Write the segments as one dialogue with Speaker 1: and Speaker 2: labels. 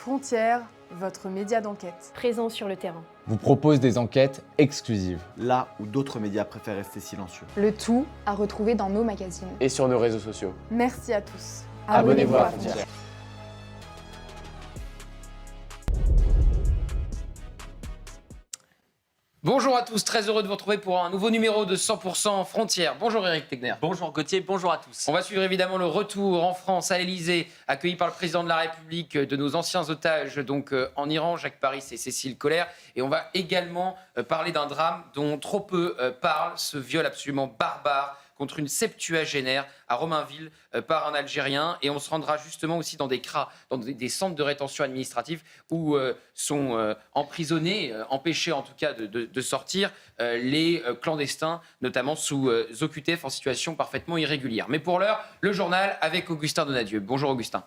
Speaker 1: Frontières, votre média d'enquête.
Speaker 2: Présent sur le terrain.
Speaker 3: Vous propose des enquêtes exclusives.
Speaker 4: Là où d'autres médias préfèrent rester silencieux.
Speaker 5: Le tout à retrouver dans nos magazines.
Speaker 3: Et sur nos réseaux sociaux.
Speaker 1: Merci à tous.
Speaker 3: Abonnez-vous à Frontières.
Speaker 6: Bonjour à tous, très heureux de vous retrouver pour un nouveau numéro de 100% Frontières. Bonjour Éric Tegner.
Speaker 7: Bonjour Gauthier, bonjour à tous.
Speaker 6: On va suivre évidemment le retour en France à l'Elysée, accueilli par le président de la République de nos anciens otages donc en Iran, Jacques Paris et Cécile Collère. Et on va également parler d'un drame dont trop peu parlent, ce viol absolument barbare contre une septuagénaire à Romainville par un Algérien. Et on se rendra justement aussi dans des CRA, dans des centres de rétention administrative où sont emprisonnés, empêchés en tout cas de sortir, les clandestins, notamment sous OQTF en situation parfaitement irrégulière. Mais pour l'heure, le journal avec Augustin Donadieu. Bonjour Augustin.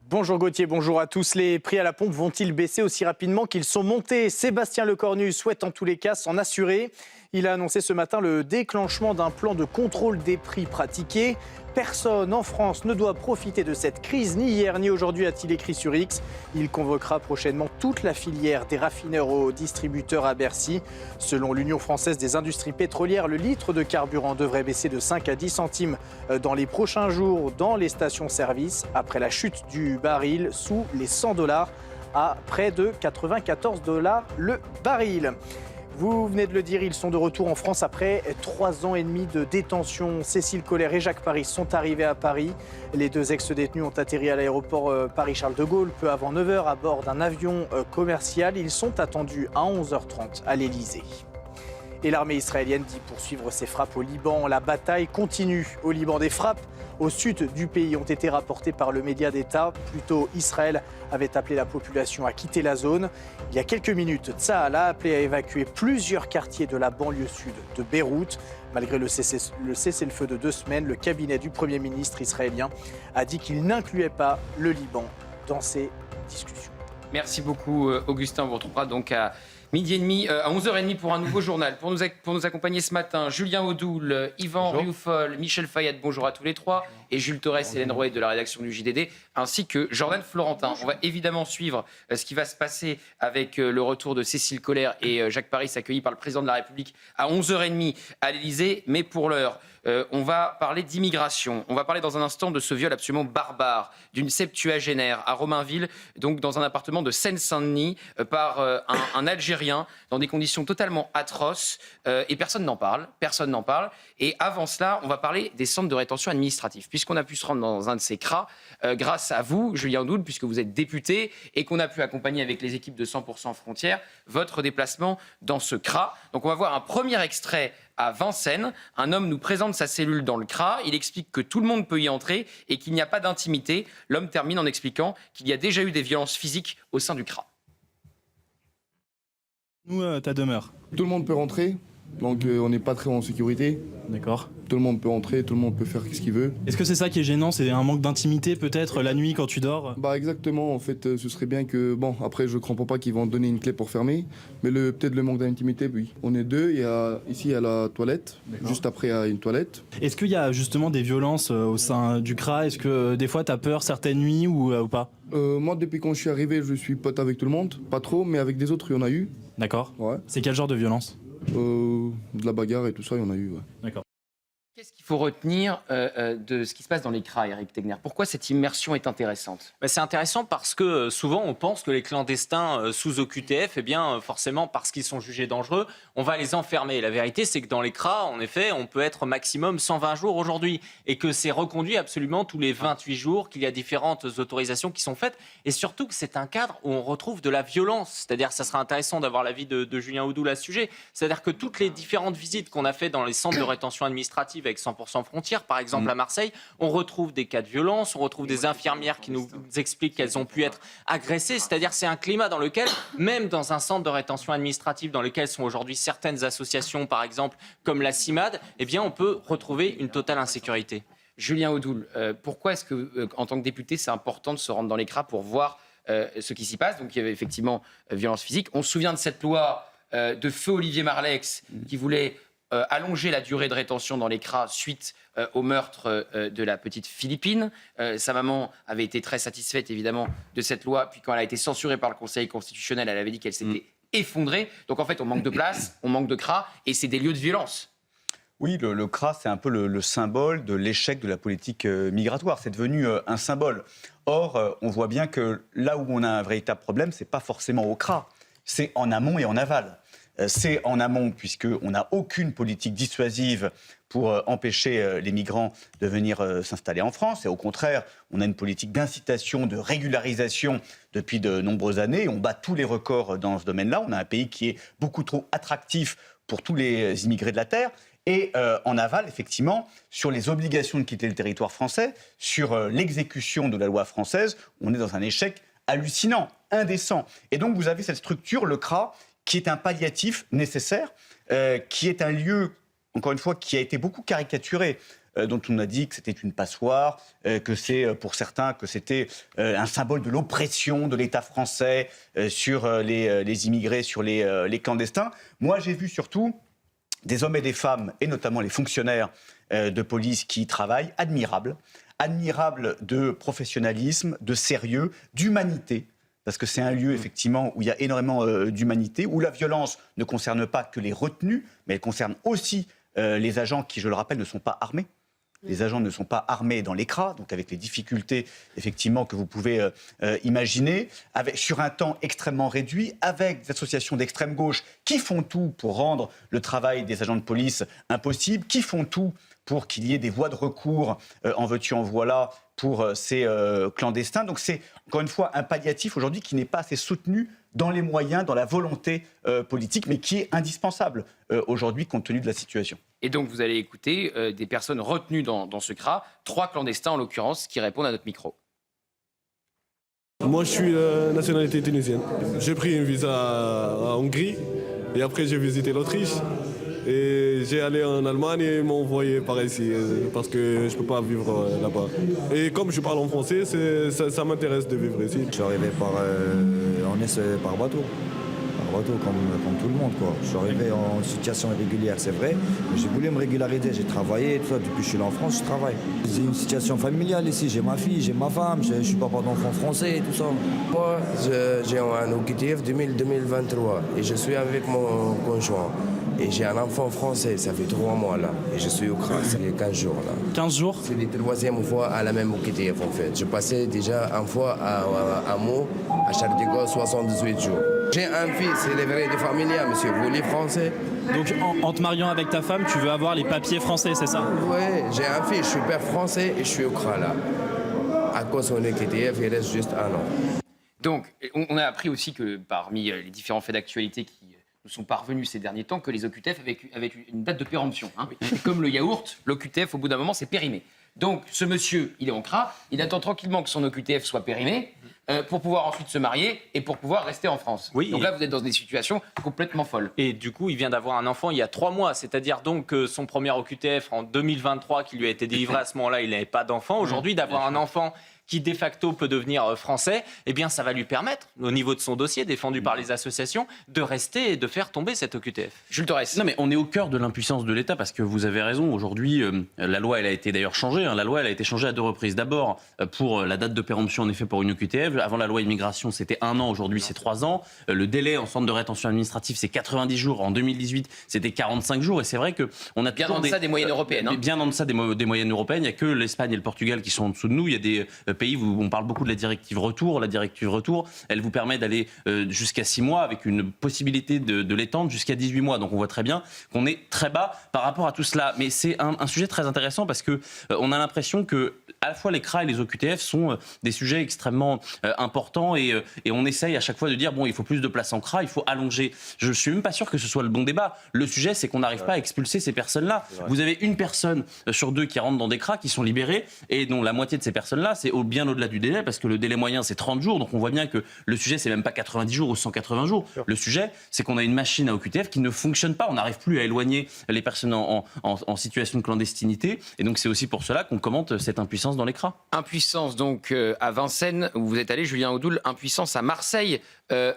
Speaker 8: Bonjour Gauthier, bonjour à tous. Les prix à la pompe vont-ils baisser aussi rapidement qu'ils sont montés ? Sébastien Lecornu souhaite en tous les cas s'en assurer. Il a annoncé ce matin le déclenchement d'un plan de contrôle des prix pratiqués. Personne en France ne doit profiter de cette crise, ni hier ni aujourd'hui, a-t-il écrit sur X. Il convoquera prochainement toute la filière des raffineurs aux distributeurs à Bercy. Selon l'Union française des industries pétrolières, le litre de carburant devrait baisser de 5 à 10 centimes dans les prochains jours dans les stations-service, après la chute du baril sous les $100 à près de 94 $ le baril. Vous venez de le dire, ils sont de retour en France après 3 ans et demi de détention. Cécile Collère et Jacques Paris sont arrivés à Paris. Les deux ex-détenus ont atterri à l'aéroport Paris-Charles de Gaulle peu avant 9h à bord d'un avion commercial. Ils sont attendus à 11h30 à l'Elysée. Et l'armée israélienne dit poursuivre ses frappes au Liban. La bataille continue au Liban. Des frappes au sud du pays ont été rapportées par le média d'État. Plus tôt, Israël avait appelé la population à quitter la zone. Il y a quelques minutes, Tsahal a appelé à évacuer plusieurs quartiers de la banlieue sud de Beyrouth. Malgré le cessez-le-feu de 2 semaines, le cabinet du Premier ministre israélien a dit qu'il n'incluait pas le Liban dans ces discussions.
Speaker 6: Merci beaucoup Augustin, on vous retrouvera donc à 12h30, à 11h30 pour un nouveau journal. Pour nous accompagner ce matin, Julien Audoul, Yvan Rioufol, Michel Fayette, bonjour à tous les trois, et Jules Torres, Hélène Rouet de la rédaction du JDD, ainsi que Jordan Florentin. On va évidemment suivre ce qui va se passer avec le retour de Cécile Collère et Jacques Paris, accueillis par le président de la République à 11h30 à l'Elysée. Mais pour l'heure, on va parler d'immigration. On va parler dans un instant de ce viol absolument barbare d'une septuagénaire à Romainville, donc dans un appartement de Seine-Saint-Denis, par un Algérien, dans des conditions totalement atroces. Et personne n'en parle. Et avant cela, on va parler des centres de rétention administrative, puisqu'on a pu se rendre dans un de ces CRA, grâce à vous, Julien Audoul, puisque vous êtes député, et qu'on a pu accompagner avec les équipes de 100% Frontières votre déplacement dans ce CRA. Donc on va voir un premier extrait à Vincennes. Un homme nous présente sa cellule dans le CRA. Il explique que tout le monde peut y entrer et qu'il n'y a pas d'intimité. L'homme termine en expliquant qu'il y a déjà eu des violences physiques au sein du CRA.
Speaker 9: Nous, ta demeure.
Speaker 10: Tout le monde peut rentrer, donc on n'est pas très en sécurité.
Speaker 9: D'accord.
Speaker 10: Tout le monde peut entrer, tout le monde peut faire ce qu'il veut.
Speaker 9: Est-ce que c'est ça qui est gênant, c'est un manque d'intimité peut-être la nuit quand tu dors ?
Speaker 10: Bah exactement, en fait ce serait bien que, bon après je comprends pas qu'ils vont donner une clé pour fermer, mais peut-être le manque d'intimité, oui. On est deux, ici il y a la toilette, juste après il y a une toilette.
Speaker 9: Est-ce qu'il y a justement des violences au sein du CRA ? Est-ce que des fois t'as peur certaines nuits ou pas ?
Speaker 10: Moi depuis quand je suis arrivé je suis pote avec tout le monde, pas trop, mais avec des autres il y en a eu.
Speaker 9: D'accord.
Speaker 10: Ouais.
Speaker 9: C'est quel genre de violence ?
Speaker 10: De la bagarre et tout ça il y en a eu, ouais.
Speaker 9: D'accord.
Speaker 6: Qu'est-ce qu'il faut retenir de ce qui se passe dans les CRA, Éric Tegner ? Pourquoi cette immersion est intéressante ?
Speaker 7: C'est intéressant parce que souvent on pense que les clandestins sous OQTF, forcément parce qu'ils sont jugés dangereux, on va les enfermer. La vérité c'est que dans les CRA, en effet, on peut être maximum 120 jours aujourd'hui et que c'est reconduit absolument tous les 28 jours, qu'il y a différentes autorisations qui sont faites et surtout que c'est un cadre où on retrouve de la violence. C'est-à-dire ça sera intéressant d'avoir l'avis de Julien Audoul à ce sujet. C'est-à-dire que toutes les différentes visites qu'on a fait dans les centres de rétention administrative avec 100% Frontières, par exemple à Marseille, on retrouve des cas de violence, on retrouve des infirmières qui nous expliquent qu'elles ont pu être agressées. C'est-à-dire c'est un climat dans lequel, même dans un centre de rétention administrative dans lequel sont aujourd'hui certaines associations, par exemple comme la CIMAD, on peut retrouver une totale insécurité.
Speaker 6: Julien Audoul, pourquoi est-ce que, en tant que député, c'est important de se rendre dans les CRA pour voir ce qui s'y passe ? Donc il y avait effectivement violence physique. On se souvient de cette loi de feu Olivier Marleix qui voulait allonger la durée de rétention dans les CRA suite au meurtre de la petite Philippine. Sa maman avait été très satisfaite, évidemment, de cette loi. Puis quand elle a été censurée par le Conseil constitutionnel, elle avait dit qu'elle s'était effondrée. Donc en fait, on manque de place, on manque de CRA, et c'est des lieux de violence.
Speaker 2: Oui, le CRA, c'est un peu le symbole de l'échec de la politique migratoire. C'est devenu un symbole. Or, on voit bien que là où on a un véritable problème, ce n'est pas forcément au CRA. C'est en amont et en aval. C'est en amont, puisqu'on n'a aucune politique dissuasive pour empêcher les migrants de venir s'installer en France. Et au contraire, on a une politique d'incitation, de régularisation depuis de nombreuses années. On bat tous les records dans ce domaine-là. On a un pays qui est beaucoup trop attractif pour tous les immigrés de la Terre. Et en aval, effectivement, sur les obligations de quitter le territoire français, sur l'exécution de la loi française, on est dans un échec hallucinant, indécent. Et donc, vous avez cette structure, le CRA, qui est un palliatif nécessaire, qui est un lieu, encore une fois, qui a été beaucoup caricaturé, dont on a dit que c'était une passoire, que c'est, pour certains, que c'était un symbole de l'oppression de l'État français sur les immigrés, sur les clandestins. Moi, j'ai vu surtout des hommes et des femmes, et notamment les fonctionnaires de police qui y travaillent, admirables de professionnalisme, de sérieux, d'humanité, parce que c'est un lieu, effectivement, où il y a énormément d'humanité, où la violence ne concerne pas que les retenus, mais elle concerne aussi les agents qui, je le rappelle, ne sont pas armés. Les agents ne sont pas armés dans les CRA, donc avec les difficultés, effectivement, que vous pouvez imaginer, sur un temps extrêmement réduit, avec des associations d'extrême gauche qui font tout pour rendre le travail des agents de police impossible, qui font tout pour qu'il y ait des voies de recours, en veux-tu, en voilà, pour ces clandestins. Donc c'est, encore une fois, un palliatif aujourd'hui qui n'est pas assez soutenu dans les moyens, dans la volonté politique, mais qui est indispensable aujourd'hui compte tenu de la situation.
Speaker 6: Et donc vous allez écouter des personnes retenues dans ce CRA, 3 clandestins en l'occurrence, qui répondent à notre micro.
Speaker 11: Moi je suis nationalité tunisienne. J'ai pris un visa à Hongrie et après j'ai visité l'Autriche. Et j'ai allé en Allemagne et ils m'ont envoyé par ici parce que je ne peux pas vivre là-bas. Et comme je parle en français, ça m'intéresse de vivre ici.
Speaker 12: Je suis arrivé par bateau. Par bateau comme tout le monde, quoi. Je suis arrivé en situation irrégulière, c'est vrai. Mais j'ai voulu me régulariser, j'ai travaillé, tout ça. Depuis que je suis là en France, je travaille. J'ai une situation familiale ici, j'ai ma fille, j'ai ma femme, je suis papa d'enfant français et tout ça.
Speaker 13: Moi, j'ai un OQTF 2023 et je suis avec mon conjoint. Et j'ai un enfant français, ça fait 3 mois là. Et je suis au CRA, ça fait 15 jours là.
Speaker 9: 15 jours?
Speaker 13: C'est la 3e fois à la même OQTF en fait. Je passais déjà une fois à Meaux, à Charles de Gaulle, 78 jours. J'ai un fils, il est vrai de familial, monsieur. Vous les Français?
Speaker 9: Donc en te mariant avec ta femme, tu veux avoir les papiers français, c'est ça?
Speaker 13: Oui, j'ai un fils, je suis père français et je suis au CRA là. À cause de mon OQTF, il reste juste 1 an.
Speaker 6: Donc on a appris aussi que parmi les différents faits d'actualité qui nous sont parvenus ces derniers temps, que les OQTF avaient une date de péremption. Hein. Et comme le yaourt, l'OQTF, au bout d'un moment, c'est périmé. Donc, ce monsieur, il est en CRA, il attend tranquillement que son OQTF soit périmé pour pouvoir ensuite se marier et pour pouvoir rester en France.
Speaker 7: Oui,
Speaker 6: donc là, vous êtes dans des situations complètement folles.
Speaker 7: Et du coup, il vient d'avoir un enfant il y a 3 mois. C'est-à-dire donc que son premier OQTF en 2023, qui lui a été délivré à ce moment-là, il n'avait pas d'enfant. Aujourd'hui, d'avoir un enfant qui de facto peut devenir français, eh bien ça va lui permettre, au niveau de son dossier défendu par les associations, de rester et de faire tomber cette OQTF.
Speaker 6: Jules Torres.
Speaker 14: Non mais on est au cœur de l'impuissance de l'État parce que vous avez raison, aujourd'hui la loi elle a été d'ailleurs changée, la loi elle a été changée à 2 reprises. D'abord pour la date de péremption en effet pour une OQTF, avant la loi immigration c'était 1 an, aujourd'hui c'est 3 ans. Le délai en centre de rétention administrative c'est 90 jours, en 2018 c'était 45 jours et c'est vrai qu'on a
Speaker 6: bien en deçà des moyennes européennes. Hein.
Speaker 14: Bien en deçà des moyennes européennes, il n'y a que l'Espagne et le Portugal qui sont en dessous de nous, il y a des pays où on parle beaucoup de la directive retour. La directive retour, elle vous permet d'aller jusqu'à 6 mois avec une possibilité de l'étendre jusqu'à 18 mois. Donc on voit très bien qu'on est très bas par rapport à tout cela. Mais c'est un sujet très intéressant parce que on a l'impression que à la fois les CRA et les OQTF sont des sujets extrêmement importants et on essaye à chaque fois de dire bon, il faut plus de place en CRA, il faut allonger. Je suis même pas sûr que ce soit le bon débat. Le sujet, c'est qu'on n'arrive pas à expulser ces personnes-là. Vous avez une personne sur 2 qui rentre dans des CRA qui sont libérées et dont la moitié de ces personnes-là, c'est bien au-delà du délai parce que le délai moyen c'est 30 jours, donc on voit bien que le sujet c'est même pas 90 jours ou 180 jours. Le sujet c'est qu'on a une machine à OQTF qui ne fonctionne pas, on n'arrive plus à éloigner les personnes en situation de clandestinité et donc c'est aussi pour cela qu'on commente cette impuissance dans les CRA.
Speaker 6: Impuissance donc à Vincennes où vous êtes allé, Julien Audoul, impuissance à Marseille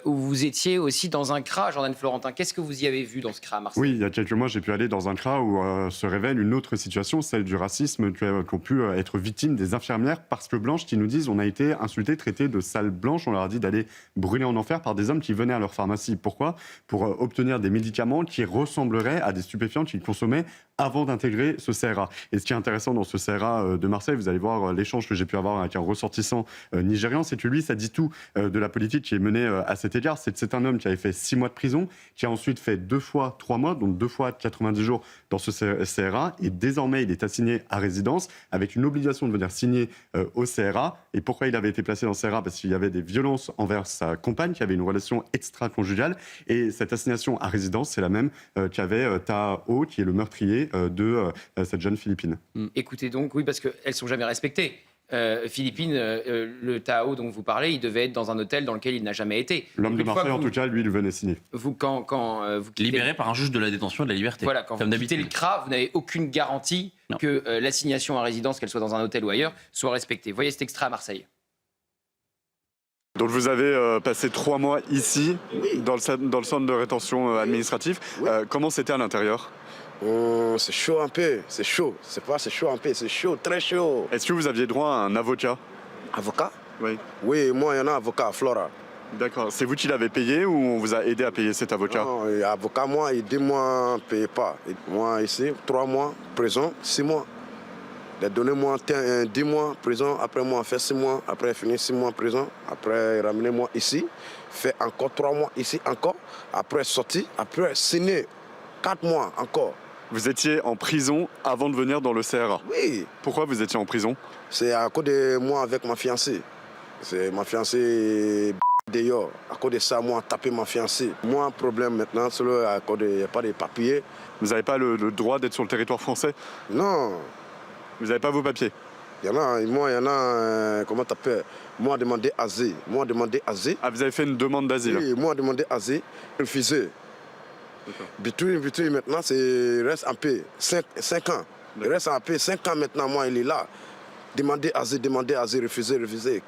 Speaker 6: où vous étiez aussi dans un CRA, Jordan Florentin. Qu'est-ce que vous y avez vu dans ce CRA à Marseille?
Speaker 15: Oui, il y a quelques mois, j'ai pu aller dans un CRA où se révèle une autre situation, celle du racisme qu'ont pu être victimes des infirmières parce que blanches qui nous disent on a été insultés, traités de sales blanches. On leur a dit d'aller brûler en enfer par des hommes qui venaient à leur pharmacie. Pourquoi? Pour obtenir des médicaments qui ressembleraient à des stupéfiants qu'ils consommaient avant d'intégrer ce CRA. Et ce qui est intéressant dans ce CRA de Marseille, vous allez voir l'échange que j'ai pu avoir avec un ressortissant nigérian, c'est que lui, ça dit tout de la politique qui est menée à cet égard. C'est un homme qui avait fait 6 mois de prison, qui a ensuite fait 2 fois 3 mois, donc 2 fois 90 jours dans ce CRA, et désormais il est assigné à résidence avec une obligation de venir signer au CRA. Et pourquoi il avait été placé dans ce CRA? Parce qu'il y avait des violences envers sa compagne, qui avait une relation extra-conjugale, et cette assignation à résidence, c'est la même qu'avait Taha O, qui est le meurtrier de cette jeune Philippine.
Speaker 6: Écoutez donc, oui, parce qu'elles ne sont jamais respectées. Philippines, le Taha O dont vous parlez, il devait être dans un hôtel dans lequel il n'a jamais été.
Speaker 15: L'homme de Marseille, en tout cas, lui, il venait signer.
Speaker 6: Vous, quand vous quittez...
Speaker 14: Libéré par un juge de la détention et de la liberté.
Speaker 6: Voilà, quand vous quittez le CRA, vous n'avez aucune garantie que l'assignation à résidence, qu'elle soit dans un hôtel ou ailleurs, soit respectée. Voyez cet extrait à Marseille.
Speaker 15: Donc vous avez passé 3 mois ici, dans le centre de rétention administratif. Comment c'était à l'intérieur?
Speaker 13: C'est chaud un peu, c'est chaud. C'est pas c'est chaud un peu, c'est chaud, très chaud.
Speaker 15: Est-ce que vous aviez droit à un avocat?
Speaker 13: Avocat?
Speaker 15: Oui.
Speaker 13: Oui, moi, il y en a un avocat à Flora.
Speaker 15: D'accord. C'est vous qui l'avez payé ou on vous a aidé à payer cet avocat?
Speaker 13: Non, avocat, moi, il 2 mois, ne paye pas. Et moi, ici, 3 mois, prison, 6 mois. Donnez-moi 10 mois prison, après moi, fait 6 mois, après finir 6 mois prison, après ramenez-moi ici, fait encore 3 mois ici encore, après sorti, après signer 4 mois encore.
Speaker 15: Vous étiez en prison avant de venir dans le CRA?
Speaker 13: Oui.
Speaker 15: Pourquoi vous étiez en prison?
Speaker 13: C'est à cause de moi avec ma fiancée. C'est ma fiancée d'ailleurs. À cause de ça, moi, taper ma fiancée. Moi, un problème maintenant, c'est à cause il n'y a pas de papiers.
Speaker 15: Vous n'avez pas le droit d'être sur le territoire français?
Speaker 13: Non.
Speaker 15: Vous n'avez pas vos papiers?
Speaker 13: Il y en a, comment t'appelles? Moi, demandé asile.
Speaker 15: Ah, vous avez fait une demande d'asile?
Speaker 13: Oui, moi, demandé asile, refusé. Between maintenant, il reste un peu 5 ans. Il reste un peu 5 ans maintenant, moi, il est là. Demander asile, refusé.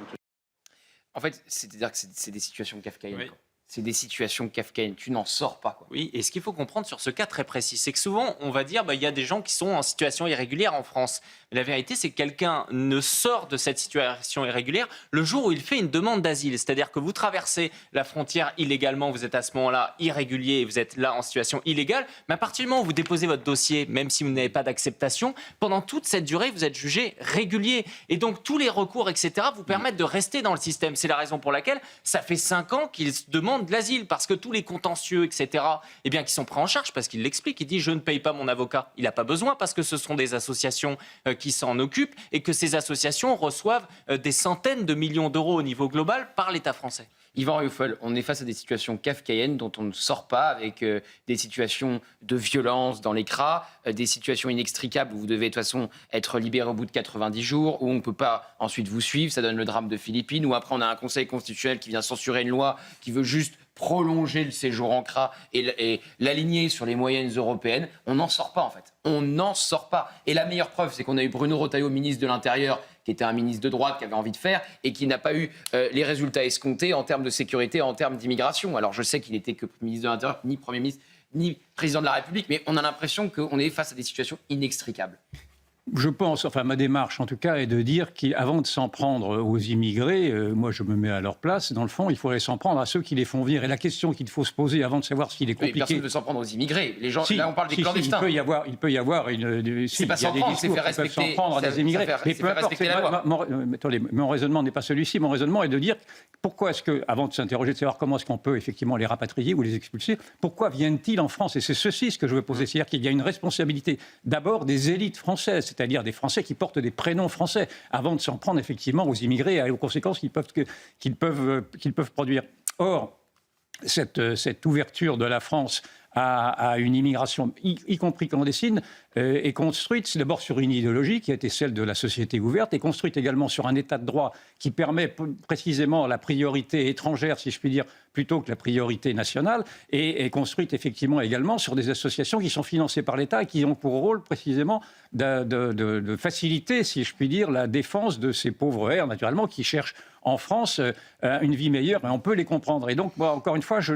Speaker 6: En fait, c'est-à-dire que c'est des situations kafkaïennes. Oui. C'est des situations kafkaïennes. Tu n'en sors pas, quoi.
Speaker 7: Oui, et ce qu'il faut comprendre sur ce cas très précis, c'est que souvent, on va dire, il y a des gens qui sont en situation irrégulière en France. Mais la vérité, c'est que quelqu'un ne sort de cette situation irrégulière le jour où il fait une demande d'asile. C'est-à-dire que vous traversez la frontière illégalement, vous êtes à ce moment-là irrégulier, vous êtes là en situation illégale. Mais à partir du moment où vous déposez votre dossier, même si vous n'avez pas d'acceptation, pendant toute cette durée, vous êtes jugé régulier. Et donc, tous les recours, etc., vous permettent de rester dans le système. C'est la raison pour laquelle ça fait 5 ans qu'ils demandent de l'asile, parce que tous les contentieux, etc., eh bien, qui sont pris en charge, parce qu'il l'explique, il dit « je ne paye pas mon avocat ». Il n'a pas besoin, parce que ce sont des associations qui s'en occupent, et que ces associations reçoivent des centaines de millions d'euros au niveau global par l'État français.
Speaker 6: Yvan Rioufol, on est face à des situations kafkaïennes dont on ne sort pas, avec des situations de violence dans les CRA, des situations inextricables où vous devez de toute façon être libéré au bout de 90 jours, où on ne peut pas ensuite vous suivre, ça donne le drame de Philippines, où après on a un conseil constitutionnel qui vient censurer une loi qui veut juste prolonger le séjour en CRA et l'aligner sur les moyennes européennes. On n'en sort pas, en fait. On n'en sort pas. Et la meilleure preuve, c'est qu'on a eu Bruno Retailleau, ministre de l'Intérieur, qui était un ministre de droite, qui avait envie de faire, et qui n'a pas eu les résultats escomptés en termes de sécurité, en termes d'immigration. Alors je sais qu'il n'était que ministre de l'Intérieur, ni Premier ministre, ni président de la République, mais on a l'impression qu'on est face à des situations inextricables.
Speaker 16: Je pense, enfin ma démarche en tout cas, est de dire qu'avant de s'en prendre aux immigrés, moi je me mets à leur place, dans le fond, il faudrait s'en prendre à ceux qui les font venir. Et la question qu'il faut se poser avant de savoir s'il est compliqué...
Speaker 6: Oui, personne ne veut s'en prendre aux immigrés. Les gens, là on parle des clandestins.
Speaker 16: Il peut y avoir une...
Speaker 6: C'est pas s'en prendre, c'est faire respecter...
Speaker 16: s'en prendre à des immigrés. Mais peu importe, mon raisonnement n'est pas celui-ci. Mon raisonnement est de dire pourquoi est-ce que, avant de s'interroger, de savoir comment est-ce qu'on peut effectivement les rapatrier ou les expulser, pourquoi viennent-ils en France? Et c'est ceci ce que je veux poser. C'est-à-dire qu'il y a une responsabilité d'abord des élites françaises, c'est-à-dire des Français qui portent des prénoms français, avant de s'en prendre effectivement aux immigrés et aux conséquences qu'ils peuvent produire. Or, cette ouverture de la France à une immigration, y compris clandestine, est construite d'abord sur une idéologie qui a été celle de la société ouverte, et construite également sur un état de droit qui permet précisément la priorité étrangère, si je puis dire, plutôt que la priorité nationale, et est construite effectivement également sur des associations qui sont financées par l'État et qui ont pour rôle précisément de faciliter, si je puis dire, la défense de ces pauvres airs, naturellement, qui cherchent en France une vie meilleure, et on peut les comprendre. Et donc, moi, encore une fois, je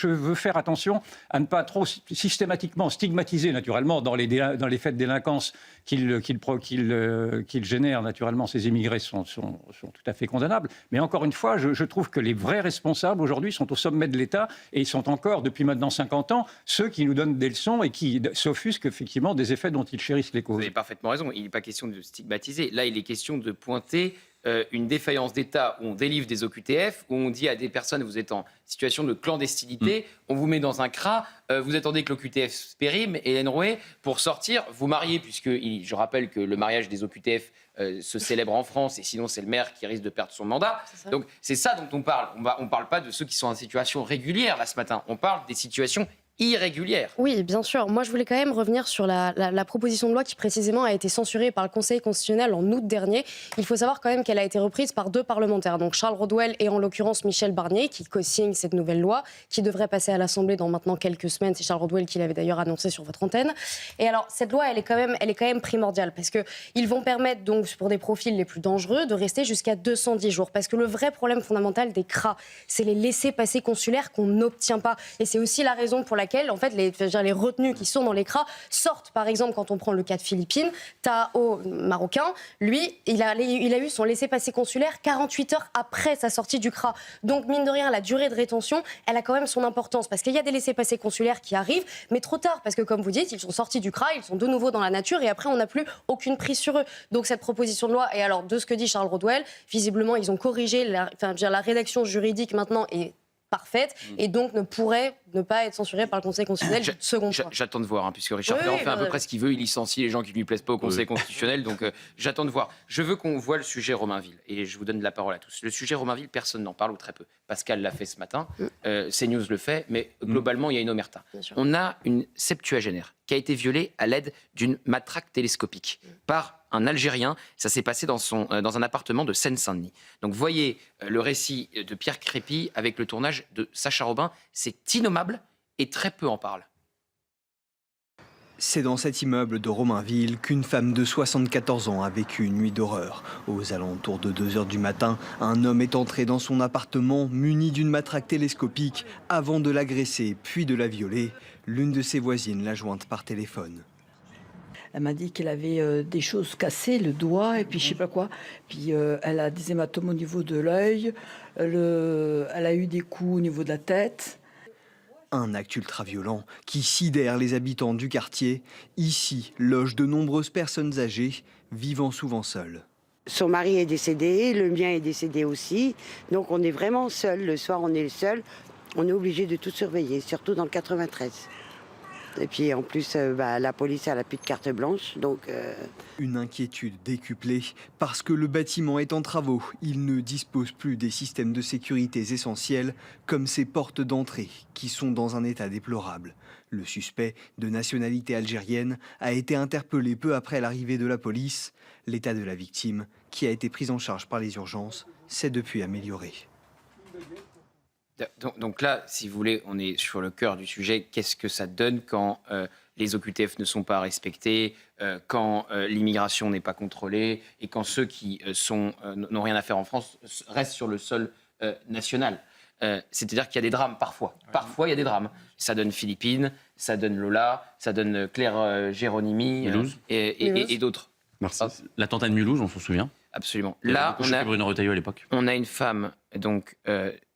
Speaker 16: veux faire attention à ne pas trop systématiquement stigmatiser, naturellement, dans les faits de délinquance qu'ils génèrent, naturellement, ces immigrés sont tout à fait condamnables. Mais encore une fois, je trouve que les vrais responsables, aujourd'hui, sont au sommet de l'État, et ils sont encore, depuis maintenant 50 ans, ceux qui nous donnent des leçons et qui s'offusquent, effectivement, des effets dont ils chérissent les causes.
Speaker 6: Vous avez parfaitement raison, il n'est pas question de stigmatiser. Là, il est question de pointer une défaillance d'État où on délivre des OQTF, où on dit à des personnes, vous êtes en situation de clandestinité, on vous met dans un CRA, vous attendez que l'OQTF se périme, Hélène Rouet, pour sortir, vous mariez, puisque je rappelle que le mariage des OQTF se célèbre en France, et sinon c'est le maire qui risque de perdre son mandat. Donc c'est ça dont on parle. On ne parle pas de ceux qui sont en situation régulière, là, ce matin. On parle des situations irrégulière.
Speaker 17: Oui, bien sûr. Moi, je voulais quand même revenir sur la proposition de loi qui, précisément, a été censurée par le Conseil constitutionnel en août dernier. Il faut savoir quand même qu'elle a été reprise par 2 parlementaires, donc Charles Rodwell et en l'occurrence Michel Barnier, qui co-signe cette nouvelle loi, qui devrait passer à l'Assemblée dans maintenant quelques semaines. C'est Charles Rodwell qui l'avait d'ailleurs annoncé sur votre antenne. Et alors, cette loi, elle est quand même primordiale, parce qu'ils vont permettre, donc, pour des profils les plus dangereux, de rester jusqu'à 210 jours. Parce que le vrai problème fondamental des CRA, c'est les laissez-passer consulaires qu'on n'obtient pas. Et c'est aussi la raison pour laquelle, en fait, les retenus qui sont dans les CRA sortent. Par exemple, quand on prend le cas de Philippines, Tao, marocain, lui, il a eu son laissez-passer consulaire 48 heures après sa sortie du CRA. Donc, mine de rien, la durée de rétention, elle a quand même son importance. Parce qu'il y a des laissez-passer consulaires qui arrivent, mais trop tard. Parce que, comme vous dites, ils sont sortis du CRA, ils sont de nouveau dans la nature, et après, on n'a plus aucune prise sur eux. Donc, cette proposition de loi, et alors, de ce que dit Charles Rodwell, visiblement, ils ont corrigé la rédaction juridique maintenant est parfaite, et donc ne pourrait ne pas être censuré par le Conseil constitutionnel seconde fois.
Speaker 6: J'attends de voir, puisque Richard Ferrand fait à peu près ce qu'il veut, il licencie les gens qui ne lui plaisent pas au Conseil constitutionnel, donc j'attends de voir. Je veux qu'on voit le sujet Romainville, et je vous donne la parole à tous. Le sujet Romainville, personne n'en parle ou très peu. Pascal l'a fait ce matin, CNews le fait, mais globalement, il y a une omerta. On a une septuagénaire qui a été violée à l'aide d'une matraque télescopique par un Algérien. Ça s'est passé dans un appartement de Seine-Saint-Denis. Donc voyez le récit de Pierre Crépy avec le tournage de Sacha Robin. C'est innommable et très peu en parlent.
Speaker 18: C'est dans cet immeuble de Romainville qu'une femme de 74 ans a vécu une nuit d'horreur. Aux alentours de 2 h du matin, un homme est entré dans son appartement muni d'une matraque télescopique avant de l'agresser puis de la violer. L'une de ses voisines l'a jointe par téléphone.
Speaker 19: Elle m'a dit qu'elle avait des choses cassées, le doigt et puis je sais pas quoi. Puis elle a des hématomes au niveau de l'œil, elle a eu des coups au niveau de la tête.
Speaker 18: Un acte ultra-violent qui sidère les habitants du quartier. Ici, logent de nombreuses personnes âgées, vivant souvent seules.
Speaker 20: Son mari est décédé, le mien est décédé aussi. Donc on est vraiment seul. Le soir, on est seul. On est obligé de tout surveiller, surtout dans le 93. Et puis en plus, la police elle n'a plus de carte blanche, donc...
Speaker 18: Une inquiétude décuplée parce que le bâtiment est en travaux. Il ne dispose plus des systèmes de sécurité essentiels comme ses portes d'entrée qui sont dans un état déplorable. Le suspect, de nationalité algérienne, a été interpellé peu après l'arrivée de la police. L'état de la victime, qui a été pris en charge par les urgences, s'est depuis amélioré.
Speaker 6: Donc là, si vous voulez, on est sur le cœur du sujet. Qu'est-ce que ça donne quand les OQTF ne sont pas respectés, quand l'immigration n'est pas contrôlée et quand ceux qui n'ont rien à faire en France restent sur le sol national? C'est-à-dire qu'il y a des drames parfois. Parfois, il y a des drames. Ça donne Philippines, ça donne Lola, ça donne Claire Géronimi et d'autres.
Speaker 14: Merci. L'attentat de Mulhouse, on s'en souvient.
Speaker 6: Absolument.
Speaker 14: Là, Bruno Retailleau à l'époque.
Speaker 6: On a une femme donc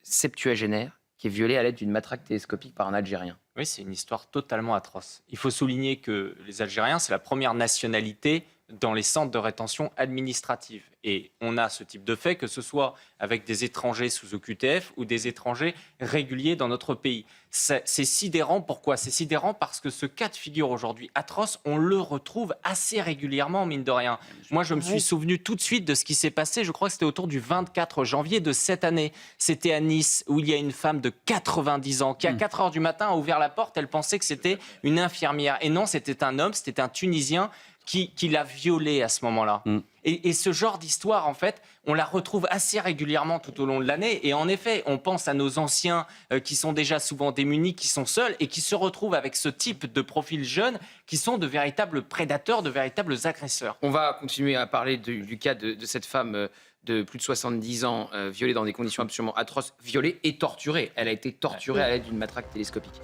Speaker 6: septuagénaire qui est violée à l'aide d'une matraque télescopique par un Algérien.
Speaker 7: Oui, c'est une histoire totalement atroce. Il faut souligner que les Algériens, c'est la première nationalité dans les centres de rétention administrative. Et on a ce type de fait, que ce soit avec des étrangers sous OQTF ou des étrangers réguliers dans notre pays. C'est sidérant. Pourquoi ? C'est sidérant parce que ce cas de figure aujourd'hui atroce, on le retrouve assez régulièrement, mine de rien. Moi, je me suis souvenu tout de suite de ce qui s'est passé. Je crois que c'était autour du 24 janvier de cette année. C'était à Nice, où il y a une femme de 90 ans qui, à 4 heures du matin, a ouvert la porte. Elle pensait que c'était une infirmière. Et non, c'était un homme, c'était un Tunisien qui l'a violée à ce moment-là. Et ce genre d'histoire, en fait, on la retrouve assez régulièrement tout au long de l'année. Et en effet, on pense à nos anciens qui sont déjà souvent démunis, qui sont seuls et qui se retrouvent avec ce type de profils jeunes qui sont de véritables prédateurs, de véritables agresseurs.
Speaker 6: On va continuer à parler du cas de cette femme de plus de 70 ans, violée dans des conditions absolument atroces, violée et torturée. Elle a été torturée à l'aide d'une matraque télescopique.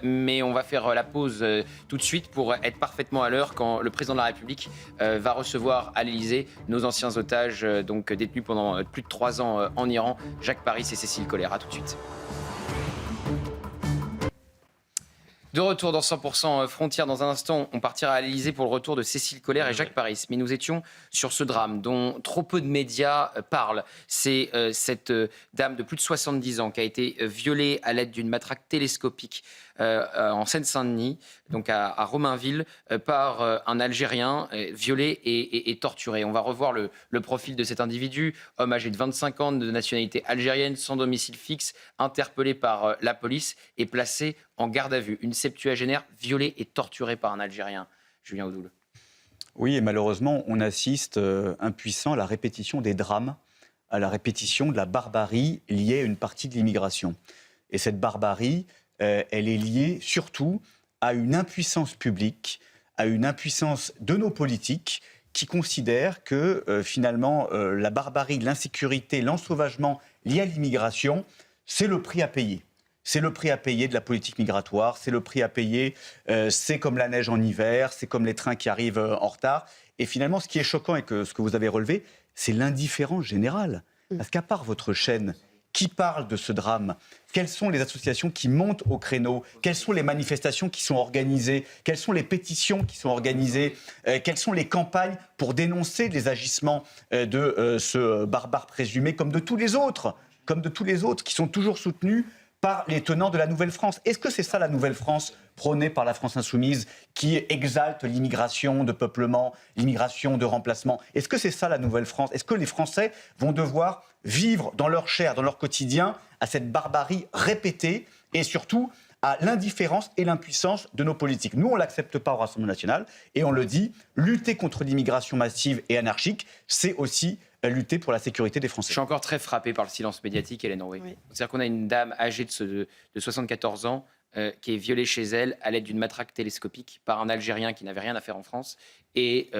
Speaker 6: Mais on va faire la pause tout de suite pour être parfaitement à l'heure quand le président de la République va recevoir à l'Élysée nos anciens otages donc détenus pendant plus de 3 ans en Iran, Jacques Paris et Cécile Collère. À tout de suite. De retour dans 100% Frontières, dans un instant, on partira à l'Élysée pour le retour de Cécile Collère et Jacques Paris. Mais nous étions sur ce drame dont trop peu de médias parlent. C'est cette dame de plus de 70 ans qui a été violée à l'aide d'une matraque télescopique en Seine-Saint-Denis, donc à Romainville, par un Algérien violé et torturé. On va revoir le profil de cet individu, homme âgé de 25 ans, de nationalité algérienne, sans domicile fixe, interpellé par la police et placé en garde à vue. Une septuagénaire violée et torturée par un Algérien. Julien Audoul.
Speaker 2: Oui, et malheureusement, on assiste impuissant à la répétition des drames, à la répétition de la barbarie liée à une partie de l'immigration. Et cette barbarie, elle est liée surtout à une impuissance publique, à une impuissance de nos politiques qui considèrent que finalement la barbarie, l'insécurité, l'ensauvagement lié à l'immigration, c'est le prix à payer. C'est le prix à payer de la politique migratoire, c'est le prix à payer, c'est comme la neige en hiver, c'est comme les trains qui arrivent en retard. Et finalement, ce qui est choquant et ce que vous avez relevé, c'est l'indifférence générale. Parce qu'à part votre chaîne, qui parle de ce drame ? Quelles sont les associations qui montent au créneau ? Quelles sont les manifestations qui sont organisées ? Quelles sont les pétitions qui sont organisées ? Quelles sont les campagnes pour dénoncer les agissements de ce barbare présumé, comme de tous les autres qui sont toujours soutenus par les tenants de la Nouvelle-France. Est-ce que c'est ça la Nouvelle-France prônée par la France insoumise qui exalte l'immigration de peuplement, l'immigration de remplacement ? Est-ce que c'est ça la Nouvelle-France ? Est-ce que les Français vont devoir vivre dans leur chair, dans leur quotidien, à cette barbarie répétée et surtout à l'indifférence et l'impuissance de nos politiques ? Nous, on ne l'accepte pas au Rassemblement national et on le dit, lutter contre l'immigration massive et anarchique, c'est aussi lutter pour la sécurité des Français.
Speaker 6: Je suis encore très frappé par le silence médiatique, Hélène Roux. Oui. C'est-à-dire qu'on a une dame âgée de 74 ans qui est violée chez elle à l'aide d'une matraque télescopique par un Algérien qui n'avait rien à faire en France et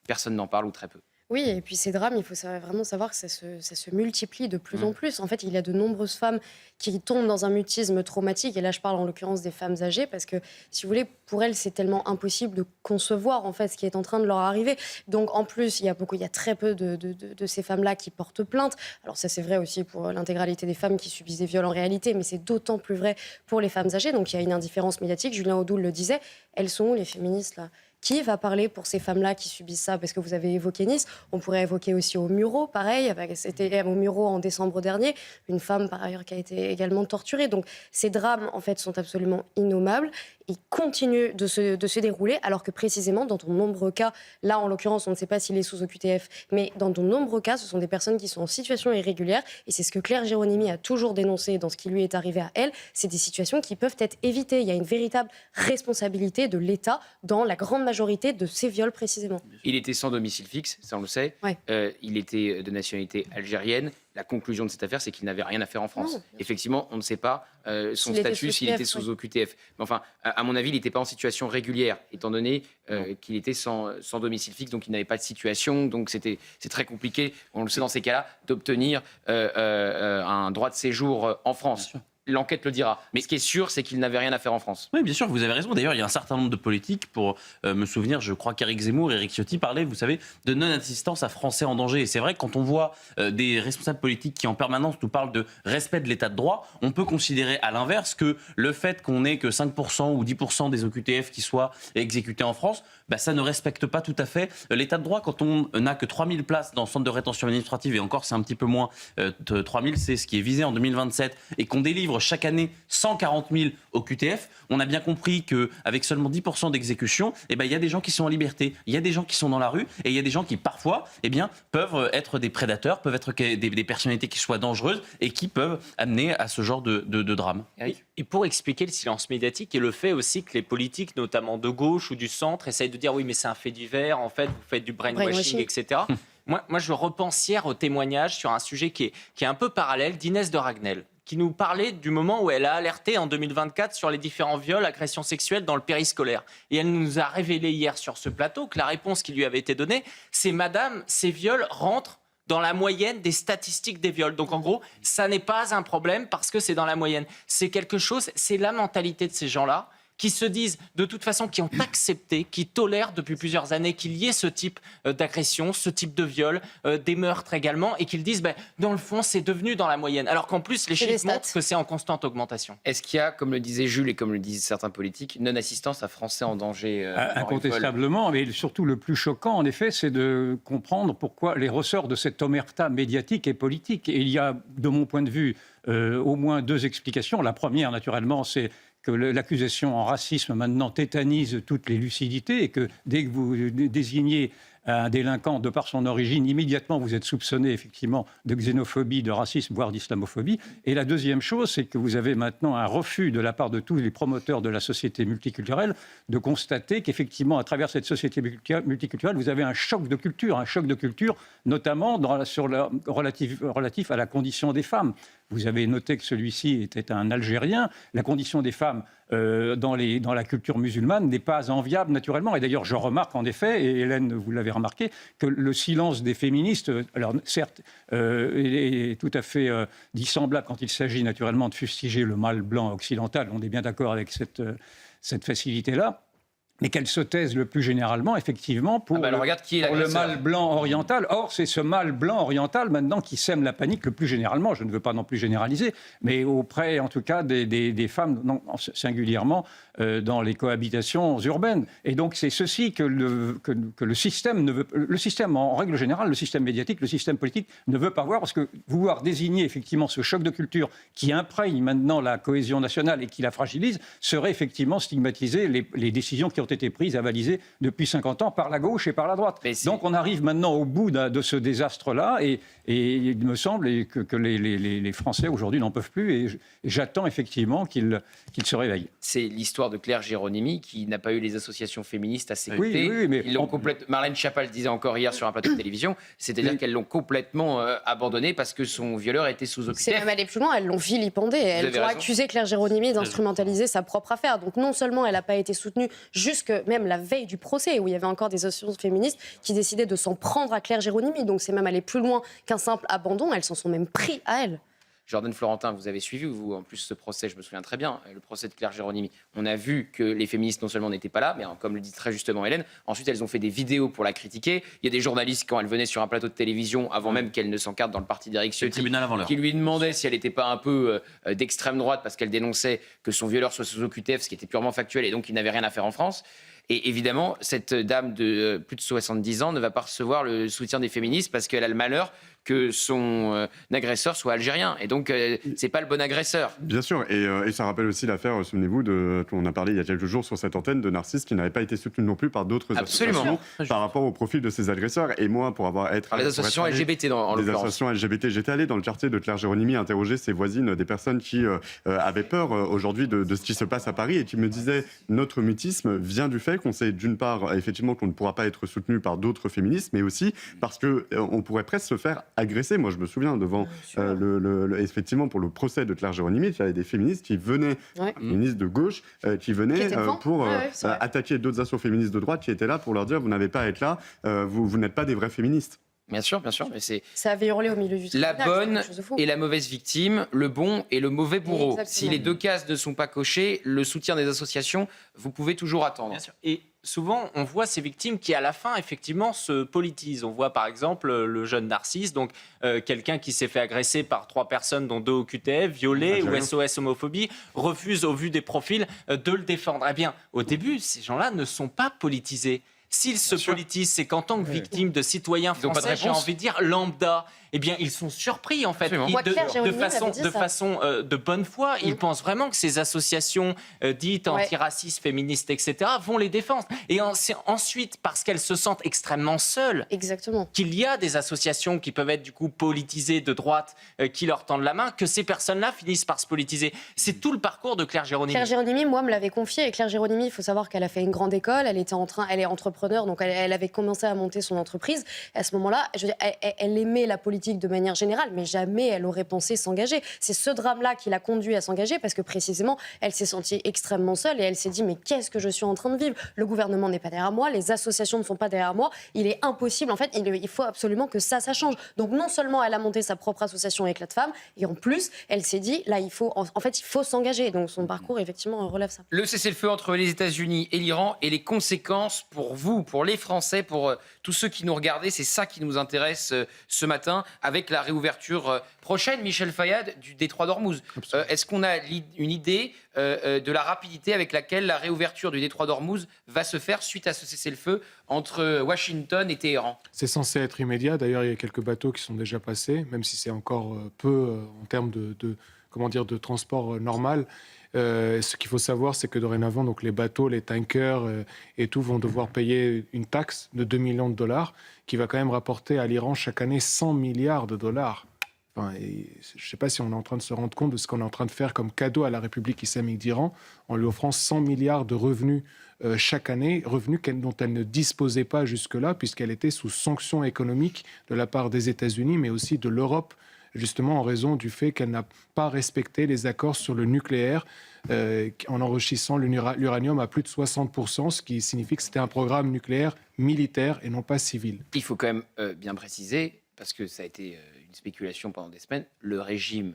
Speaker 6: personne n'en parle ou très peu.
Speaker 17: Oui, et puis ces drames, il faut vraiment savoir que ça se multiplie de plus en plus. En fait, il y a de nombreuses femmes qui tombent dans un mutisme traumatique. Et là, je parle en l'occurrence des femmes âgées parce que, si vous voulez, pour elles, c'est tellement impossible de concevoir en fait ce qui est en train de leur arriver. Donc, en plus, il y a très peu de ces femmes-là qui portent plainte. Alors ça, c'est vrai aussi pour l'intégralité des femmes qui subissent des viols en réalité, mais c'est d'autant plus vrai pour les femmes âgées. Donc, il y a une indifférence médiatique. Julien Audoul le disait. Elles sont où, les féministes, là ? Qui va parler pour ces femmes-là qui subissent ça ? Parce que vous avez évoqué Nice, on pourrait évoquer aussi au Muro, pareil, c'était au Muro en décembre dernier, une femme par ailleurs qui a été également torturée. Donc ces drames, en fait, sont absolument innommables. Ils continuent de se dérouler, alors que précisément, dans de nombreux cas, là en l'occurrence, on ne sait pas s'il est sous OQTF, mais dans de nombreux cas, ce sont des personnes qui sont en situation irrégulière, et c'est ce que Claire Géronimi a toujours dénoncé dans ce qui lui est arrivé à elle, c'est des situations qui peuvent être évitées. Il y a une véritable responsabilité de l'État dans la grande majorité de ces viols précisément.
Speaker 6: Il était sans domicile fixe, ça on le sait. Ouais. Il était de nationalité algérienne. La conclusion de cette affaire, c'est qu'il n'avait rien à faire en France. Non, effectivement, on ne sait pas son statut, s'il était sous OQTF. Mais enfin, à mon avis, il n'était pas en situation régulière, étant donné qu'il était sans domicile fixe, donc il n'avait pas de situation. Donc c'est très compliqué, on le sait dans ces cas-là, d'obtenir un droit de séjour en France. l'enquête le dira. Mais ce qui est sûr, c'est qu'il n'avait rien à faire en France.
Speaker 14: Oui, bien sûr, vous avez raison. D'ailleurs, il y a un certain nombre de politiques, pour me souvenir, je crois qu'Éric Zemmour, Éric Ciotti parlaient, vous savez, de non-assistance à Français en danger. Et c'est vrai que quand on voit des responsables politiques qui en permanence nous parlent de respect de l'état de droit, on peut considérer à l'inverse que le fait qu'on ait que 5% ou 10% des OQTF qui soient exécutés en France, ça ne respecte pas tout à fait l'état de droit. Quand on n'a que 3000 places dans le centre de rétention administrative, et encore c'est un petit peu moins, 3000 c'est ce qui est visé en 2027, et qu'on délivre chaque année 140 000 OQTF, on a bien compris qu'avec seulement 10% d'exécution, il y a des gens qui sont en liberté, il y a des gens qui sont dans la rue, et il y a des gens qui parfois peuvent être des prédateurs, peuvent être des personnalités qui soient dangereuses et qui peuvent amener à ce genre de drame.
Speaker 7: Et pour expliquer le silence médiatique et le fait aussi que les politiques, notamment de gauche ou du centre, essayent de dire oui mais c'est un fait divers, en fait vous faites du brainwashing, etc. Moi je repense hier au témoignage sur un sujet qui est un peu parallèle d'Inès de Ragnel, qui nous parlait du moment où elle a alerté en 2024 sur les différents viols, agressions sexuelles dans le périscolaire. Et elle nous a révélé hier sur ce plateau que la réponse qui lui avait été donnée, c'est madame, ces viols rentrent dans la moyenne des statistiques des viols. Donc en gros, ça n'est pas un problème parce que c'est dans la moyenne. C'est quelque chose, c'est la mentalité de ces gens-là qui se disent, de toute façon, qui ont accepté, qui tolèrent depuis plusieurs années qu'il y ait ce type d'agression, ce type de viol, des meurtres également, et qu'ils disent, dans le fond, c'est devenu dans la moyenne. Alors qu'en plus, les chiffres montrent que c'est en constante augmentation.
Speaker 6: Est-ce qu'il y a, comme le disait Jules et comme le disent certains politiques, non-assistance à Français en danger
Speaker 16: Incontestablement, mais surtout le plus choquant, en effet, c'est de comprendre pourquoi les ressorts de cette omerta médiatique et politique. Et il y a, de mon point de vue, au moins deux explications. La première, naturellement, c'est que l'accusation en racisme maintenant tétanise toutes les lucidités et que dès que vous désignez un délinquant de par son origine, immédiatement vous êtes soupçonné effectivement de xénophobie, de racisme, voire d'islamophobie. Et la deuxième chose, c'est que vous avez maintenant un refus de la part de tous les promoteurs de la société multiculturelle de constater qu'effectivement, à travers cette société multiculturelle, vous avez un choc de culture notamment relatif à la condition des femmes. Vous avez noté que celui-ci était un Algérien. La condition des femmes dans la culture musulmane n'est pas enviable naturellement. Et d'ailleurs, je remarque en effet, et Hélène, vous l'avez remarqué, que le silence des féministes, alors certes, est tout à fait dissemblable quand il s'agit naturellement de fustiger le mâle blanc occidental. On est bien d'accord avec cette facilité-là. Mais qu'elle se taise le plus généralement, effectivement, pour le mâle blanc oriental. Or, c'est ce mâle blanc oriental, maintenant, qui sème la panique le plus généralement. Je ne veux pas non plus généraliser, mais auprès, en tout cas, des femmes, singulièrement, dans les cohabitations urbaines. Et donc, c'est ceci que le système ne veut... Le système, en règle générale, le système médiatique, le système politique, ne veut pas voir, parce que vouloir désigner, effectivement, ce choc de culture qui imprègne maintenant la cohésion nationale et qui la fragilise, serait effectivement stigmatiser les décisions qui ont été prises, avalisées depuis 50 ans par la gauche et par la droite. Donc on arrive maintenant au bout de ce désastre-là et il me semble que les Français aujourd'hui n'en peuvent plus et j'attends effectivement qu'ils se réveillent.
Speaker 6: C'est l'histoire de Claire Géronimi qui n'a pas eu les associations féministes à ses côtés.
Speaker 16: Oui, mais
Speaker 6: Marlène Schiappa le disait encore hier sur un plateau de télévision, c'est-à-dire qu'elles l'ont complètement abandonnée parce que son violeur était sous OQTF.
Speaker 17: C'est même allé plus loin, elles l'ont vilipendée. Elles ont accusé Claire Géronimi d'instrumentaliser sa propre affaire. Donc non seulement elle n'a pas été soutenue jusque même la veille du procès où il y avait encore des associations féministes qui décidaient de s'en prendre à Claire Géronimi. Donc c'est même aller plus loin qu'un simple abandon. Elles s'en sont même pris à elle.
Speaker 6: Jordan Florentin, vous avez suivi, vous, en plus, ce procès, je me souviens très bien, le procès de Claire Géronimi. On a vu que les féministes, non seulement n'étaient pas là, mais comme le dit très justement Hélène, ensuite elles ont fait des vidéos pour la critiquer. Il y a des journalistes, quand elle venait sur un plateau de télévision, avant même qu'elle ne s'encarte dans le parti d'Éric Ciotti, qui lui demandaient si elle n'était pas un peu d'extrême droite, parce qu'elle dénonçait que son violeur soit sous OQTF, ce qui était purement factuel, et donc il n'avait rien à faire en France. Et évidemment, cette dame de plus de 70 ans ne va pas recevoir le soutien des féministes parce qu'elle a le malheur que son agresseur soit algérien. Et donc, c'est pas le bon agresseur.
Speaker 15: Bien sûr. Et ça rappelle aussi l'affaire, souvenez-vous, on a parlé il y a quelques jours sur cette antenne de Narcisse qui n'avait pas été soutenu non plus par d'autres associations par rapport au profil de ces agresseurs. Et moi, pour avoir été...
Speaker 6: Par les associations LGBT, en l'occurrence.
Speaker 15: Les associations LGBT. J'étais allé dans le quartier de Claire Géronimi interroger ses voisines, des personnes qui avaient peur aujourd'hui de ce qui se passe à Paris et qui me disaient notre mutisme vient du fait qu'on sait d'une part, effectivement, qu'on ne pourra pas être soutenu par d'autres féministes, mais aussi parce qu'on pourrait presque se faire agresser. Moi, je me souviens devant effectivement pour le procès de Claire Géronimi, il y avait des féministes qui venaient, féministes de gauche, qui venaient pour attaquer d'autres assos féministes de droite qui étaient là pour leur dire vous n'avez pas à être là, vous n'êtes pas des vrais féministes.
Speaker 6: Bien sûr, mais c'est
Speaker 17: Ça avait hurlé au milieu du
Speaker 6: la
Speaker 17: tribunal, c'est
Speaker 6: bonne
Speaker 17: quelque chose de fou.
Speaker 6: et la mauvaise victime, le bon et le mauvais bourreau.
Speaker 17: Exactement.
Speaker 6: Si les deux cases ne sont pas cochées, le soutien des associations, vous pouvez toujours attendre.
Speaker 7: Bien sûr. Et souvent, on voit ces victimes qui, à la fin, effectivement, se politisent. On voit, par exemple, le jeune Narcisse, donc quelqu'un qui s'est fait agresser par 3 personnes, dont 2 au QTF, violé ou SOS homophobie, refuse, au vu des profils, de le défendre. Eh bien, au début, ces gens-là ne sont pas politisés. S'ils se politisent, c'est qu'en tant que victime de citoyens français, j'ai envie de dire lambda, eh bien, ils sont surpris, en fait. De bonne foi, ils pensent vraiment que ces associations dites antiracistes, féministes, etc., vont les défendre. Et c'est ensuite, parce qu'elles se sentent extrêmement seules, qu'il y a des associations qui peuvent être, du coup, politisées de droite, qui leur tendent la main, que ces personnes-là finissent par se politiser. C'est tout le parcours de Claire Géronimi.
Speaker 17: Claire Géronimi, moi, me l'avait confié. Et Claire Géronimi, il faut savoir qu'elle a fait une grande école, elle est entrepreneur, donc elle avait commencé à monter son entreprise. Et à ce moment-là, je veux dire, elle aimait la politique de manière générale, mais jamais elle aurait pensé s'engager. C'est ce drame-là qui l'a conduit à s'engager parce que précisément, elle s'est sentie extrêmement seule et elle s'est dit mais qu'est-ce que je suis en train de vivre ? Le gouvernement n'est pas derrière moi, les associations ne sont pas derrière moi, il est impossible, en fait, il faut absolument que ça change. Donc non seulement elle a monté sa propre association Éclat de Femmes, et en plus, elle s'est dit là, il faut s'engager. Donc son parcours, effectivement, relève ça.
Speaker 6: Le cessez-le-feu entre les États-Unis et l'Iran et les conséquences pour vous, pour les Français, pour tous ceux qui nous regardaient, c'est ça qui nous intéresse ce matin, avec la réouverture prochaine, Michel Fayad, du détroit d'Ormuz. Est-ce qu'on a une idée de la rapidité avec laquelle la réouverture du détroit d'Ormuz va se faire suite à ce cessez-le-feu entre Washington et Téhéran ?
Speaker 21: C'est censé être immédiat. D'ailleurs, il y a quelques bateaux qui sont déjà passés, même si c'est encore peu en termes de transport normal. Ce qu'il faut savoir, c'est que dorénavant, donc les bateaux, les tankers et tout vont devoir payer une taxe de 2 millions de dollars qui va quand même rapporter à l'Iran chaque année 100 milliards de dollars. Enfin, je ne sais pas si on est en train de se rendre compte de ce qu'on est en train de faire comme cadeau à la République islamique d'Iran en lui offrant 100 milliards de revenus chaque année, revenus dont elle ne disposait pas jusque-là puisqu'elle était sous sanctions économiques de la part des États-Unis mais aussi de l'Europe, justement en raison du fait qu'elle n'a pas respecté les accords sur le nucléaire en enrichissant l'uranium à plus de 60%, ce qui signifie que c'était un programme nucléaire militaire et non pas civil.
Speaker 6: Il faut quand même bien préciser, parce que ça a été une spéculation pendant des semaines, le régime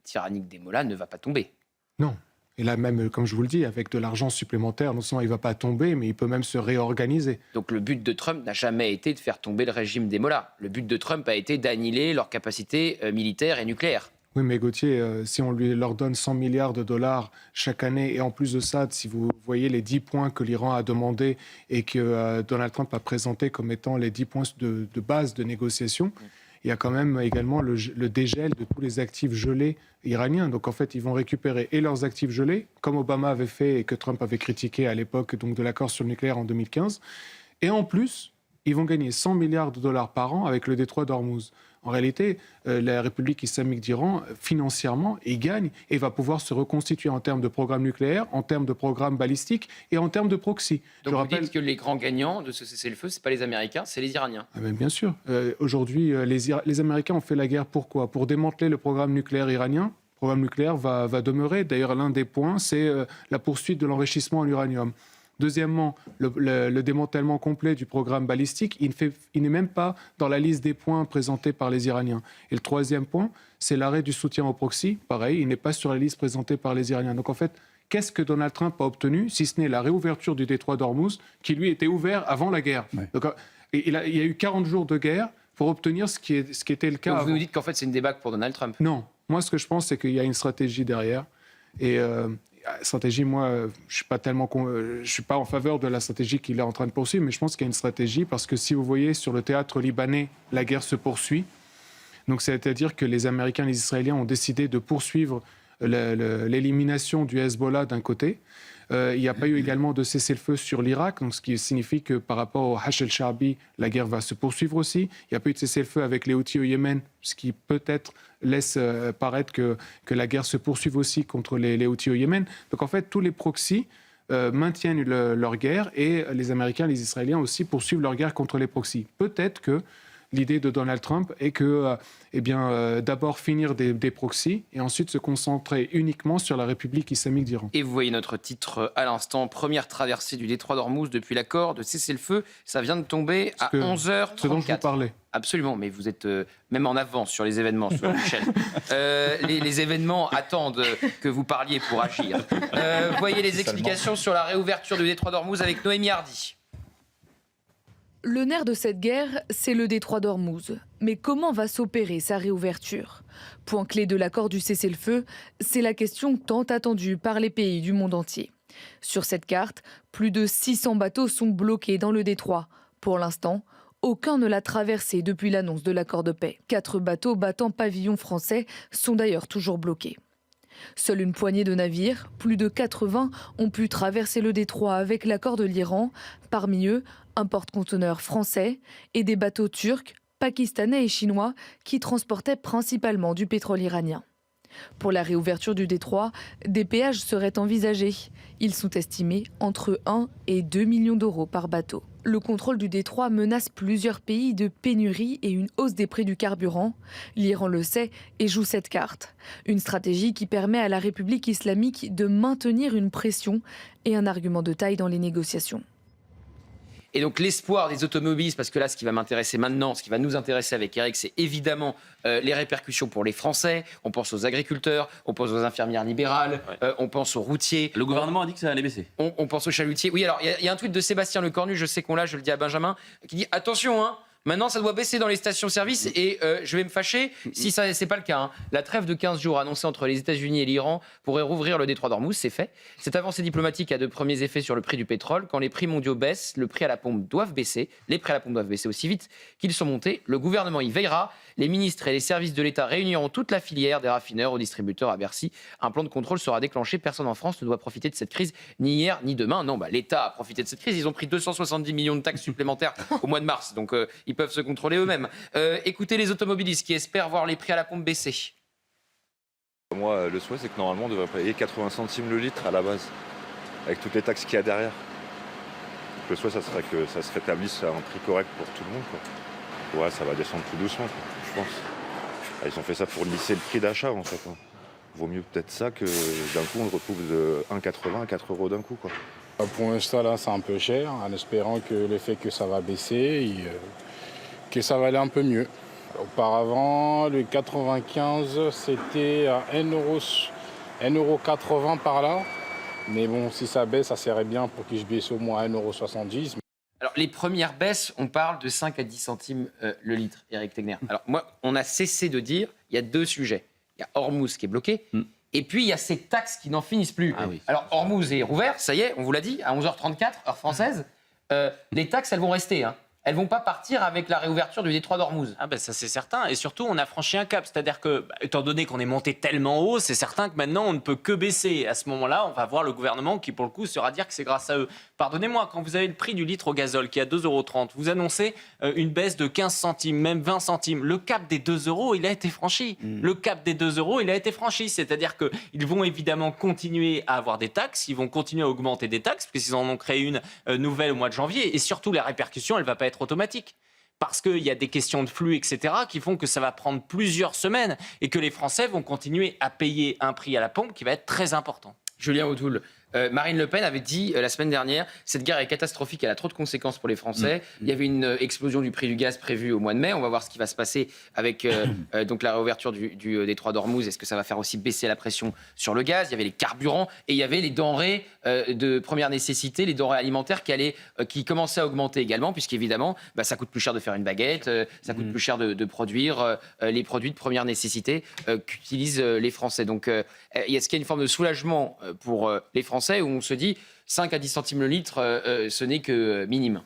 Speaker 6: tyrannique des Mollahs ne va pas tomber.
Speaker 21: Non. Et là même, comme je vous le dis, avec de l'argent supplémentaire, non seulement il ne va pas tomber, mais il peut même se réorganiser.
Speaker 6: Donc le but de Trump n'a jamais été de faire tomber le régime des Mollahs. Le but de Trump a été d'annihiler leur capacité militaire et nucléaire.
Speaker 21: Oui, mais Gauthier, si on leur donne 100 milliards de dollars chaque année, et en plus de ça, si vous voyez les 10 points que l'Iran a demandé et que Donald Trump a présenté comme étant les 10 points de base de négociation, il y a quand même également le dégel de tous les actifs gelés iraniens. Donc en fait, ils vont récupérer et leurs actifs gelés, comme Obama avait fait et que Trump avait critiqué à l'époque donc de l'accord sur le nucléaire en 2015. Et en plus, ils vont gagner 100 milliards de dollars par an avec le détroit d'Ormuz. En réalité, la République islamique d'Iran, financièrement, y gagne et va pouvoir se reconstituer en termes de programme nucléaire, en termes de programme balistique et en termes de proxy.
Speaker 6: Donc vous dites que les grands gagnants de ce cessez-le-feu, ce n'est pas les Américains, c'est les Iraniens.
Speaker 21: Ah ben bien sûr. Aujourd'hui, les Américains ont fait la guerre pourquoi ? Pour démanteler le programme nucléaire iranien. Le programme nucléaire va demeurer. D'ailleurs, l'un des points, c'est la poursuite de l'enrichissement en uranium. Deuxièmement, le démantèlement complet du programme balistique, il n'est même pas dans la liste des points présentés par les Iraniens. Et le troisième point, c'est l'arrêt du soutien au proxy. Pareil, il n'est pas sur la liste présentée par les Iraniens. Donc en fait, qu'est-ce que Donald Trump a obtenu, si ce n'est la réouverture du détroit d'Ormuz, qui lui était ouvert avant la guerre. Ouais. Donc, il y a eu 40 jours de guerre pour obtenir ce qui était le cas
Speaker 6: Donc
Speaker 21: avant.
Speaker 6: vous nous dites qu'en fait c'est une débâcle pour Donald Trump ?
Speaker 21: Non. Moi, ce que je pense, c'est qu'il y a une stratégie derrière. Et stratégie, moi, je suis pas en faveur de la stratégie qu'il est en train de poursuivre, mais je pense qu'il y a une stratégie parce que si vous voyez sur le théâtre libanais, la guerre se poursuit. Donc, c'est-à-dire que les Américains et les Israéliens ont décidé de poursuivre l'élimination du Hezbollah d'un côté. Il n'y a pas eu également de cessez-le-feu sur l'Irak, donc ce qui signifie que par rapport au Hachd el-Sha'bi, la guerre va se poursuivre aussi. Il n'y a pas eu de cessez-le-feu avec les Houthis au Yémen, ce qui peut-être laisse paraître que la guerre se poursuive aussi contre les Houthis au Yémen. Donc en fait, tous les proxys maintiennent leur guerre et les Américains et les Israéliens aussi poursuivent leur guerre contre les proxys. Peut-être que l'idée de Donald Trump est que, d'abord finir des proxys et ensuite se concentrer uniquement sur la République islamique d'Iran.
Speaker 6: Et vous voyez notre titre à l'instant, première traversée du détroit d'Ormuz depuis l'accord de cessez-le-feu. Ça vient de tomber à 11h34.
Speaker 21: Ce dont je vous parlais.
Speaker 6: Absolument, mais vous êtes même en avance sur les événements, sur Michel. Les événements attendent que vous parliez pour agir. Voyez les explications sur la réouverture du détroit d'Ormuz avec Noémie Hardy.
Speaker 4: Le nerf de cette guerre, c'est le détroit d'Ormuz. Mais comment va s'opérer sa réouverture? Point clé de l'accord du cessez-le-feu, c'est la question tant attendue par les pays du monde entier. Sur cette carte, plus de 600 bateaux sont bloqués dans le détroit. Pour l'instant, aucun ne l'a traversé depuis l'annonce de l'accord de paix. 4 bateaux battant pavillon français sont d'ailleurs toujours bloqués. Seule une poignée de navires, plus de 80, ont pu traverser le détroit avec l'accord de l'Iran. Parmi eux, un porte-conteneurs français et des bateaux turcs, pakistanais et chinois qui transportaient principalement du pétrole iranien. Pour la réouverture du détroit, des péages seraient envisagés. Ils sont estimés entre 1 et 2 millions d'euros par bateau. Le contrôle du détroit menace plusieurs pays de pénurie et une hausse des prix du carburant. L'Iran le sait et joue cette carte. Une stratégie qui permet à la République islamique de maintenir une pression et un argument de taille dans les négociations.
Speaker 6: Et donc l'espoir des automobilistes, parce que là, ce qui va m'intéresser maintenant, ce qui va nous intéresser avec Eric, c'est évidemment les répercussions pour les Français. On pense aux agriculteurs, on pense aux infirmières libérales, on pense aux routiers.
Speaker 14: Le gouvernement a dit que ça allait baisser.
Speaker 6: On pense aux chalutiers. Oui, alors il y a un tweet de Sébastien Lecornu, je sais qu'on l'a, je le dis à Benjamin, qui dit « Attention, hein, maintenant, ça doit baisser dans les stations-service et je vais me fâcher si ça c'est pas le cas. Hein. La trêve de 15 jours annoncée entre les États-Unis et l'Iran pourrait rouvrir le détroit d'Ormuz, c'est fait. Cette avancée diplomatique a de premiers effets sur le prix du pétrole. Quand les prix mondiaux baissent, le prix à la pompe doivent baisser. Les prix à la pompe doivent baisser aussi vite qu'ils sont montés. Le gouvernement y veillera. Les ministres et les services de l'État réuniront toute la filière, des raffineurs aux distributeurs à Bercy. Un plan de contrôle sera déclenché. Personne en France ne doit profiter de cette crise, ni hier ni demain. Non, l'État a profité de cette crise. Ils ont pris 270 millions de taxes supplémentaires au mois de mars. Donc ils peuvent se contrôler eux-mêmes. Écoutez les automobilistes qui espèrent voir les prix à la pompe baisser.
Speaker 22: Moi, le souhait, c'est que normalement, on devrait payer 80 centimes le litre à la base, avec toutes les taxes qu'il y a derrière. Donc, le souhait, ça serait que ça se rétablisse à un prix correct pour tout le monde, quoi. Ouais, ça va descendre tout doucement, quoi, je pense. Ils ont fait ça pour lisser le prix d'achat, en fait. Hein. Vaut mieux peut-être ça que d'un coup, on retrouve de 1,80 à 4 € d'un coup, quoi.
Speaker 23: Pour l'instant, là, c'est un peu cher, en espérant que le fait que ça va baisser, que ça va aller un peu mieux. Auparavant, le 95, c'était à 1,80 € par là. Mais bon, si ça baisse, ça serait bien pour que je baisse au moins à 1,70 €.
Speaker 6: Alors, les premières baisses, on parle de 5 à 10 centimes le litre, Eric Tegner. Alors, moi, on a cessé de dire, il y a 2 sujets. Il y a Ormuz qui est bloqué, et puis il y a ces taxes qui n'en finissent plus. Ah oui. Alors, Ormuz est rouvert, ça y est, on vous l'a dit, à 11h34, heure française. Les taxes, elles vont rester, hein. Elles vont pas partir avec la réouverture du détroit d'Ormuz.
Speaker 7: Ah ben ça c'est certain. Et surtout, on a franchi un cap. C'est-à-dire que, étant donné qu'on est monté tellement haut, c'est certain que maintenant, on ne peut que baisser. À ce moment-là, on va voir le gouvernement qui, pour le coup, sera dire que c'est grâce à eux. Pardonnez-moi, quand vous avez le prix du litre au gazole qui est à 2,30 €, vous annoncez une baisse de 15 centimes, même 20 centimes. Le cap des 2 €, il a été franchi. Le cap des 2 €, il a été franchi. C'est-à-dire qu'ils vont évidemment continuer à avoir des taxes. Ils vont continuer à augmenter des taxes, puisqu'ils en ont créé une nouvelle au mois de janvier. Et surtout, la répercussion, elle ne va pas être automatique. Parce qu'il y a des questions de flux, etc., qui font que ça va prendre plusieurs semaines et que les Français vont continuer à payer un prix à la pompe qui va être très important.
Speaker 6: Julien Audoul, Marine Le Pen avait dit la semaine dernière, cette guerre est catastrophique, elle a trop de conséquences pour les Français. Il y avait une explosion du prix du gaz prévue au mois de mai. On va voir ce qui va se passer avec donc la réouverture du détroit d'Ormuz. Est-ce que ça va faire aussi baisser la pression sur le gaz? Il y avait les carburants et il y avait les denrées de première nécessité, les denrées alimentaires qui commençaient à augmenter également, puisqu'évidemment, ça coûte plus cher de faire une baguette, ça coûte plus cher de produire les produits de première nécessité qu'utilisent les Français. Donc, est-ce qu'il y a une forme de soulagement pour les Français où on se dit 5 à 10 centimes le litre, ce n'est que minime?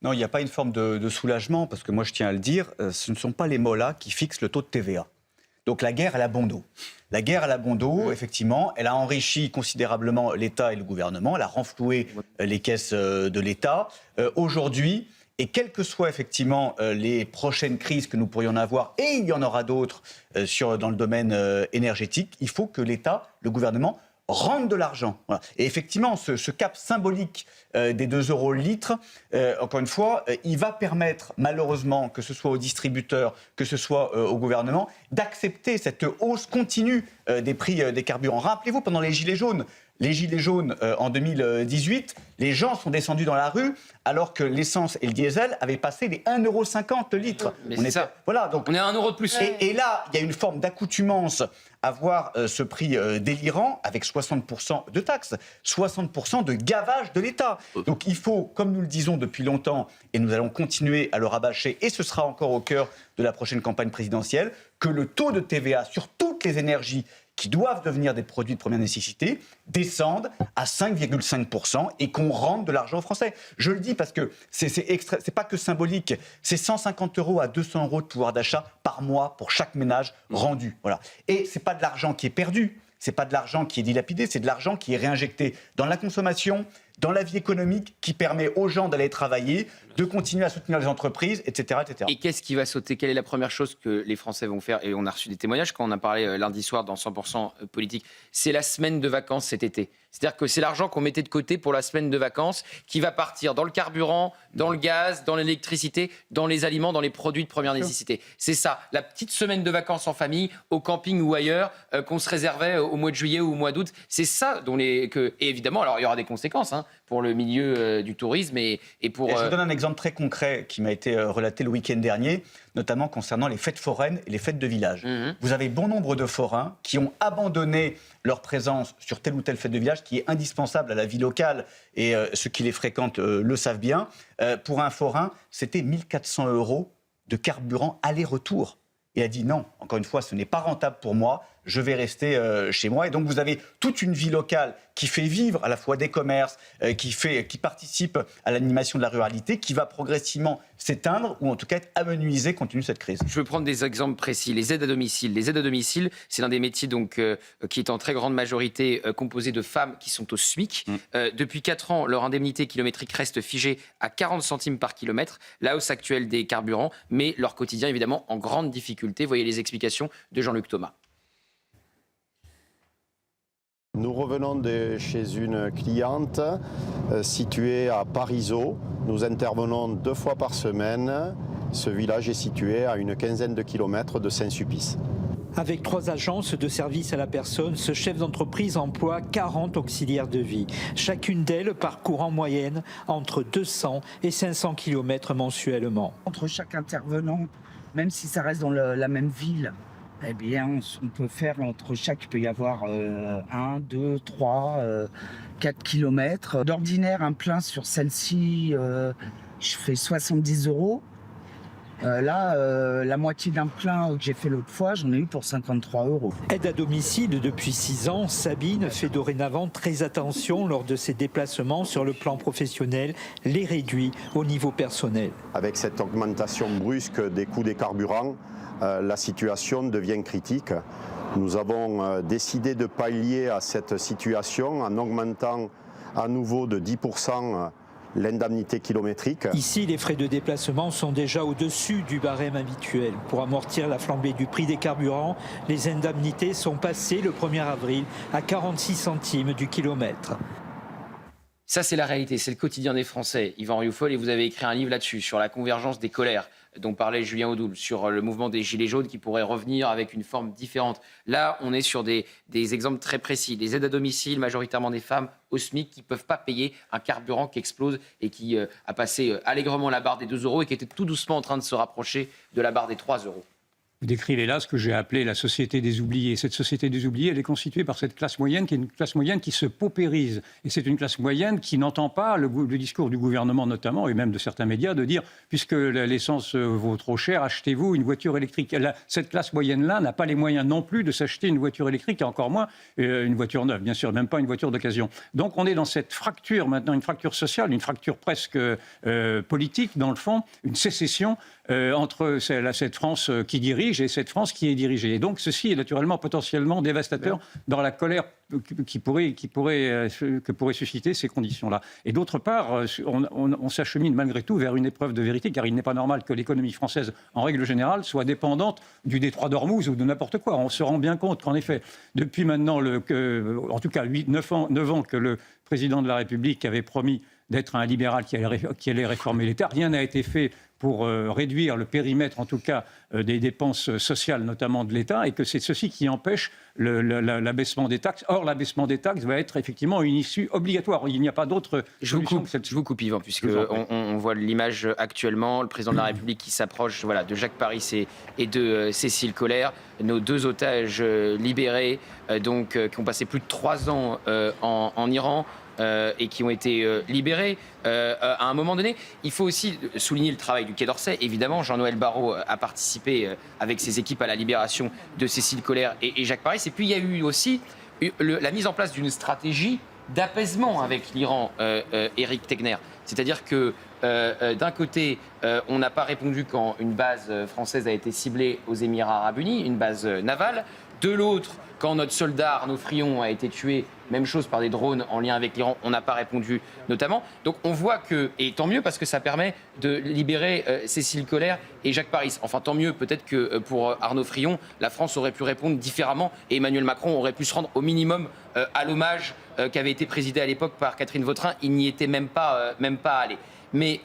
Speaker 2: Non, il n'y a pas une forme de soulagement, parce que moi, je tiens à le dire, ce ne sont pas les mollahs qui fixent le taux de TVA. Donc la guerre, elle a bon dos. La guerre, elle a bon dos, effectivement. Elle a enrichi considérablement l'État et le gouvernement. Elle a renfloué les caisses de l'État. Aujourd'hui, et quelles que soient effectivement les prochaines crises que nous pourrions avoir, et il y en aura d'autres dans le domaine énergétique, il faut que l'État, le gouvernement, rendent de l'argent. Voilà. Et effectivement, ce cap symbolique des 2 € le litre, encore une fois, il va permettre malheureusement, que ce soit aux distributeurs, que ce soit au gouvernement, d'accepter cette hausse continue des prix des carburants. Rappelez-vous, pendant les Gilets jaunes, en 2018, les gens sont descendus dans la rue alors que l'essence et le diesel avaient passé les 1,50 € le litre.
Speaker 6: Mais c'est ça.
Speaker 2: Voilà, donc,
Speaker 6: on est à 1 € de plus.
Speaker 2: Et là, il y a une forme d'accoutumance à voir ce prix délirant avec 60% de taxes, 60% de gavage de l'État. Donc il faut, comme nous le disons depuis longtemps, et nous allons continuer à le rabâcher, et ce sera encore au cœur de la prochaine campagne présidentielle, que le taux de TVA sur toutes les énergies qui doivent devenir des produits de première nécessité, descendent à 5,5% et qu'on rende de l'argent aux Français. Je le dis parce que c'est pas que symbolique, c'est 150 € à 200 € de pouvoir d'achat par mois pour chaque ménage rendu. Voilà. Et c'est pas de l'argent qui est perdu, c'est pas de l'argent qui est dilapidé, c'est de l'argent qui est réinjecté dans la consommation, dans la vie économique, qui permet aux gens d'aller travailler, de continuer à soutenir les entreprises, etc. etc.
Speaker 6: Et qu'est-ce qui va sauter? Quelle est la première chose que les Français vont faire? Et on a reçu des témoignages quand on a parlé lundi soir dans 100% politique. C'est la semaine de vacances cet été. C'est-à-dire que c'est l'argent qu'on mettait de côté pour la semaine de vacances qui va partir dans le carburant, dans le gaz, dans l'électricité, dans les aliments, dans les produits de première nécessité. C'est ça, la petite semaine de vacances en famille, au camping ou ailleurs, qu'on se réservait au mois de juillet ou au mois d'août. C'est ça dont et évidemment, alors il y aura des conséquences pour le milieu du tourisme et pour...
Speaker 2: Et je vous donne un exemple très concret qui m'a été relaté le week-end dernier, notamment concernant les fêtes foraines et les fêtes de village. Vous avez bon nombre de forains qui ont abandonné leur présence sur telle ou telle fête de village qui est indispensable à la vie locale et ceux qui les fréquentent le savent bien. Pour un forain, c'était 1 400 € de carburant aller-retour. Et a dit non, encore une fois, ce n'est pas rentable pour moi, je vais rester chez moi. Et donc vous avez toute une vie locale qui fait vivre à la fois des commerces, qui participe à l'animation de la ruralité, qui va progressivement s'éteindre ou en tout cas être amenuisée compte tenu de cette crise.
Speaker 6: Je veux prendre des exemples précis. Les aides à domicile. Les aides à domicile, c'est l'un des métiers donc, qui est en très grande majorité composé de femmes qui sont au SMIC. Depuis 4 ans, leur indemnité kilométrique reste figée à 40 centimes par kilomètre, la hausse actuelle des carburants, mais leur quotidien évidemment en grande difficulté. Voyez les explications de Jean-Luc Thomas.
Speaker 1: Nous revenons de chez une cliente située à Parisot. Nous intervenons 2 fois par semaine. Ce village est situé à une quinzaine de kilomètres de Saint-Sulpice.
Speaker 3: Avec 3 agences de service à la personne, ce chef d'entreprise emploie 40 auxiliaires de vie. Chacune d'elles parcourt en moyenne entre 200 et 500 kilomètres mensuellement.
Speaker 5: Entre chaque intervenant, même si ça reste dans la même ville, eh bien, on peut faire entre chaque, il peut y avoir 1, 2, 3, 4 kilomètres. D'ordinaire, un plein sur celle-ci, je fais 70 €. Là, la moitié d'un plein que j'ai fait l'autre fois, j'en ai eu pour 53 €.
Speaker 3: Aide à domicile depuis 6 ans, Sabine fait dorénavant très attention lors de ses déplacements sur le plan professionnel, les réduit au niveau personnel.
Speaker 1: Avec cette augmentation brusque des coûts des carburants, la situation devient critique. Nous avons décidé de pallier à cette situation en augmentant à nouveau de 10% l'indemnité kilométrique.
Speaker 3: Ici, les frais de déplacement sont déjà au-dessus du barème habituel. Pour amortir la flambée du prix des carburants, les indemnités sont passées le 1er avril à 46 centimes du kilomètre.
Speaker 6: Ça, c'est la réalité, c'est le quotidien des Français. Yvan Rioufol, et vous avez écrit un livre là-dessus, sur la convergence des colères dont parlait Julien Audoul, sur le mouvement des Gilets jaunes qui pourrait revenir avec une forme différente. Là, on est sur des exemples très précis. Les aides à domicile, majoritairement des femmes au SMIC, qui ne peuvent pas payer un carburant qui explose et qui a passé allègrement la barre des 2 € et qui était tout doucement en train de se rapprocher de la barre des 3 €.
Speaker 16: Vous décrivez là ce que j'ai appelé la société des oubliés. Cette société des oubliés, elle est constituée par cette classe moyenne qui est une classe moyenne qui se paupérise. Et c'est une classe moyenne qui n'entend pas le discours du gouvernement notamment, et même de certains médias, de dire puisque l'essence vaut trop cher, achetez-vous une voiture électrique. Cette classe moyenne-là n'a pas les moyens non plus de s'acheter une voiture électrique, et encore moins une voiture neuve, bien sûr, même pas une voiture d'occasion. Donc on est dans cette fracture maintenant, une fracture sociale, une fracture presque politique dans le fond, une sécession entre cette France qui dirige et cette France qui est dirigée. Et donc ceci est naturellement potentiellement dévastateur dans la colère que pourraient susciter ces conditions-là. Et d'autre part, on s'achemine malgré tout vers une épreuve de vérité, car il n'est pas normal que l'économie française, en règle générale, soit dépendante du détroit d'Ormuz ou de n'importe quoi. On se rend bien compte qu'en effet, depuis maintenant, en tout cas 9 ans que le président de la République avait promis d'être un libéral qui allait réformer l'État, rien n'a été fait pour réduire le périmètre, en tout cas, des dépenses sociales, notamment de l'État, et que c'est ceci qui empêche l'abaissement des taxes. Or, l'abaissement des taxes va être effectivement une issue obligatoire. Il n'y a pas d'autre solution que celle-ci.
Speaker 6: Je vous coupe, Yvan, puisqu'on voit l'image actuellement, le président de la République qui s'approche de Jacques Paris et de Cécile Collère, nos 2 otages libérés, qui ont passé plus de 3 ans en Iran. Et qui ont été libérés à un moment donné. Il faut aussi souligner le travail du Quai d'Orsay. Évidemment, Jean-Noël Barrot a participé avec ses équipes à la libération de Cécile Collère et Jacques Paris. Et puis, il y a eu aussi la mise en place d'une stratégie d'apaisement avec l'Iran, Éric Tegner. C'est-à-dire que d'un côté, on n'a pas répondu quand une base française a été ciblée aux Émirats Arabes Unis, une base navale. De l'autre, quand notre soldat Arnaud Frion a été tué, même chose par des drones en lien avec l'Iran, on n'a pas répondu notamment. Donc on voit que, et tant mieux parce que ça permet de libérer Cécile Collère et Jacques Paris. Enfin tant mieux, peut-être que pour Arnaud Frion, la France aurait pu répondre différemment et Emmanuel Macron aurait pu se rendre au minimum à l'hommage qui avait été présidé à l'époque par Catherine Vautrin. Il n'y était même pas allé. Mais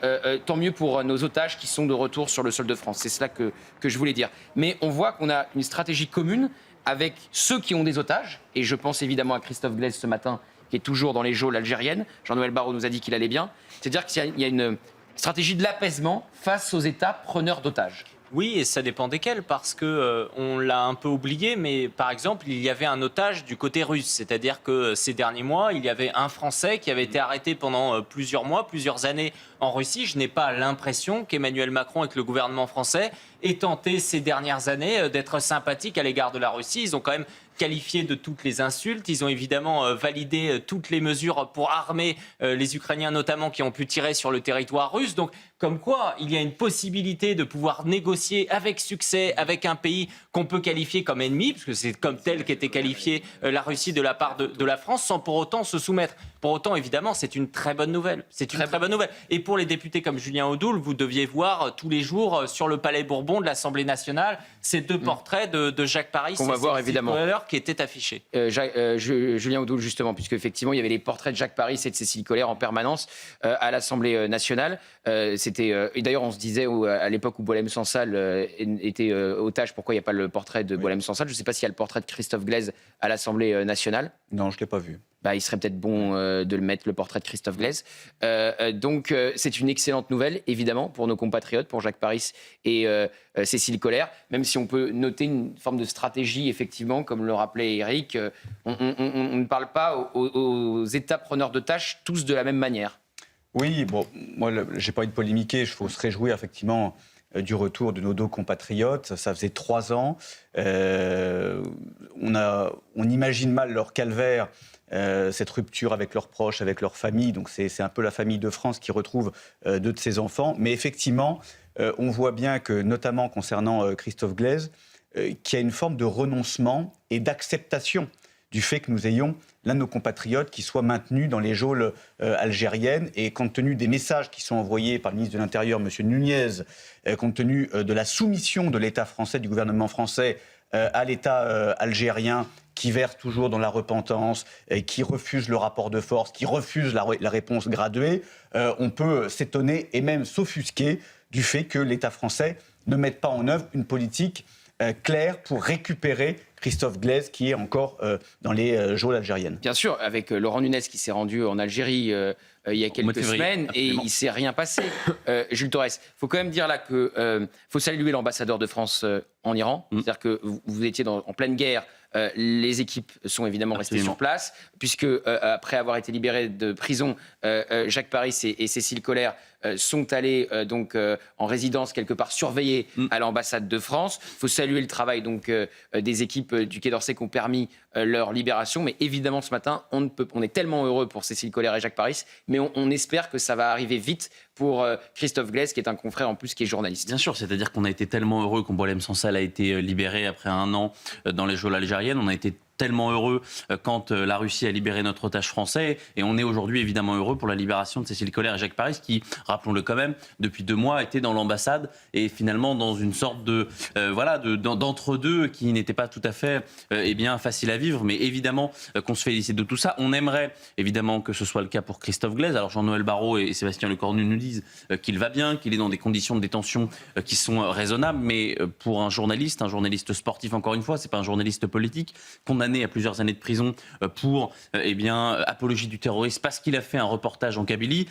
Speaker 6: tant mieux pour nos otages qui sont de retour sur le sol de France. C'est cela que je voulais dire. Mais on voit qu'on a une stratégie commune avec ceux qui ont des otages, et je pense évidemment à Christophe Glaise ce matin, qui est toujours dans les geôles algériennes. Jean-Noël Barrot nous a dit qu'il allait bien. C'est-à-dire qu'il y a une stratégie de l'apaisement face aux États preneurs d'otages.
Speaker 7: Oui, et ça dépend desquels, parce que on l'a un peu oublié, mais par exemple, il y avait un otage du côté russe. C'est-à-dire que ces derniers mois, il y avait un Français qui avait été arrêté pendant plusieurs mois, plusieurs années en Russie. Je n'ai pas l'impression qu'Emmanuel Macron et que le gouvernement français aient tenté ces dernières années d'être sympathiques à l'égard de la Russie. Ils ont quand même qualifié de toutes les insultes. Ils ont évidemment validé toutes les mesures pour armer les Ukrainiens, notamment, qui ont pu tirer sur le territoire russe. Donc, comme quoi, il y a une possibilité de pouvoir négocier avec succès avec un pays qu'on peut qualifier comme ennemi, parce que c'est comme tel qu'était qualifiée la Russie de la part de la France, sans pour autant se soumettre. Pour autant, évidemment, c'est une très bonne nouvelle. C'est une très bonne nouvelle. Et pour les députés comme Julien Audoul, vous deviez voir tous les jours sur le Palais Bourbon de l'Assemblée nationale ces 2 portraits de Jacques Paris
Speaker 6: qu'on va voir évidemment
Speaker 7: qui étaient affichés.
Speaker 6: Julien Audoul, justement, puisque effectivement il y avait les portraits de Jacques Paris et de Cécile Collère en permanence à l'Assemblée nationale. Et d'ailleurs, on se disait à l'époque où Boualem Sansal était otage, pourquoi il n'y a pas le portrait de Boualem Sansal. Je ne sais pas s'il y a le portrait de Christophe Glaise à l'Assemblée nationale.
Speaker 2: Non, je ne l'ai pas vu.
Speaker 6: Il serait peut-être bon de le mettre, le portrait de Christophe Glaise. Donc, c'est une excellente nouvelle, évidemment, pour nos compatriotes, pour Jacques Paris et Cécile Collère, même si on peut noter une forme de stratégie, effectivement, comme le rappelait Éric. On ne parle pas aux États preneurs de tâches tous de la même manière.
Speaker 2: Oui, bon, moi, j'ai pas envie de polémiquer. Il faut se réjouir, effectivement, du retour de nos 2 compatriotes. Ça faisait 3 ans. On imagine mal leur calvaire, cette rupture avec leurs proches, avec leur famille. Donc c'est un peu la famille de France qui retrouve 2 de ses enfants. Mais effectivement, on voit bien que, notamment concernant Christophe Glaise, qu'il y a une forme de renoncement et d'acceptation du fait que nous ayons l'un de nos compatriotes qui soit maintenu dans les geôles algériennes. Et compte tenu des messages qui sont envoyés par le ministre de l'Intérieur, M. Nunez, compte tenu de la soumission de l'État français, du gouvernement français, à l'État algérien, qui verse toujours dans la repentance, qui refuse le rapport de force, qui refuse la réponse graduée, on peut s'étonner et même s'offusquer du fait que l'État français ne mette pas en œuvre une politique claire pour récupérer Christophe Glaise, qui est encore dans les geôles algériennes.
Speaker 6: Bien sûr, avec Laurent Nunez qui s'est rendu en Algérie il y a quelques semaines, absolument. Et il ne s'est rien passé. Jules Torres, il faut quand même dire là qu'il faut saluer l'ambassadeur de France en Iran. C'est-à-dire que vous étiez en pleine guerre. Les équipes sont évidemment restées sur place, puisque après avoir été libérés de prison, Jacques Paris et Cécile Collère sont allés en résidence quelque part surveillés à l'ambassade de France. Il faut saluer le travail des équipes équipes du Quai d'Orsay qui ont permis leur libération. Mais évidemment, ce matin, on est tellement heureux pour Cécile Collère et Jacques Paris, mais on espère que ça va arriver vite pour Christophe Glaise, qui est un confrère en plus, qui est journaliste.
Speaker 14: Bien sûr, c'est-à-dire qu'on a été tellement heureux quand Boualem Sansal a été libéré après 1 an dans les geôles algériennes. On a été tellement heureux quand la Russie a libéré notre otage français, et on est aujourd'hui évidemment heureux pour la libération de Cécile Collère et Jacques Paris, qui, rappelons-le quand même, depuis 2 mois étaient dans l'ambassade et finalement dans une sorte d'entre-deux qui n'était pas tout à fait facile à vivre, mais évidemment qu'on se félicite de tout ça. On aimerait évidemment que ce soit le cas pour Christophe Glaise. Alors Jean-Noël Barrot et Sébastien Lecornu nous disent qu'il va bien, qu'il est dans des conditions de détention qui sont raisonnables, mais pour un journaliste sportif, encore une fois, c'est pas un journaliste politique, condamné à plusieurs années de prison pour apologie du terrorisme parce qu'il a fait un reportage en Kabylie,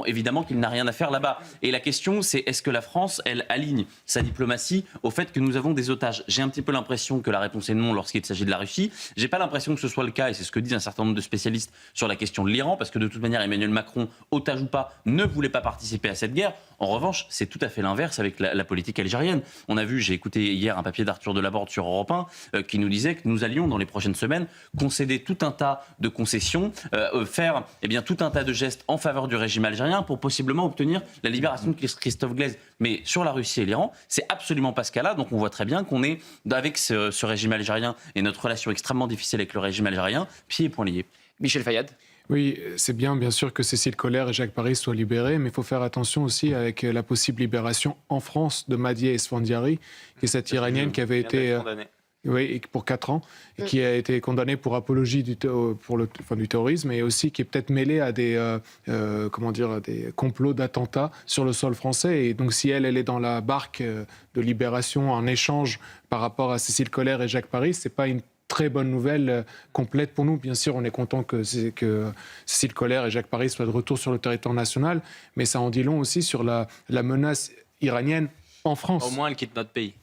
Speaker 14: évidemment qu'il n'a rien à faire là-bas. Et la question, c'est est-ce que la France, elle, aligne sa diplomatie au fait que nous avons des otages? J'ai un petit peu l'impression que la réponse est non lorsqu'il s'agit de la Russie. J'ai pas l'impression que ce soit le cas, et c'est ce que disent un certain nombre de spécialistes sur la question de l'Iran, parce que de toute manière, Emmanuel Macron, otage ou pas, ne voulait pas participer à cette guerre. En revanche, c'est tout à fait l'inverse avec la politique algérienne. On a vu, j'ai écouté hier un papier d'Arthur Delaborde sur Europe 1 qui nous disait que nous allions dans les prochaines semaines concéder tout un tas de concessions, faire tout un tas de gestes en faveur du régime algérien pour possiblement obtenir la libération de Christophe Glaise. Mais sur la Russie et l'Iran, c'est absolument pas ce cas-là. Donc on voit très bien qu'on est, avec ce régime algérien et notre relation extrêmement difficile avec le régime algérien, pieds et poings liés.
Speaker 6: Michel Fayad.
Speaker 21: Oui, c'est bien sûr que Cécile Collère et Jacques Paris soient libérés, mais il faut faire attention aussi avec la possible libération en France de Madieh Esfandiari, qui est cette Iranienne qui avait été... Oui, pour 4 ans, et qui a été condamnée pour apologie du terrorisme, et aussi qui est peut-être mêlée à des complots d'attentats sur le sol français. Et donc si elle est dans la barque de libération en échange par rapport à Cécile Collère et Jacques Paris, c'est pas une très bonne nouvelle complète pour nous. Bien sûr, on est content que Cécile Collère et Jacques Paris soient de retour sur le territoire national, mais ça en dit long aussi sur la menace iranienne en France.
Speaker 7: Au moins, elle quitte notre pays.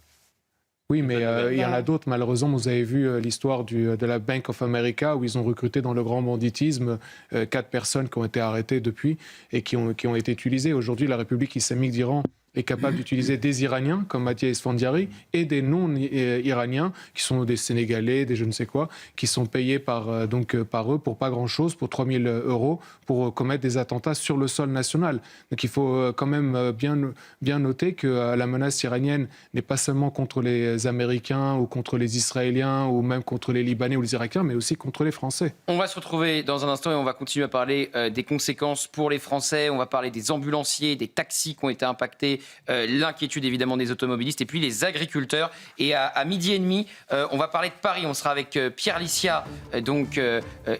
Speaker 21: Oui, mais il y en a d'autres. Malheureusement, vous avez vu l'histoire de la Bank of America, où ils ont recruté dans le grand banditisme 4 personnes qui ont été arrêtées depuis et qui ont été utilisées. Aujourd'hui, la République islamique d'Iran est capable d'utiliser des Iraniens comme Madieh Esfandiari et des non-Iraniens qui sont des Sénégalais, des je ne sais quoi, qui sont payés par eux pour pas grand-chose, pour 3 000 €, pour commettre des attentats sur le sol national. Donc il faut quand même bien noter que la menace iranienne n'est pas seulement contre les Américains ou contre les Israéliens ou même contre les Libanais ou les Irakiens, mais aussi contre les Français.
Speaker 6: On va se retrouver dans un instant et on va continuer à parler des conséquences pour les Français. On va parler des ambulanciers, des taxis qui ont été impactés, l'inquiétude évidemment des automobilistes et puis les agriculteurs. Et à 12h30, on va parler de Paris. On sera avec Pierre Licia,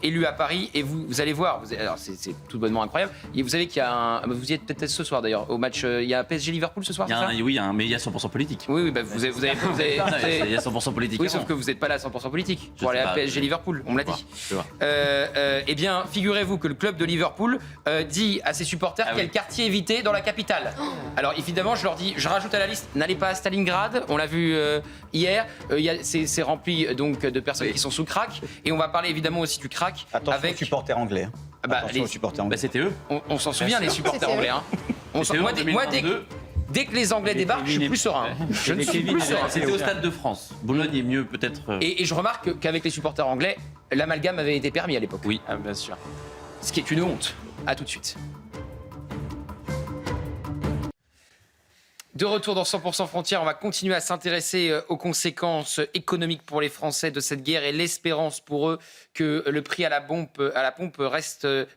Speaker 6: élu à Paris. Et vous allez voir, alors c'est tout bonnement incroyable. Et vous savez qu'il y a vous y êtes peut-être ce soir d'ailleurs, au match, il y a PSG-Liverpool ce soir,
Speaker 14: mais il y a 100% politique.
Speaker 6: Oui, vous avez
Speaker 14: il y a 100% politique.
Speaker 6: Oui, sauf que vous n'êtes pas là à 100% politique pour aller à PSG-Liverpool, on me l'a dit. Eh bien, figurez-vous que le club de Liverpool dit à ses supporters quel quartier éviter dans la capitale. Alors évidemment, je leur dis, je rajoute à la liste, n'allez pas à Stalingrad, on l'a vu hier, c'est rempli donc de personnes qui sont sous crack, et on va parler évidemment aussi du crack.
Speaker 2: Attention
Speaker 6: avec
Speaker 2: aux supporters anglais.
Speaker 6: Les
Speaker 2: supporters anglais.
Speaker 14: C'était eux.
Speaker 6: On s'en souvient, les supporters anglais. Moi, dès que les Anglais débarquent, je suis plus serein. Je ne suis plus serein.
Speaker 14: C'était au Stade de France. Boulogne est mieux peut-être.
Speaker 6: Et je remarque qu'avec les supporters anglais, l'amalgame avait été permis à l'époque.
Speaker 14: Oui, bien sûr.
Speaker 6: Ce qui est une honte. À tout de suite. De retour dans 100% Frontières, on va continuer à s'intéresser aux conséquences économiques pour les Français de cette guerre et l'espérance pour eux que le prix à la pompe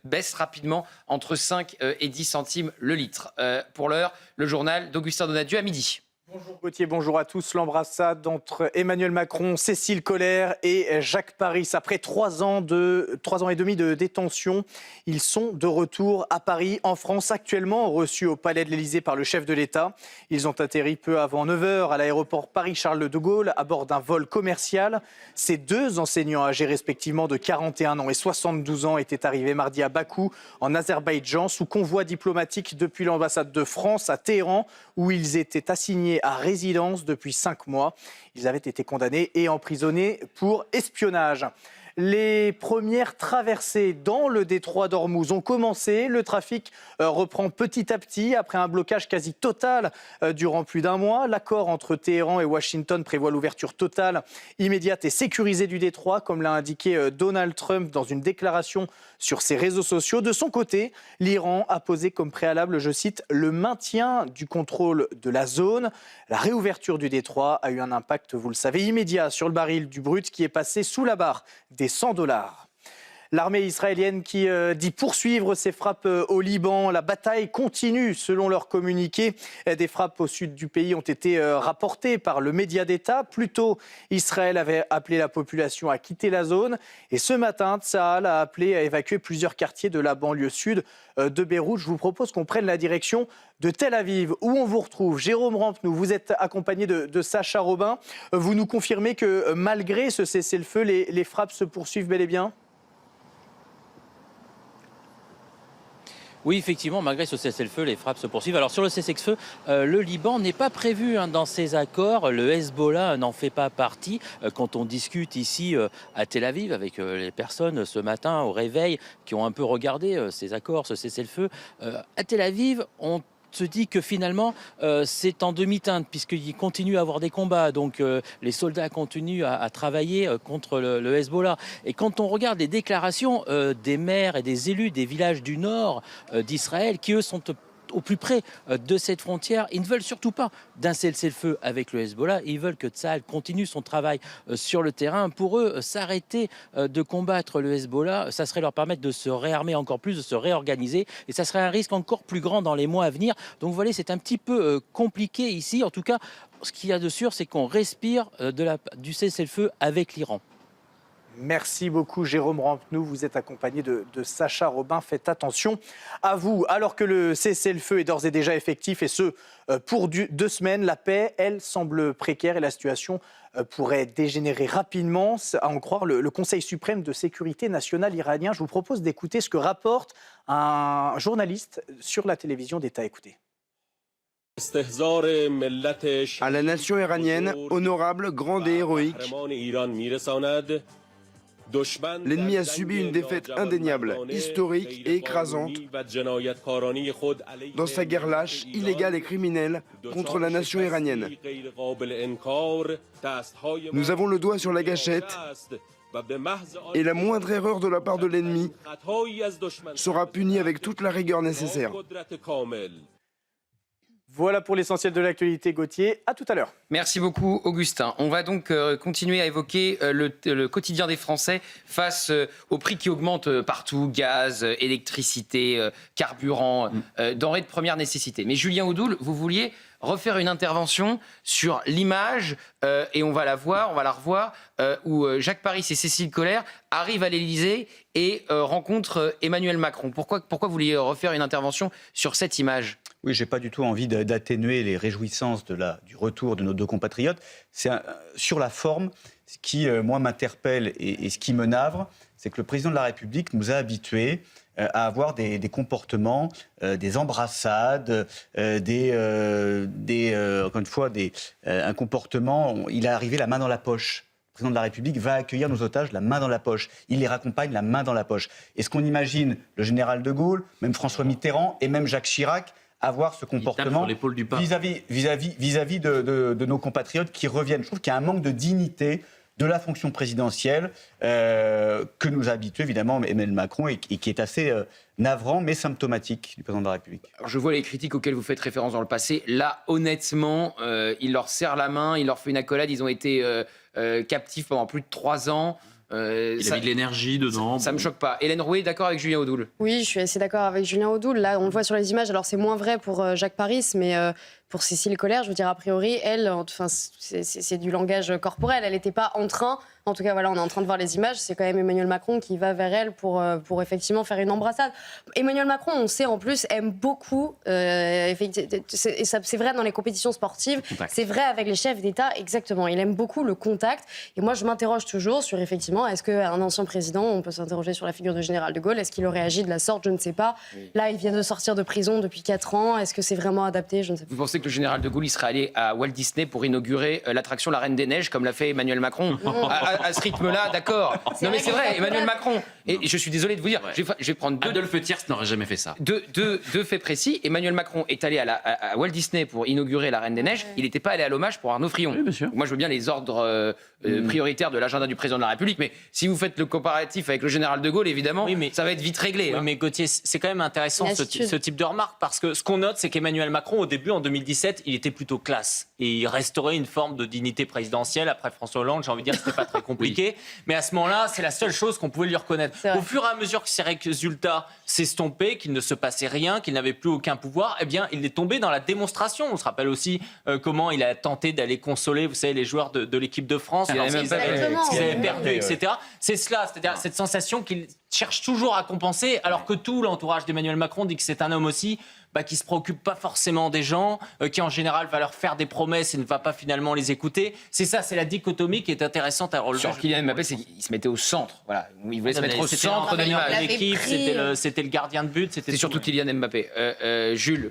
Speaker 6: baisse rapidement entre 5 et 10 centimes le litre. Pour l'heure, le journal d'Augustin Donadieu à midi.
Speaker 8: Bonjour Gauthier, bonjour à tous. L'embrassade entre Emmanuel Macron, Cécile Collère et Jacques Paris. Après 3 ans et demi de détention, ils sont de retour à Paris, en France, actuellement reçus au Palais de l'Élysée par le chef de l'État. Ils ont atterri peu avant 9h à l'aéroport Paris-Charles de Gaulle à bord d'un vol commercial. Ces 2 enseignants âgés respectivement de 41 ans et 72 ans étaient arrivés mardi à Bakou, en Azerbaïdjan, sous convoi diplomatique depuis l'ambassade de France à Téhéran, où ils étaient assignés à résidence depuis 5 mois. Ils avaient été condamnés et emprisonnés pour espionnage. Les premières traversées dans le détroit d'Ormuz ont commencé. Le trafic reprend petit à petit après un blocage quasi total durant plus d'un mois. L'accord entre Téhéran et Washington prévoit l'ouverture totale, immédiate et sécurisée du détroit, comme l'a indiqué Donald Trump dans une déclaration sur ses réseaux sociaux. De son côté, l'Iran a posé comme préalable, je cite, le maintien du contrôle de la zone. La réouverture du détroit a eu un impact, vous le savez, immédiat sur le baril du brut qui est passé sous la barre des $100. L'armée israélienne qui dit poursuivre ses frappes au Liban. La bataille continue selon leur communiqué. Des frappes au sud du pays ont été rapportées par le média d'État. Plus tôt, Israël avait appelé la population à quitter la zone. Et ce matin, Tsahal a appelé à évacuer plusieurs quartiers de la banlieue sud de Beyrouth. Je vous propose qu'on prenne la direction de Tel Aviv, où on vous retrouve. Jérôme Rampenou, vous êtes accompagné de Sacha Robin. Vous nous confirmez que malgré ce cessez-le-feu, les frappes se poursuivent bel et bien ?
Speaker 10: Oui, effectivement, malgré ce cessez-le-feu, les frappes se poursuivent. Alors sur le cessez-le-feu, le Liban n'est pas prévu dans ces accords. Le Hezbollah n'en fait pas partie. Quand on discute ici à Tel Aviv avec les personnes ce matin au réveil qui ont un peu regardé ces accords, ce cessez-le-feu, à Tel Aviv, on se dit que finalement c'est en demi-teinte puisqu'il continue à avoir des combats, donc les soldats continuent à travailler contre le Hezbollah. Et quand on regarde les déclarations des maires et des élus des villages du nord d'Israël qui eux sont au plus près de cette frontière, ils ne veulent surtout pas d'un cessez-le-feu avec le Hezbollah, ils veulent que Tsahal continue son travail sur le terrain. Pour eux, s'arrêter de combattre le Hezbollah, ça serait leur permettre de se réarmer encore plus, de se réorganiser, et ça serait un risque encore plus grand dans les mois à venir. Donc voilà, c'est un petit peu compliqué ici. En tout cas, ce qu'il y a de sûr, c'est qu'on respire du cessez-le-feu avec l'Iran.
Speaker 8: Merci beaucoup Jérôme Rampenou, vous êtes accompagné de Sacha Robin. Faites attention à vous. Alors que le cessez-le-feu est d'ores et déjà effectif, et ce pour 2 semaines, la paix, elle, semble précaire et la situation pourrait dégénérer rapidement. À en croire le Conseil suprême de sécurité nationale iranien. Je vous propose d'écouter ce que rapporte un journaliste sur la télévision d'État. Écoutez.
Speaker 11: À la nation iranienne, honorable, grande et héroïque, l'ennemi a subi une défaite indéniable, historique et écrasante dans sa guerre lâche, illégale et criminelle contre la nation iranienne. Nous avons le doigt sur la gâchette et la moindre erreur de la part de l'ennemi sera punie avec toute la rigueur nécessaire.
Speaker 8: Voilà pour l'essentiel de l'actualité, Gauthier. À tout à l'heure.
Speaker 6: Merci beaucoup, Augustin. On va donc continuer à évoquer le quotidien des Français face aux prix qui augmentent partout, gaz, électricité, carburant, denrées de première nécessité. Mais Julien Audoul, vous vouliez refaire une intervention sur l'image, et on va la revoir, où Jacques Paris et Cécile Collère arrivent à l'Élysée et rencontrent Emmanuel Macron. Pourquoi vous vouliez refaire une intervention sur cette image ?
Speaker 2: Oui, je n'ai pas du tout envie d'atténuer les réjouissances du retour de nos 2 compatriotes. C'est sur la forme, ce qui, moi, m'interpelle et ce qui me navre, c'est que le président de la République nous a habitués à avoir des comportements, des embrassades, encore une fois, un comportement, il est arrivé la main dans la poche. Le président de la République va accueillir nos otages la main dans la poche. Il les raccompagne la main dans la poche. Est-ce qu'on imagine le général de Gaulle, même François Mitterrand et même Jacques Chirac avoir ce comportement vis-à-vis de nos compatriotes qui reviennent? Je trouve qu'il y a un manque de dignité de la fonction présidentielle que nous a habitués évidemment Emmanuel Macron et qui est assez navrant mais symptomatique du président de la République.
Speaker 6: Alors, je vois les critiques auxquelles vous faites référence dans le passé. Là, honnêtement, il leur serre la main, il leur fait une accolade. Ils ont été captifs pendant plus de 3 ans.
Speaker 14: Il avait de l'énergie dedans.
Speaker 6: Ça me choque pas. Hélène Rouet, d'accord avec Julien Audoul?
Speaker 17: Oui, je suis assez d'accord avec Julien Audoul. Là, on le voit sur les images. Alors, c'est moins vrai pour Jacques Paris, mais pour Cécile Collère, je veux dire, a priori, elle, enfin, c'est du langage corporel. Elle n'était pas en train. En tout cas, voilà, on est en train de voir les images. C'est quand même Emmanuel Macron qui va vers elle pour effectivement faire une embrassade. Emmanuel Macron, on sait en plus, aime beaucoup, et c'est vrai dans les compétitions sportives, c'est vrai avec les chefs d'État, exactement. Il aime beaucoup le contact. Et moi, je m'interroge toujours sur, effectivement, est-ce qu'un ancien président, on peut s'interroger sur la figure de général de Gaulle, est-ce qu'il aurait agi de la sorte? Je ne sais pas. Oui. Là, il vient de sortir de prison depuis 4 ans. Est-ce que c'est vraiment adapté? Je ne sais pas.
Speaker 6: Vous pensez pensez que le général de Gaulle il serait allé à Walt Disney pour inaugurer l'attraction La Reine des Neiges, comme l'a fait Emmanuel Macron à ce rythme-là, d'accord. Non mais c'est vrai, Emmanuel Macron. Et je suis désolé de vous dire, je vais prendre
Speaker 14: Adolphe Thiers n'aurait jamais fait ça.
Speaker 6: Deux faits précis. Emmanuel Macron est allé à Walt Disney pour inaugurer La Reine des Neiges. Il n'était pas allé à l'hommage pour Arnaud Frion.
Speaker 14: Oui, bien sûr.
Speaker 6: Moi, je veux bien les ordres prioritaires de l'agenda du président de la République, mais si vous faites le comparatif avec le général de Gaulle, évidemment, ça va être vite réglé.
Speaker 7: Oui, mais Gauthier, c'est quand même intéressant ce type de remarque, parce que ce qu'on note, c'est qu'Emmanuel Macron, au début, en 2017, il était plutôt classe. Et il restaurait une forme de dignité présidentielle. Après François Hollande, j'ai envie de dire que c'était pas très compliqué. Mais à ce moment-là, c'est la seule chose qu'on pouvait lui reconnaître. Au fur et à mesure que ces résultats s'estompaient, qu'il ne se passait rien, qu'il n'avait plus aucun pouvoir, eh bien, il est tombé dans la démonstration. On se rappelle aussi comment il a tenté d'aller consoler, vous savez, les joueurs de l'équipe de France, qu'ils avaient perdu, etc. C'est cela, c'est-à-dire cette sensation qu'il cherche toujours à compenser, alors que tout l'entourage d'Emmanuel Macron dit que c'est un homme aussi qui ne se préoccupe pas forcément des gens, qui en général va leur faire des promesses et ne va pas finalement les écouter. C'est ça, c'est la dichotomie qui est intéressante à relever.
Speaker 6: Sur Kylian Mbappé, il se mettait au centre. Voilà. Il voulait se mettre au centre de
Speaker 7: l'équipe, c'était le gardien de but.
Speaker 6: C'était surtout Kylian Mbappé. Jules,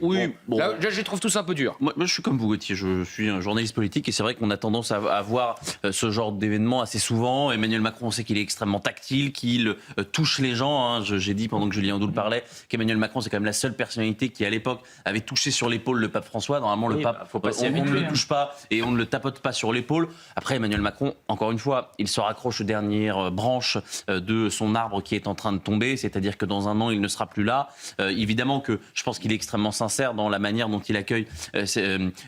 Speaker 6: là, je les trouve tous un peu durs.
Speaker 14: Moi, je suis comme vous, Gauthier. Je suis un journaliste politique et c'est vrai qu'on a tendance à voir ce genre d'événements assez souvent. Emmanuel Macron, on sait qu'il est extrêmement tactile, qu'il touche les gens. Hein. J'ai dit pendant que Julien Audoul parlait qu'Emmanuel Macron, c'est quand même la seule personnalité qui, à l'époque, avait touché sur l'épaule le pape François. Normalement, le pape, on ne le touche pas et on ne le tapote pas sur l'épaule. Après, Emmanuel Macron, encore une fois, il se raccroche aux dernières branches de son arbre qui est en train de tomber, c'est-à-dire que dans un an, il ne sera plus là. Évidemment que je pense qu'il est extrêmement sincère dans la manière dont il accueille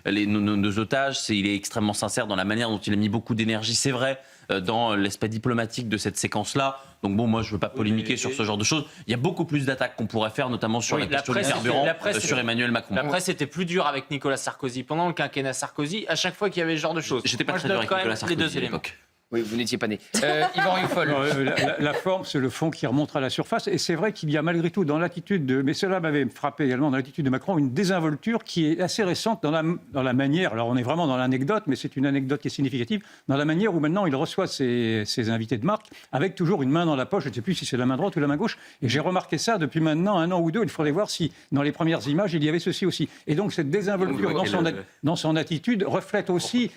Speaker 14: nos otages. Il est extrêmement sincère dans la manière dont il a mis beaucoup d'énergie, c'est vrai, dans l'aspect diplomatique de cette séquence-là. Donc bon, moi, je ne veux pas polémiquer sur ce genre de choses. Il y a beaucoup plus d'attaques qu'on pourrait faire, notamment sur la question du carburant, sur Emmanuel Macron.
Speaker 7: La presse était plus dure avec Nicolas Sarkozy. Pendant le quinquennat Sarkozy, à chaque fois qu'il y avait ce genre de choses.
Speaker 14: J'étais pas très dur avec Nicolas Sarkozy à l'époque.
Speaker 6: Oui, vous n'étiez pas né. Yvan Rioufol.
Speaker 16: La forme, c'est le fond qui remonte à la surface. Et c'est vrai qu'il y a malgré tout dans l'attitude mais cela m'avait frappé également dans l'attitude de Macron, une désinvolture qui est assez récente dans la manière. Alors on est vraiment dans l'anecdote, mais c'est une anecdote qui est significative. Dans la manière où maintenant il reçoit ses invités de marque avec toujours une main dans la poche. Je ne sais plus si c'est la main droite ou la main gauche. Et j'ai remarqué ça depuis maintenant 1 an ou 2. Il faudrait voir si dans les premières images il y avait ceci aussi. Et donc cette désinvolture dans son attitude reflète aussi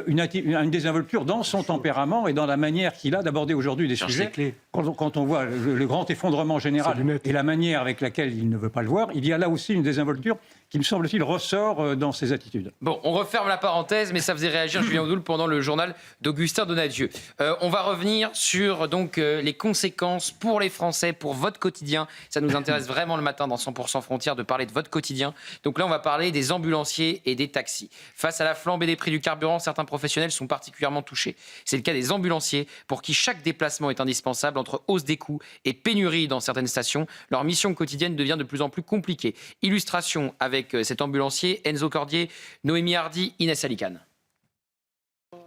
Speaker 16: une désinvolture dans son tempérament et dans la manière qu'il a d'aborder aujourd'hui des sujets. Quand on voit le grand effondrement général et la manière avec laquelle il ne veut pas le voir, il y a là aussi une désinvolture qui, me semble-t-il, ressort dans ses attitudes.
Speaker 6: Bon, on referme la parenthèse, mais ça faisait réagir Julien Audoul pendant le journal d'Augustin Donadieu. On va revenir sur les conséquences pour les Français, pour votre quotidien. Ça nous intéresse vraiment le matin dans 100% Frontières de parler de votre quotidien. Donc là, on va parler des ambulanciers et des taxis. Face à la flambée des prix du carburant, certains professionnels sont particulièrement touchés. C'est le cas des ambulanciers, pour qui chaque déplacement est indispensable. Entre hausse des coûts et pénurie dans certaines stations, leur mission quotidienne devient de plus en plus compliquée. Illustration avec cet ambulancier, Enzo Cordier, Noémie Hardy, Inès Alicane.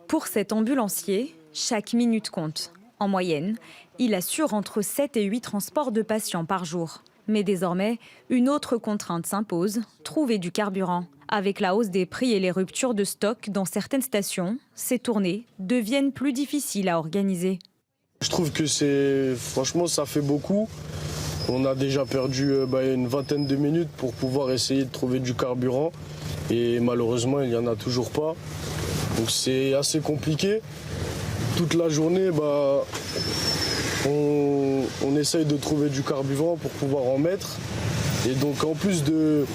Speaker 9: Pour cet ambulancier, chaque minute compte. En moyenne, il assure entre 7 et 8 transports de patients par jour. Mais désormais, une autre contrainte s'impose, trouver du carburant. Avec la hausse des prix et les ruptures de stock dans certaines stations, ces tournées deviennent plus difficiles à organiser.
Speaker 12: Je trouve que franchement, ça fait beaucoup. On a déjà perdu une vingtaine de minutes pour pouvoir essayer de trouver du carburant. Et malheureusement, il n'y en a toujours pas. Donc c'est assez compliqué. Toute la journée, on essaye de trouver du carburant pour pouvoir en mettre. Et donc en plus de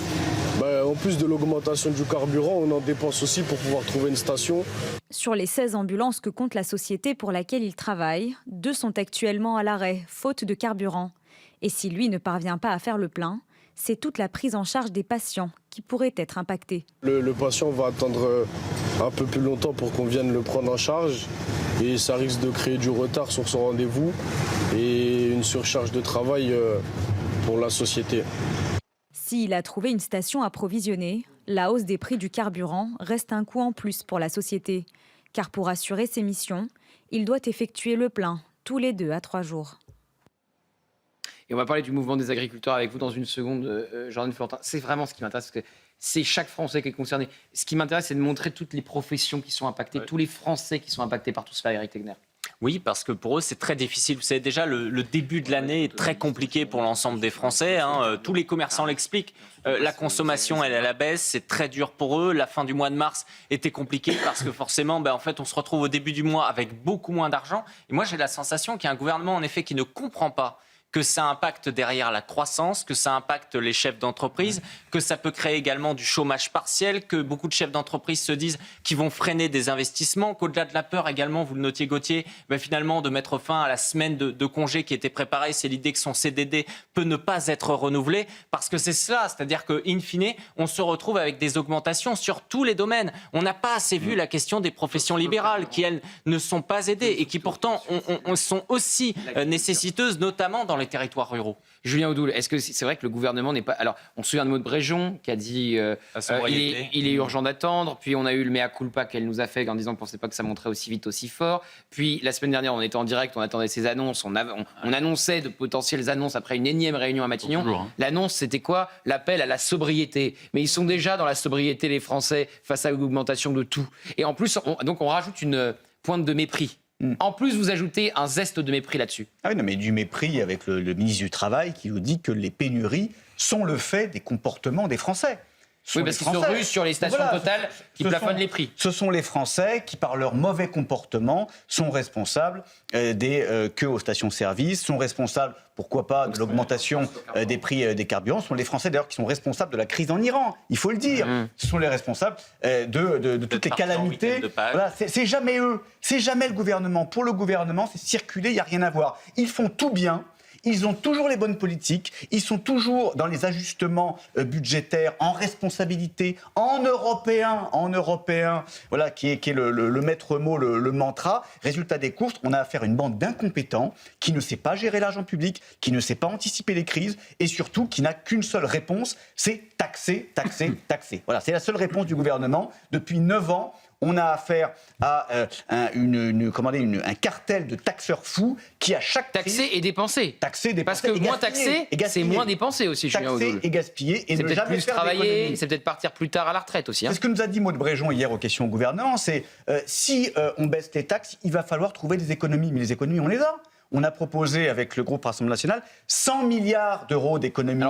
Speaker 12: l'augmentation du carburant, on en dépense aussi pour pouvoir trouver une station.
Speaker 9: Sur les 16 ambulances que compte la société pour laquelle il travaille, 2 sont actuellement à l'arrêt, faute de carburant. Et si lui ne parvient pas à faire le plein, c'est toute la prise en charge des patients qui pourrait être impactée.
Speaker 12: Le patient va attendre un peu plus longtemps pour qu'on vienne le prendre en charge et ça risque de créer du retard sur son rendez-vous et une surcharge de travail pour la société.
Speaker 9: S'il a trouvé une station approvisionnée, la hausse des prix du carburant reste un coût en plus pour la société. Car pour assurer ses missions, il doit effectuer le plein tous les 2 à 3 jours.
Speaker 6: Et on va parler du mouvement des agriculteurs avec vous dans une seconde, Jordan Florentin. C'est vraiment ce qui m'intéresse, parce que c'est chaque Français qui est concerné. Ce qui m'intéresse, c'est de montrer toutes les professions qui sont impactées, tous les Français qui sont impactés par tout cela, Éric Tegner.
Speaker 7: Oui, parce que pour eux, c'est très difficile. Vous savez, déjà, le début de l'année est très compliqué pour l'ensemble des Français. Tous les commerçants l'expliquent. La consommation, elle est à la baisse. C'est très dur pour eux. La fin du mois de mars était compliquée parce que forcément, en fait, on se retrouve au début du mois avec beaucoup moins d'argent. Et moi, j'ai la sensation qu'il y a un gouvernement, en effet, qui ne comprend pas que ça impacte derrière la croissance, que ça impacte les chefs d'entreprise, que ça peut créer également du chômage partiel, que beaucoup de chefs d'entreprise se disent qu'ils vont freiner des investissements, qu'au-delà de la peur également, vous le notiez Gauthier, finalement de mettre fin à la semaine de congé qui était préparée, c'est l'idée que son CDD peut ne pas être renouvelé, parce que c'est cela, c'est-à-dire qu'in fine, on se retrouve avec des augmentations sur tous les domaines. On n'a pas assez vu la question des professions libérales, qui elles ne sont pas aidées et qui pourtant sont aussi nécessiteuses, notamment dans les territoires ruraux.
Speaker 6: Julien Audoul, est-ce que c'est vrai que le gouvernement n'est pas... Alors, on se souvient de Maud Bréjon qui a dit il est urgent d'attendre. Puis on a eu le mea culpa qu'elle nous a fait en disant qu'on ne pensait pas que ça monterait aussi vite, aussi fort. Puis la semaine dernière, on était en direct, on attendait ces annonces. On annonçait de potentielles annonces après une énième réunion à Matignon. L'annonce, c'était quoi? L'appel à la sobriété. Mais ils sont déjà dans la sobriété, les Français, face à l'augmentation de tout. Et en plus, on rajoute une pointe de mépris. En plus, vous ajoutez un zeste de mépris là-dessus.
Speaker 2: Ah oui, non, mais du mépris avec le ministre du Travail qui vous dit que les pénuries sont le fait des comportements des Français.
Speaker 6: Oui, parce qu'ils se rusent sur les stations Total qui plafonnent les prix.
Speaker 2: Ce sont les Français qui, par leur mauvais comportement, sont responsables des queues aux stations-service, sont responsables, pourquoi pas, de l'augmentation des prix des carburants. Ce sont les Français, d'ailleurs, qui sont responsables de la crise en Iran, il faut le dire. Ce sont les responsables de toutes les calamités. Voilà, c'est jamais eux, c'est jamais le gouvernement. Pour le gouvernement, c'est circuler, il n'y a rien à voir. Ils font tout bien. Ils ont toujours les bonnes politiques, ils sont toujours dans les ajustements budgétaires, en responsabilité, en européen, voilà, qui est le maître mot, le mantra. Résultat des courses, on a affaire à une bande d'incompétents qui ne sait pas gérer l'argent public, qui ne sait pas anticiper les crises et surtout qui n'a qu'une seule réponse, c'est taxer, taxer, taxer. Voilà, c'est la seule réponse du gouvernement. Depuis 9 ans, on a affaire à un cartel de taxeurs fous qui, à chaque crise...
Speaker 6: Taxer et dépenser. Parce que moins taxer, c'est moins dépenser aussi, Julien Audoul.
Speaker 2: Taxer et gaspiller et
Speaker 6: c'est
Speaker 2: ne
Speaker 6: peut-être
Speaker 2: jamais
Speaker 6: plus
Speaker 2: faire
Speaker 6: travailler,
Speaker 2: d'économie.
Speaker 6: c'est peut-être partir plus tard à la retraite aussi.
Speaker 2: C'est ce que nous a dit Maud Bréjon hier aux questions au gouvernement, c'est si on baisse les taxes, il va falloir trouver des économies. Mais les économies, on les a. On a proposé avec le groupe Rassemblement National 100 milliards d'euros d'économies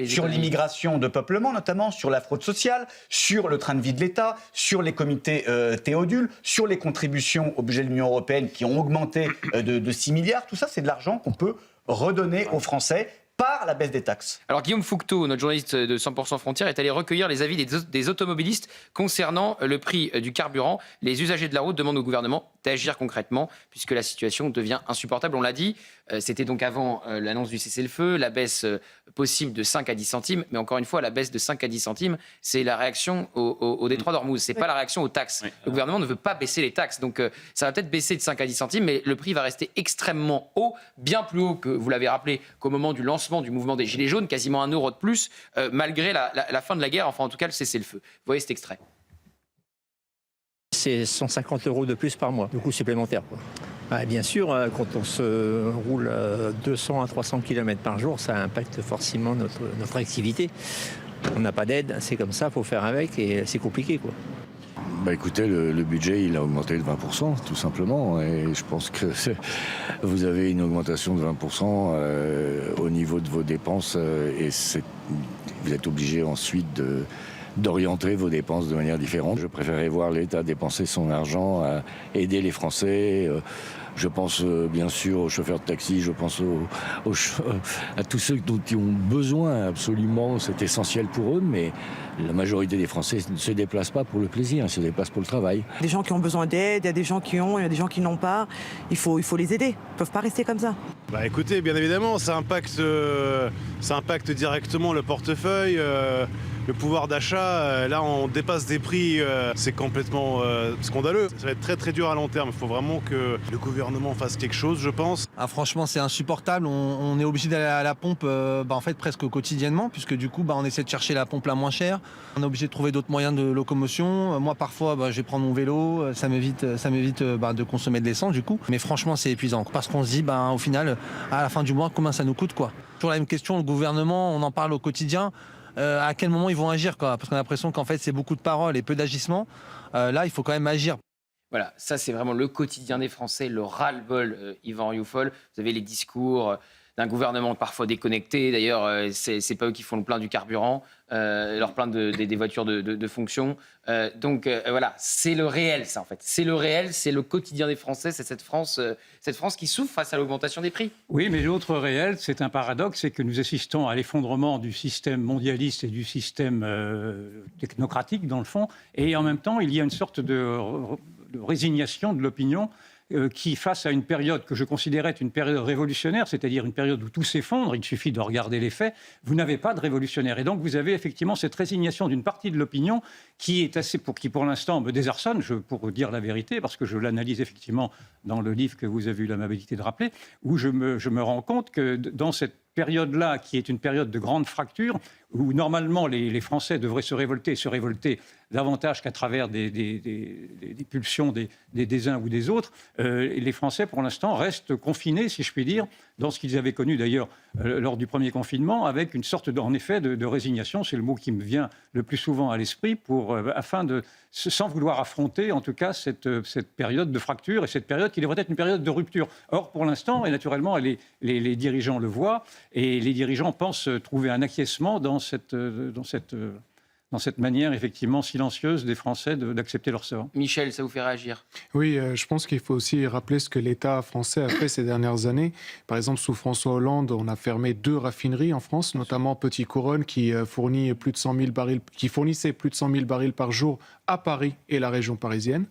Speaker 2: sur l'immigration de peuplement, notamment sur la fraude sociale, sur le train de vie de l'État, sur les comités Théodule, sur les contributions au budget de l'Union européenne qui ont augmenté de 6 milliards. Tout ça, c'est de l'argent qu'on peut redonner aux Français par la baisse des taxes.
Speaker 6: Alors Guillaume Fouquetot, notre journaliste de 100% Frontières, est allé recueillir les avis des automobilistes concernant le prix du carburant. Les usagers de la route demandent au gouvernement d'agir concrètement puisque la situation devient insupportable. On l'a dit, c'était donc avant l'annonce du cessez-le-feu, la baisse possible de 5 à 10 centimes. Mais encore une fois, la baisse de 5 à 10 centimes, c'est la réaction au détroit d'Ormuz. C'est pas la réaction aux taxes. Le gouvernement ne veut pas baisser les taxes. Donc ça va peut-être baisser de 5 à 10 centimes, mais le prix va rester extrêmement haut, bien plus haut que, vous l'avez rappelé, qu'au moment du lancement du mouvement des Gilets jaunes, quasiment 1 euro de plus, malgré la fin de la guerre, enfin en tout cas le cessez-le-feu. Vous voyez cet extrait.
Speaker 13: C'est 150 € de plus par mois, de coûts supplémentaires. Bien sûr, quand on se roule 200 à 300 km par jour, ça impacte forcément notre activité. On n'a pas d'aide, c'est comme ça, il faut faire avec et c'est compliqué, quoi.
Speaker 19: Écoutez, le budget, il a augmenté de 20%, tout simplement. Et je pense que vous avez une augmentation de 20% au niveau de vos dépenses et vous êtes obligé ensuite d'orienter vos dépenses de manière différente. Je préférais voir l'État dépenser son argent à aider les Français. Je pense bien sûr aux chauffeurs de taxi, je pense à tous ceux dont ils ont besoin absolument, c'est essentiel pour eux, mais la majorité des Français ne se déplacent pas pour le plaisir, ils se déplacent pour le travail.
Speaker 20: Des gens qui ont besoin d'aide, il y a des gens qui ont, il y a des gens qui n'ont pas, il faut les aider, ils ne peuvent pas rester comme ça.
Speaker 24: Écoutez, bien évidemment, ça impacte directement le portefeuille. Le pouvoir d'achat, là on dépasse des prix, c'est complètement scandaleux. Ça va être très très dur à long terme, il faut vraiment que le gouvernement fasse quelque chose, je pense.
Speaker 25: Franchement c'est insupportable, on est obligé d'aller à la pompe en fait presque quotidiennement, puisque du coup on essaie de chercher la pompe la moins chère. On est obligé de trouver d'autres moyens de locomotion. Moi parfois je vais prendre mon vélo, ça m'évite de consommer de l'essence du coup. Mais franchement c'est épuisant, parce qu'on se dit au final à la fin du mois combien ça nous coûte quoi. Toujours la même question, le gouvernement on en parle au quotidien. À quel moment ils vont agir quoi. Parce qu'on a l'impression qu'en fait c'est beaucoup de paroles et peu d'agissements. Là il faut quand même agir.
Speaker 6: Voilà, ça c'est vraiment le quotidien des Français, le ras-le-bol, Yvan Rioufol. Vous avez les discours d'un gouvernement parfois déconnecté. D'ailleurs, c'est pas eux qui font le plein du carburant, leur plein des voitures de fonction. Donc voilà, c'est le réel, ça en fait. C'est le réel, c'est le quotidien des Français, c'est cette France qui souffre face à l'augmentation des prix.
Speaker 16: Oui, mais l'autre réel, c'est un paradoxe, c'est que nous assistons à l'effondrement du système mondialiste et du système technocratique, dans le fond, et en même temps, il y a une sorte de résignation de l'opinion qui, face à une période que je considérais être une période révolutionnaire, c'est-à-dire une période où tout s'effondre, il suffit de regarder les faits, vous n'avez pas de révolutionnaire. Et donc, vous avez effectivement cette résignation d'une partie de l'opinion qui est qui pour l'instant me désarçonne, pour dire la vérité, parce que je l'analyse effectivement dans le livre que vous avez eu l'amabilité de rappeler, où je me rends compte que dans cette période-là, qui est une période de grande fracture, où normalement les Français devraient se révolter davantage qu'à travers des pulsions des uns ou des autres, les Français, pour l'instant, restent confinés, si je puis dire, dans ce qu'ils avaient connu d'ailleurs lors du premier confinement, avec une sorte, en effet, de résignation, c'est le mot qui me vient le plus souvent à l'esprit, afin de, sans vouloir affronter, en tout cas, cette période de fracture et cette période qui devrait être une période de rupture. Or, pour l'instant, et naturellement, les dirigeants le voient, et les dirigeants pensent trouver un acquiescement dans cette manière, effectivement, silencieuse des Français d'accepter leur sort.
Speaker 6: Michel, ça vous fait réagir?
Speaker 21: Oui, je pense qu'il faut aussi rappeler ce que l'État français a fait ces dernières années. Par exemple, sous François Hollande, on a fermé 2 raffineries en France, notamment Petit Couronne, qui fournissait plus de 100 000 barils par jour à Paris et la région parisienne.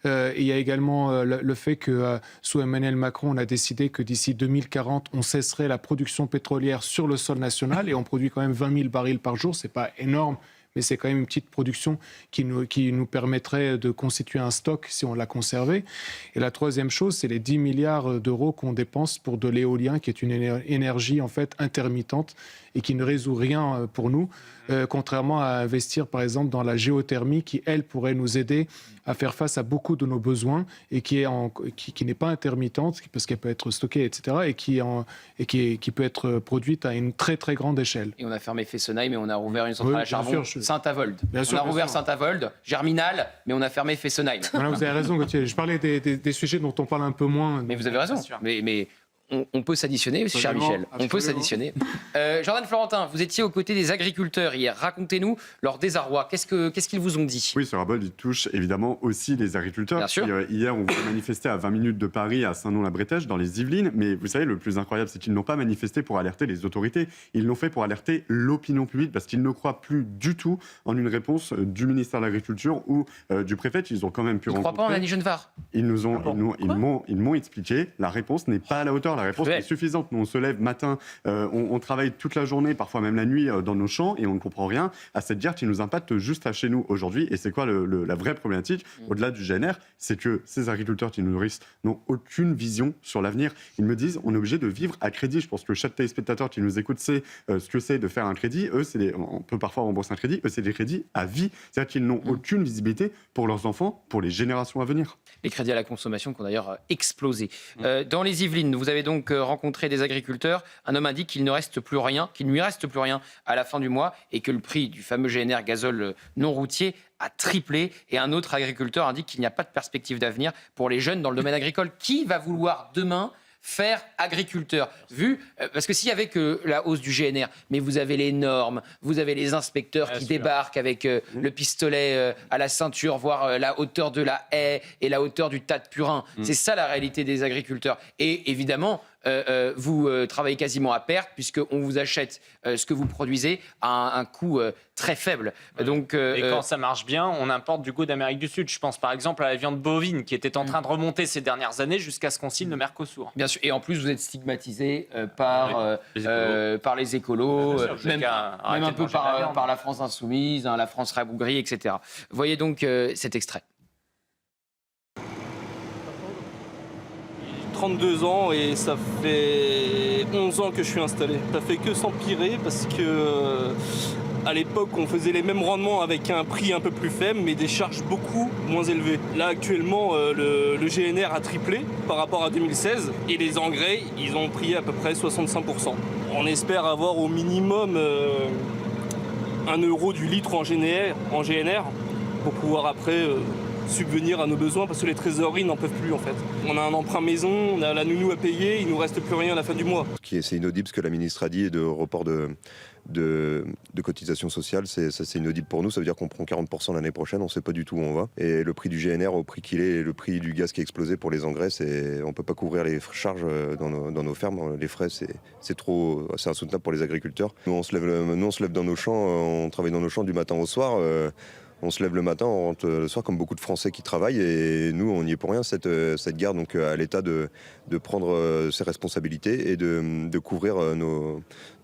Speaker 21: Il y a également le fait que sous Emmanuel Macron, on a décidé que d'ici 2040, on cesserait la production pétrolière sur le sol national et on produit quand même 20 000 barils par jour. C'est pas énorme, mais c'est quand même une petite production qui nous permettrait de constituer un stock si on l'a conservé. Et la troisième chose, c'est les 10 milliards d'euros qu'on dépense pour de l'éolien, qui est une énergie en fait intermittente et qui ne résout rien pour nous, contrairement à investir par exemple dans la géothermie qui, elle, pourrait nous aider à faire face à beaucoup de nos besoins et qui n'est pas intermittente parce qu'elle peut être stockée, etc. et qui peut être produite à une très très grande échelle.
Speaker 6: Et on a fermé Fessenheim et on a rouvert une centrale à charbon, Saint-Avold. On a rouvert Saint-Avold, Germinal, mais on a fermé Fessenheim.
Speaker 21: Voilà, vous avez raison, Gauthier. Je parlais des sujets dont on parle un peu moins.
Speaker 6: Mais vous avez raison. Mais on peut s'additionner, cher Michel. On peut s'additionner. Jordan Florentin, vous étiez aux côtés des agriculteurs hier. Racontez-nous leur désarroi. Qu'est-ce qu'ils vous ont dit?
Speaker 4: Oui, ce ras-le-bol, il touche évidemment aussi les agriculteurs.
Speaker 6: Bien sûr.
Speaker 4: Hier, on voulait manifester à 20 minutes de Paris, à Saint-Nom-la-Bretèche, dans les Yvelines. Mais vous savez, le plus incroyable, c'est qu'ils n'ont pas manifesté pour alerter les autorités. Ils l'ont fait pour alerter l'opinion publique parce qu'ils ne croient plus du tout en une réponse du ministère de l'Agriculture ou du préfet. Ils ont quand même pu rencontrer.
Speaker 6: Ils ne croient pas en Annie Genevard?
Speaker 4: Ils m'ont expliqué. La réponse n'est pas à la hauteur. La réponse est suffisante. Nous, on se lève matin, on travaille toute la journée, parfois même la nuit, dans nos champs, et on ne comprend rien à cette guerre qui nous impacte juste à chez nous aujourd'hui. Et c'est quoi la vraie problématique, au-delà du GNR? C'est que ces agriculteurs qui nous nourrissent n'ont aucune vision sur l'avenir. Ils me disent, on est obligé de vivre à crédit. Je pense que chaque téléspectateur qui nous écoute sait ce que c'est de faire un crédit. Eux, on peut parfois rembourser un crédit. Eux, c'est des crédits à vie. C'est-à-dire qu'ils n'ont aucune visibilité pour leurs enfants, pour les générations à venir.
Speaker 6: Les crédits à la consommation qui ont d'ailleurs explosé. Dans les Yvelines, vous avez donc rencontré des agriculteurs. Un homme indique qu'il ne reste plus rien, qu'il ne lui reste plus rien à la fin du mois et que le prix du fameux GNR gazole non routier a triplé. Et un autre agriculteur indique qu'il n'y a pas de perspective d'avenir pour les jeunes dans le domaine agricole. Qui va vouloir demain faire agriculteur, parce que s'il y avait que la hausse du GNR, mais vous avez les normes, vous avez les inspecteurs qui débarquent avec le pistolet à la ceinture, voire la hauteur de la haie et la hauteur du tas de purin. C'est ça la réalité des agriculteurs. Et évidemment, vous travaillez quasiment à perte puisqu'on vous achète ce que vous produisez à un coût très faible. Donc,
Speaker 7: et quand ça marche bien, on importe du coup d'Amérique du Sud. Je pense par exemple à la viande bovine qui était en train de remonter ces dernières années jusqu'à ce qu'on signe le Mercosur.
Speaker 6: Bien sûr. Et en plus, vous êtes stigmatisé par les écolos, même un peu par la France insoumise, la France rabougrie, etc. Voyez donc cet extrait.
Speaker 15: 32 ans et ça fait 11 ans que je suis installé. Ça fait que s'empirer parce que à l'époque on faisait les mêmes rendements avec un prix un peu plus faible mais des charges beaucoup moins élevées. Là actuellement le GNR a triplé par rapport à 2016 et les engrais ils ont pris à peu près 65%. On espère avoir au minimum 1 euro du litre en GNR pour pouvoir après subvenir à nos besoins parce que les trésoreries n'en peuvent plus en fait. On a un emprunt maison, on a la nounou à payer, il nous reste plus rien à la fin du mois.
Speaker 1: C'est inaudible ce que la ministre a dit de report de cotisation sociale, c'est inaudible pour nous, ça veut dire qu'on prend 40% l'année prochaine, on ne sait pas du tout où on va. Et le prix du GNR au prix qu'il est, et le prix du gaz qui a explosé pour les engrais, on ne peut pas couvrir les charges dans nos fermes, les frais c'est insoutenable pour les agriculteurs. Nous on se lève dans nos champs, on travaille dans nos champs du matin au soir. On se lève le matin, on rentre le soir comme beaucoup de Français qui travaillent et nous on n'y est pour rien cette guerre, donc à l'État de prendre ses responsabilités et de couvrir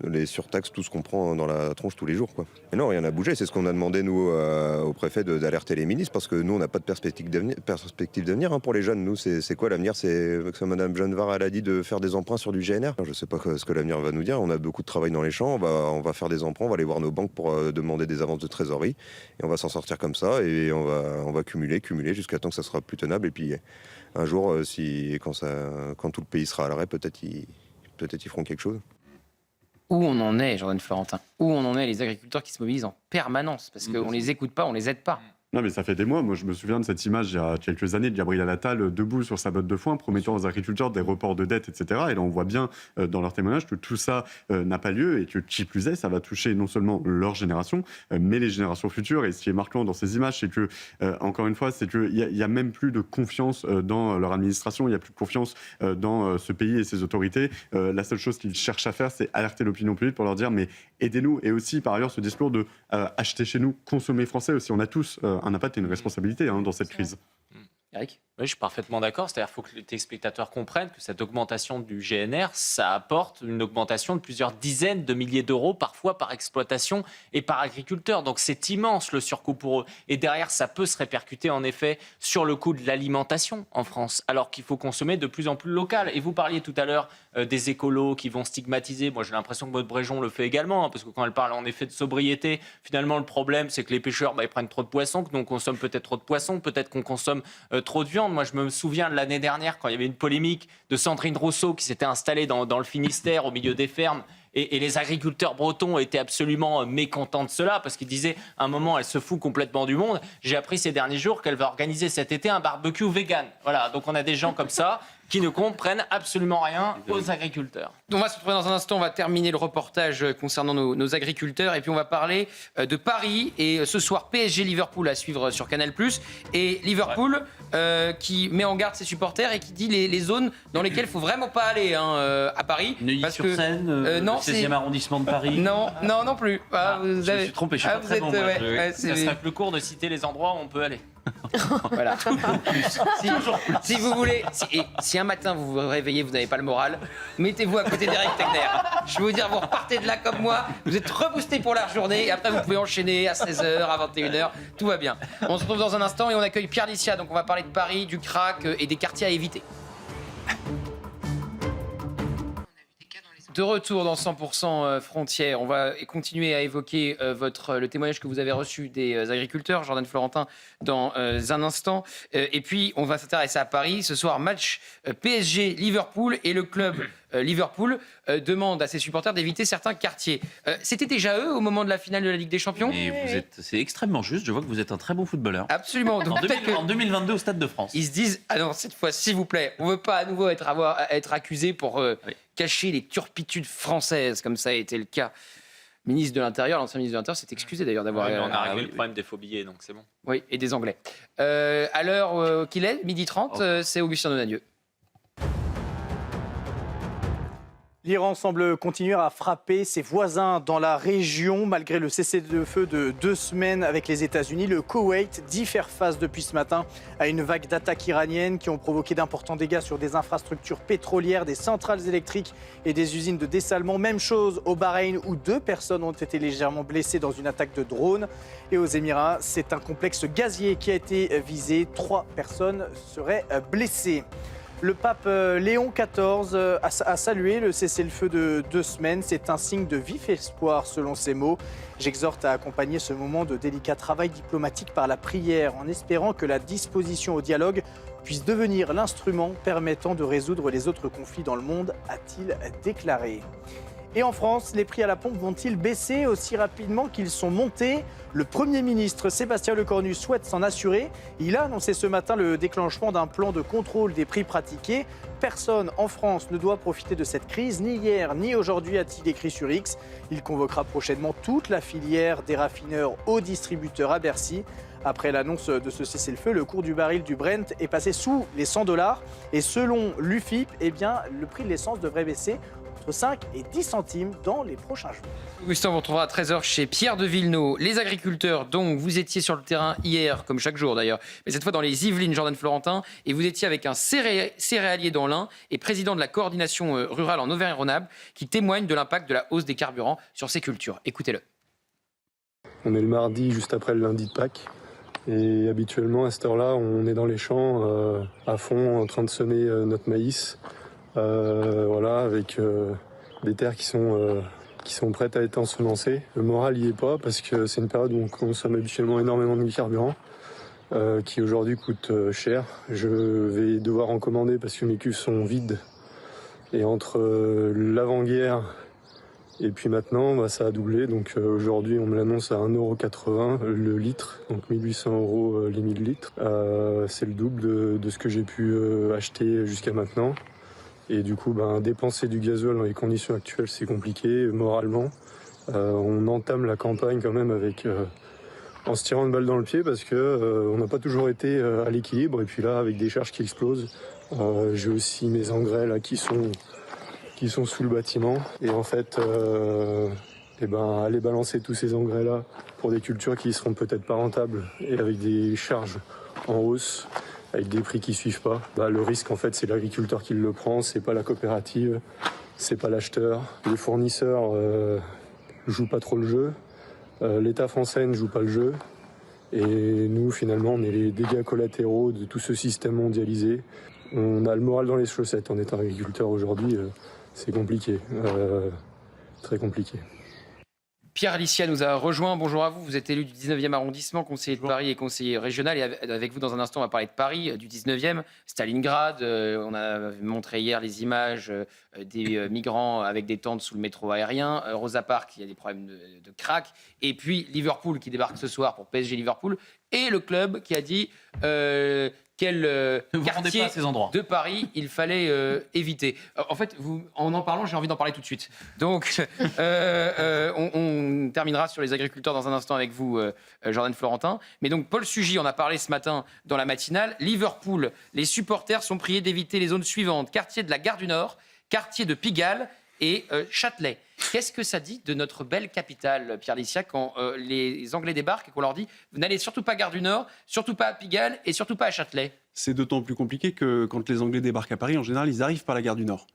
Speaker 1: les surtaxes, tout ce qu'on prend dans la tronche tous les jours, quoi. Et non, rien n'a bougé, c'est ce qu'on a demandé nous au préfet d'alerter les ministres parce que nous on n'a pas de perspective d'avenir hein, pour les jeunes. Nous c'est quoi l'avenir? C'est que Mme Genevard elle a dit de faire des emprunts sur du GNR. Je ne sais pas ce que l'avenir va nous dire, on a beaucoup de travail dans les champs, on va faire des emprunts, on va aller voir nos banques pour demander des avances de trésorerie et on va s'en sortir comme ça et on va cumuler jusqu'à temps que ça sera plus tenable et puis un jour quand tout le pays sera à l'arrêt peut-être ils feront quelque chose.
Speaker 6: Où on en est, Jordan Florentin? Où on en est les agriculteurs qui se mobilisent en permanence parce qu'on les écoute pas, on les aide pas.
Speaker 4: Non, mais ça fait des mois. Moi, je me souviens de cette image il y a quelques années de Gabriel Attal debout sur sa botte de foin, promettant aux agriculteurs des reports de dettes, etc. Et là, on voit bien dans leur témoignage que tout ça n'a pas lieu et que qui plus est, ça va toucher non seulement leur génération, mais les générations futures. Et ce qui est marquant dans ces images, c'est que, encore une fois, c'est qu'il y a même plus de confiance dans leur administration. Il n'y a plus de confiance dans ce pays et ses autorités. La seule chose qu'ils cherchent à faire, c'est alerter l'opinion publique pour leur dire mais aidez-nous. Et aussi, par ailleurs, ce discours de acheter chez nous, consommer français aussi. On a tous un impact et une responsabilité dans cette crise.
Speaker 6: Eric ?
Speaker 7: Oui, je suis parfaitement d'accord. C'est-à-dire qu'il faut que les téléspectateurs comprennent que cette augmentation du GNR, ça apporte une augmentation de plusieurs dizaines de milliers d'euros, parfois par exploitation et par agriculteur. Donc c'est immense le surcoût pour eux. Et derrière, ça peut se répercuter en effet sur le coût de l'alimentation en France, alors qu'il faut consommer de plus en plus local. Et vous parliez tout à l'heure des écolos qui vont stigmatiser. Moi, j'ai l'impression que Maud Bréjon le fait également, parce que quand elle parle en effet de sobriété, finalement, le problème, c'est que les pêcheurs, ils prennent trop de poissons, que nous, on consomme peut-être trop de poissons, peut-être qu'on consomme trop de viande. Moi, je me souviens de l'année dernière, quand il y avait une polémique de Sandrine Rousseau qui s'était installée dans le Finistère, au milieu des fermes, et les agriculteurs bretons étaient absolument mécontents de cela, parce qu'ils disaient, à un moment, elle se fout complètement du monde. J'ai appris ces derniers jours qu'elle va organiser cet été un barbecue vegan. Voilà, donc on a des gens comme ça qui ne comprennent absolument rien aux agriculteurs.
Speaker 6: On va se retrouver dans un instant, on va terminer le reportage concernant nos agriculteurs et puis on va parler de Paris et ce soir PSG-Liverpool à suivre sur Canal+. Et Liverpool qui met en garde ses supporters et qui dit les zones dans lesquelles il ne faut vraiment pas aller à Paris.
Speaker 14: Neuilly-sur-Seine, le 16e arrondissement de Paris.
Speaker 6: Non plus.
Speaker 14: Je me suis trompé, je suis pas très bon.
Speaker 7: Ça serait plus court de citer les endroits où on peut aller.
Speaker 6: Voilà. Si vous voulez, si un matin vous vous réveillez, vous n'avez pas le moral, mettez-vous à côté d'Eric Tegner. Je vais vous dire, vous repartez de là comme moi, vous êtes reboosté pour la journée, et après vous pouvez enchaîner à 16h, à 21h, tout va bien. On se retrouve dans un instant et on accueille Pierre Licia, donc on va parler de Paris, du crack et des quartiers à éviter. De retour dans 100% Frontières, on va continuer à évoquer le témoignage que vous avez reçu des agriculteurs, Jordan Florentin, dans un instant. Et puis, on va s'intéresser à Paris. Ce soir, match PSG-Liverpool et le club Liverpool demande à ses supporters d'éviter certains quartiers. C'était déjà eux au moment de la finale de la Ligue des Champions.
Speaker 14: Et c'est extrêmement juste, je vois que vous êtes un très bon footballeur.
Speaker 6: Absolument. Donc,
Speaker 14: en 2022 au Stade de France.
Speaker 6: Ils se disent, ah non, cette fois, s'il vous plaît, on ne veut pas à nouveau être accusé pour cacher les turpitudes françaises, comme ça a été le cas. L'ancien ministre de l'Intérieur s'est excusé d'ailleurs d'avoir...
Speaker 7: on a réglé le problème des faux billets, donc c'est bon.
Speaker 6: Oui, et des Anglais. À l'heure qu'il est, 12h30, c'est Augustin Donadieu.
Speaker 8: L'Iran semble continuer à frapper ses voisins dans la région. Malgré le cessez-le-feu de 2 semaines avec les États-Unis, le Koweït dit faire face depuis ce matin à une vague d'attaques iraniennes qui ont provoqué d'importants dégâts sur des infrastructures pétrolières, des centrales électriques et des usines de dessalement. Même chose au Bahreïn où 2 personnes ont été légèrement blessées dans une attaque de drone. Et aux Émirats, c'est un complexe gazier qui a été visé. 3 personnes seraient blessées. Le pape Léon XIV a salué le cessez-le-feu de 2 semaines. C'est un signe de vif espoir, selon ses mots. J'exhorte à accompagner ce moment de délicat travail diplomatique par la prière, en espérant que la disposition au dialogue puisse devenir l'instrument permettant de résoudre les autres conflits dans le monde, a-t-il déclaré. Et en France, les prix à la pompe vont-ils baisser aussi rapidement qu'ils sont montés? Le Premier ministre Sébastien Lecornu souhaite s'en assurer. Il a annoncé ce matin le déclenchement d'un plan de contrôle des prix pratiqués. Personne en France ne doit profiter de cette crise, ni hier ni aujourd'hui, a-t-il écrit sur X. Il convoquera prochainement toute la filière des raffineurs aux distributeurs à Bercy. Après l'annonce de ce cessez-le-feu, le cours du baril du Brent est passé sous les 100 $. Et selon l'UFIP, le prix de l'essence devrait baisser entre 5 et 10 centimes dans les prochains jours.
Speaker 6: Augustin, on vous retrouvera à 13h chez Pierre de Villeneuve. Les agriculteurs, donc, vous étiez sur le terrain hier, comme chaque jour d'ailleurs, mais cette fois dans les Yvelines, Jordan Florentin, et vous étiez avec un céréalier dans l'Ain et président de la coordination rurale en Auvergne-Rhône-Alpes, qui témoigne de l'impact de la hausse des carburants sur ces cultures. Écoutez-le.
Speaker 3: On est le mardi, juste après le lundi de Pâques. Et habituellement, à cette heure-là, on est dans les champs, à fond, en train de semer notre maïs. Avec des terres qui sont prêtes à être ensemencées. Le moral n'y est pas parce que c'est une période où on consomme habituellement énormément de carburant qui aujourd'hui coûte cher. Je vais devoir en commander parce que mes cuves sont vides. Et entre l'avant-guerre et puis maintenant, ça a doublé. Donc aujourd'hui, on me l'annonce à 1,80 € le litre, donc 1 800 € les 1000 litres. C'est le double de ce que j'ai pu acheter jusqu'à maintenant. Et du coup, dépenser du gasoil dans les conditions actuelles, c'est compliqué, moralement. On entame la campagne quand même en se tirant une balle dans le pied parce qu'on n'a pas toujours été à l'équilibre. Et puis là, avec des charges qui explosent, j'ai aussi mes engrais là, qui sont sous le bâtiment. Et en fait, aller balancer tous ces engrais-là pour des cultures qui ne seront peut-être pas rentables et avec des charges en hausse, avec des prix qui suivent pas. Le risque, en fait, c'est l'agriculteur qui le prend, c'est pas la coopérative, c'est pas l'acheteur. Les fournisseurs jouent pas trop le jeu. L'État français ne joue pas le jeu. Et nous, finalement, on est les dégâts collatéraux de tout ce système mondialisé. On a le moral dans les chaussettes en étant agriculteur aujourd'hui. C'est compliqué, très compliqué.
Speaker 6: Pierre Alicia nous a rejoint. Bonjour à vous. Vous êtes élu du 19e arrondissement, conseiller de Paris et conseiller régional. Et avec vous, dans un instant, on va parler de Paris, du 19e, Stalingrad. On a montré hier les images des migrants avec des tentes sous le métro aérien. Rosa Parks, il y a des problèmes de crack. Et puis Liverpool qui débarque ce soir pour PSG Liverpool. Et le club qui a dit quel quartier de Paris il fallait éviter. En fait, en parlant, j'ai envie d'en parler tout de suite. Donc, on terminera sur les agriculteurs dans un instant avec vous, Jordan Florentin. Mais donc, Paul Sugy en a parlé ce matin dans la matinale. Liverpool, les supporters sont priés d'éviter les zones suivantes. Quartier de la Gare du Nord, quartier de Pigalle et Châtelet. Qu'est-ce que ça dit de notre belle capitale, Pierre Licia, quand les Anglais débarquent et qu'on leur dit « Vous n'allez surtout pas à Gare du Nord, surtout pas à Pigalle et surtout pas à Châtelet ».
Speaker 5: C'est d'autant plus compliqué que quand les Anglais débarquent à Paris, en général, ils arrivent par la Gare du Nord.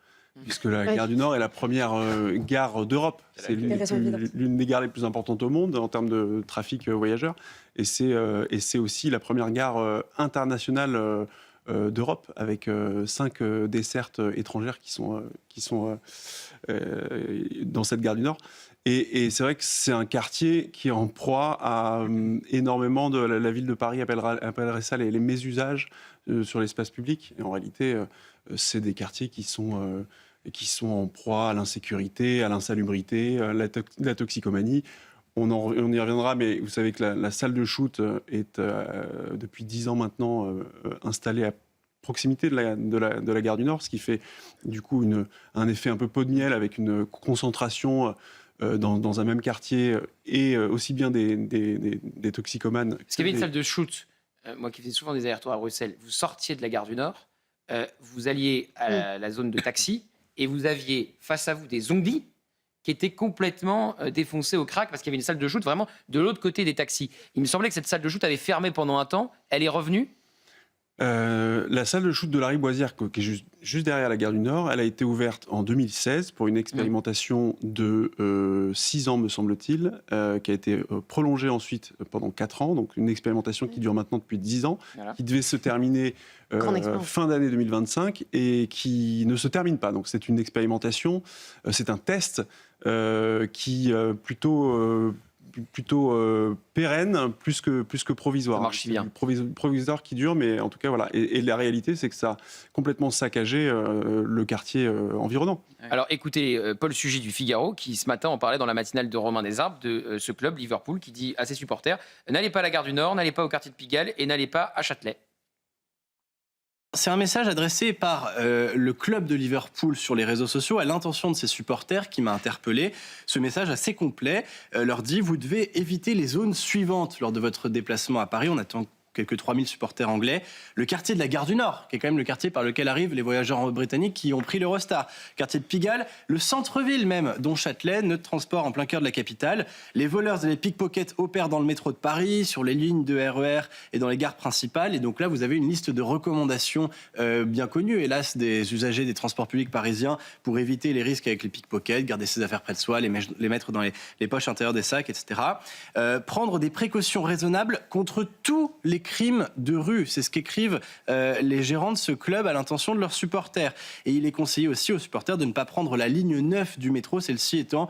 Speaker 5: Puisque la Gare du Nord est la première gare d'Europe. C'est l'une des gares les plus importantes au monde en termes de trafic voyageurs. Et c'est aussi la première gare internationale d'Europe, avec 5 dessertes étrangères qui sont dans cette gare du Nord. Et c'est vrai que c'est un quartier qui est en proie à énormément de... La ville de Paris appellerait ça les mésusages sur l'espace public. Et en réalité, c'est des quartiers qui sont en proie à l'insécurité, à l'insalubrité, à la toxicomanie. On y reviendra, mais vous savez que la salle de shoot est depuis 10 ans maintenant installée à proximité de la Gare du Nord, ce qui fait du coup un effet un peu pot de miel avec une concentration dans un même quartier et aussi bien des toxicomanes.
Speaker 6: Parce qu'il y avait une salle de shoot, moi qui faisais souvent des allers-retours à Bruxelles, vous sortiez de la Gare du Nord, vous alliez à la zone de taxi et vous aviez face à vous des zombies qui étaient complètement défoncés au crack parce qu'il y avait une salle de shoot vraiment de l'autre côté des taxis. Il me semblait que cette salle de shoot avait fermé pendant un temps, elle est revenue.
Speaker 5: La salle de shoot de la Riboisière, qui est juste derrière la Gare du Nord, elle a été ouverte en 2016 pour une expérimentation de 6 ans, me semble-t-il, qui a été prolongée ensuite pendant 4 ans, donc une expérimentation qui dure maintenant depuis 10 ans, qui devait se terminer fin d'année 2025 et qui ne se termine pas. Donc c'est une expérimentation, c'est un test qui plutôt plutôt pérenne plus que provisoire.
Speaker 6: Ça marche si bien.
Speaker 5: Provisoire qui dure, mais en tout cas, voilà. Et la réalité, c'est que ça a complètement saccagé le quartier environnant.
Speaker 6: Alors écoutez, Paul Sugy du Figaro, qui ce matin en parlait dans la matinale de Romain Desarbes, de ce club Liverpool, qui dit à ses supporters « N'allez pas à la gare du Nord, n'allez pas au quartier de Pigalle et n'allez pas à Châtelet ».
Speaker 10: C'est un message adressé par le club de Liverpool sur les réseaux sociaux à l'intention de ses supporters qui m'a interpellé. Ce message assez complet leur dit « Vous devez éviter les zones suivantes lors de votre déplacement à Paris ». On attend quelques 3000 supporters anglais. Le quartier de la Gare du Nord, qui est quand même le quartier par lequel arrivent les voyageurs britanniques qui ont pris l'Eurostar. Quartier de Pigalle, le centre-ville même, dont Châtelet, nœud de transport en plein cœur de la capitale. Les voleurs et les pickpockets opèrent dans le métro de Paris, sur les lignes de RER et dans les gares principales. Et donc là, vous avez une liste de recommandations bien connues, hélas, des usagers des transports publics parisiens pour éviter les risques avec les pickpockets, garder ses affaires près de soi, les mettre dans les poches intérieures des sacs, etc. Prendre des précautions raisonnables contre tous les crimes de rue. C'est ce qu'écrivent les gérants de ce club à l'intention de leurs supporters. Et il est conseillé aussi aux supporters de ne pas prendre la ligne 9 du métro, celle-ci étant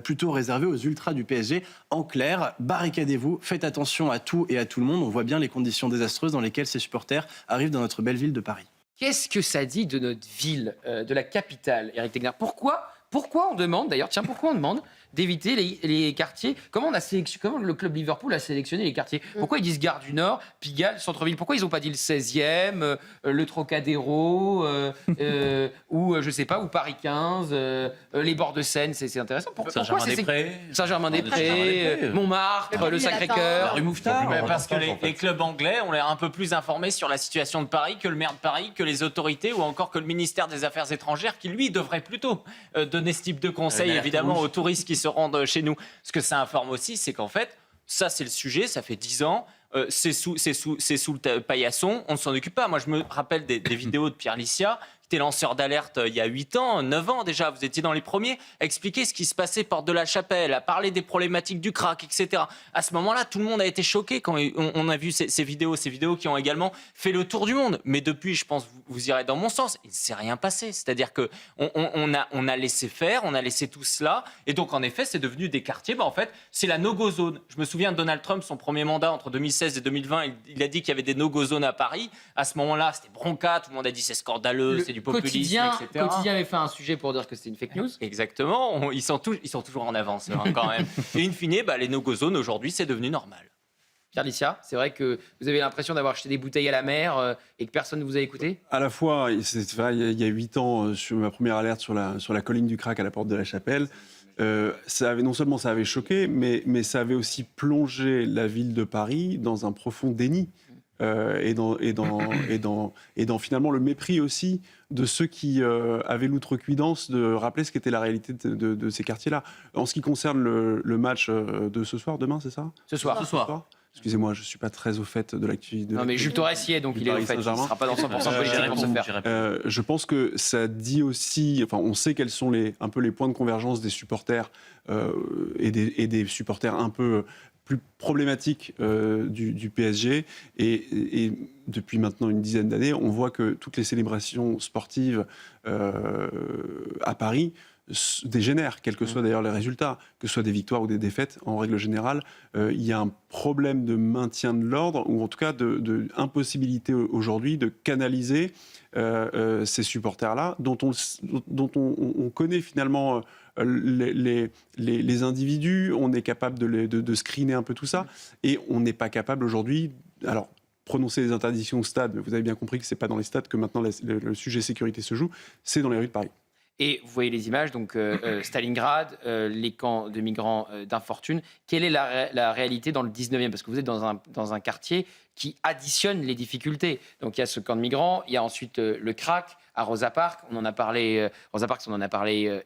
Speaker 10: plutôt réservée aux ultras du PSG. En clair, barricadez-vous, faites attention à tout et à tout le monde. On voit bien les conditions désastreuses dans lesquelles ces supporters arrivent dans notre belle ville de Paris.
Speaker 6: Qu'est-ce que ça dit de notre ville, de la capitale, Éric Tegner ? Pourquoi on demande, d'ailleurs, pourquoi on demande d'éviter les quartiers ? Comment le club Liverpool a sélectionné les quartiers ? Pourquoi ils disent Gare du Nord, Pigalle, centre-ville ? Pourquoi ils n'ont pas dit le 16e, le Trocadéro, ou je sais pas, ou Paris 15, les bords de Seine ? C'est intéressant. Saint-Germain-des-Prés, Montmartre, le Sacré-Cœur,
Speaker 7: la rue Mouffetard. Parce que les clubs anglais ont l'air un peu plus informés sur la situation de Paris que le maire de Paris, que les autorités ou encore que le ministère des Affaires étrangères, qui lui devrait plutôt donner ce type de conseils évidemment aux touristes qui se rendent chez nous. Ce que ça informe aussi, c'est qu'en fait, ça c'est le sujet, ça fait 10 ans, c'est sous le paillasson, on ne s'en occupe pas. Moi je me rappelle des vidéos de Pierre Licia, qui était lanceur d'alerte il y a 8 ans, 9 ans déjà, vous étiez dans les premiers, à expliquer ce qui se passait porte de la Chapelle, à parler des problématiques du crack, etc. À ce moment-là, tout le monde a été choqué quand on a vu ces vidéos qui ont également fait le tour du monde. Mais depuis, je pense, vous irez dans mon sens, il ne s'est rien passé. C'est-à-dire qu'on a laissé faire, on a laissé tout cela, et donc en effet, c'est devenu des quartiers, en fait, c'est la no-go zone. Je me souviens de Donald Trump, son premier mandat entre 2016 et 2020, il a dit qu'il y avait des no-go zones à Paris. À ce moment-là, c'était bronca, tout le monde a dit c'est scandaleux, c'est du populisme, etc.
Speaker 6: Quotidien avait fait un sujet pour dire que c'était une fake news.
Speaker 7: Exactement, ils sont toujours en avance quand même. Et in fine, les no-go zones aujourd'hui, c'est devenu normal.
Speaker 6: Pierre Licia, c'est vrai que vous avez l'impression d'avoir acheté des bouteilles à la mer et que personne ne vous a écouté ?
Speaker 5: À la fois, il y a 8 ans, sur ma première alerte sur la colline du crack à la porte de la Chapelle, non seulement ça avait choqué, mais ça avait aussi plongé la ville de Paris dans un profond déni. Et dans finalement le mépris aussi de ceux qui avaient l'outrecuidance de rappeler ce qu'était la réalité de ces quartiers-là. En ce qui concerne le match de ce soir, demain, c'est ça ?
Speaker 6: Ce soir.
Speaker 5: Excusez-moi, je ne suis pas très au fait de l'activité.
Speaker 6: Non, mais Jules Torres y est, donc il est au fait. Il ne sera pas dans 100% politique pour se faire.
Speaker 5: Je pense que ça dit aussi... Enfin, on sait quels sont un peu les points de convergence des supporters et des supporters un peu plus problématiques du PSG. Et depuis maintenant une dizaine d'années, on voit que toutes les célébrations sportives à Paris dégénèrent, quels que soient d'ailleurs les résultats, que ce soit des victoires ou des défaites. En règle générale, il y a un problème de maintien de l'ordre, ou en tout cas de impossibilité aujourd'hui de canaliser ces supporters-là, dont on connaît finalement les individus, on est capable de screener un peu tout ça, et on n'est pas capable aujourd'hui... Alors, prononcer les interdictions au stade, mais vous avez bien compris que ce n'est pas dans les stades que maintenant le sujet sécurité se joue, c'est dans les rues de Paris.
Speaker 6: Et vous voyez les images, donc Stalingrad, les camps de migrants d'infortune. Quelle est la réalité dans le 19e ? Parce que vous êtes dans un quartier qui additionne les difficultés. Donc il y a ce camp de migrants, il y a ensuite le crack à Rosa Parks, on en a parlé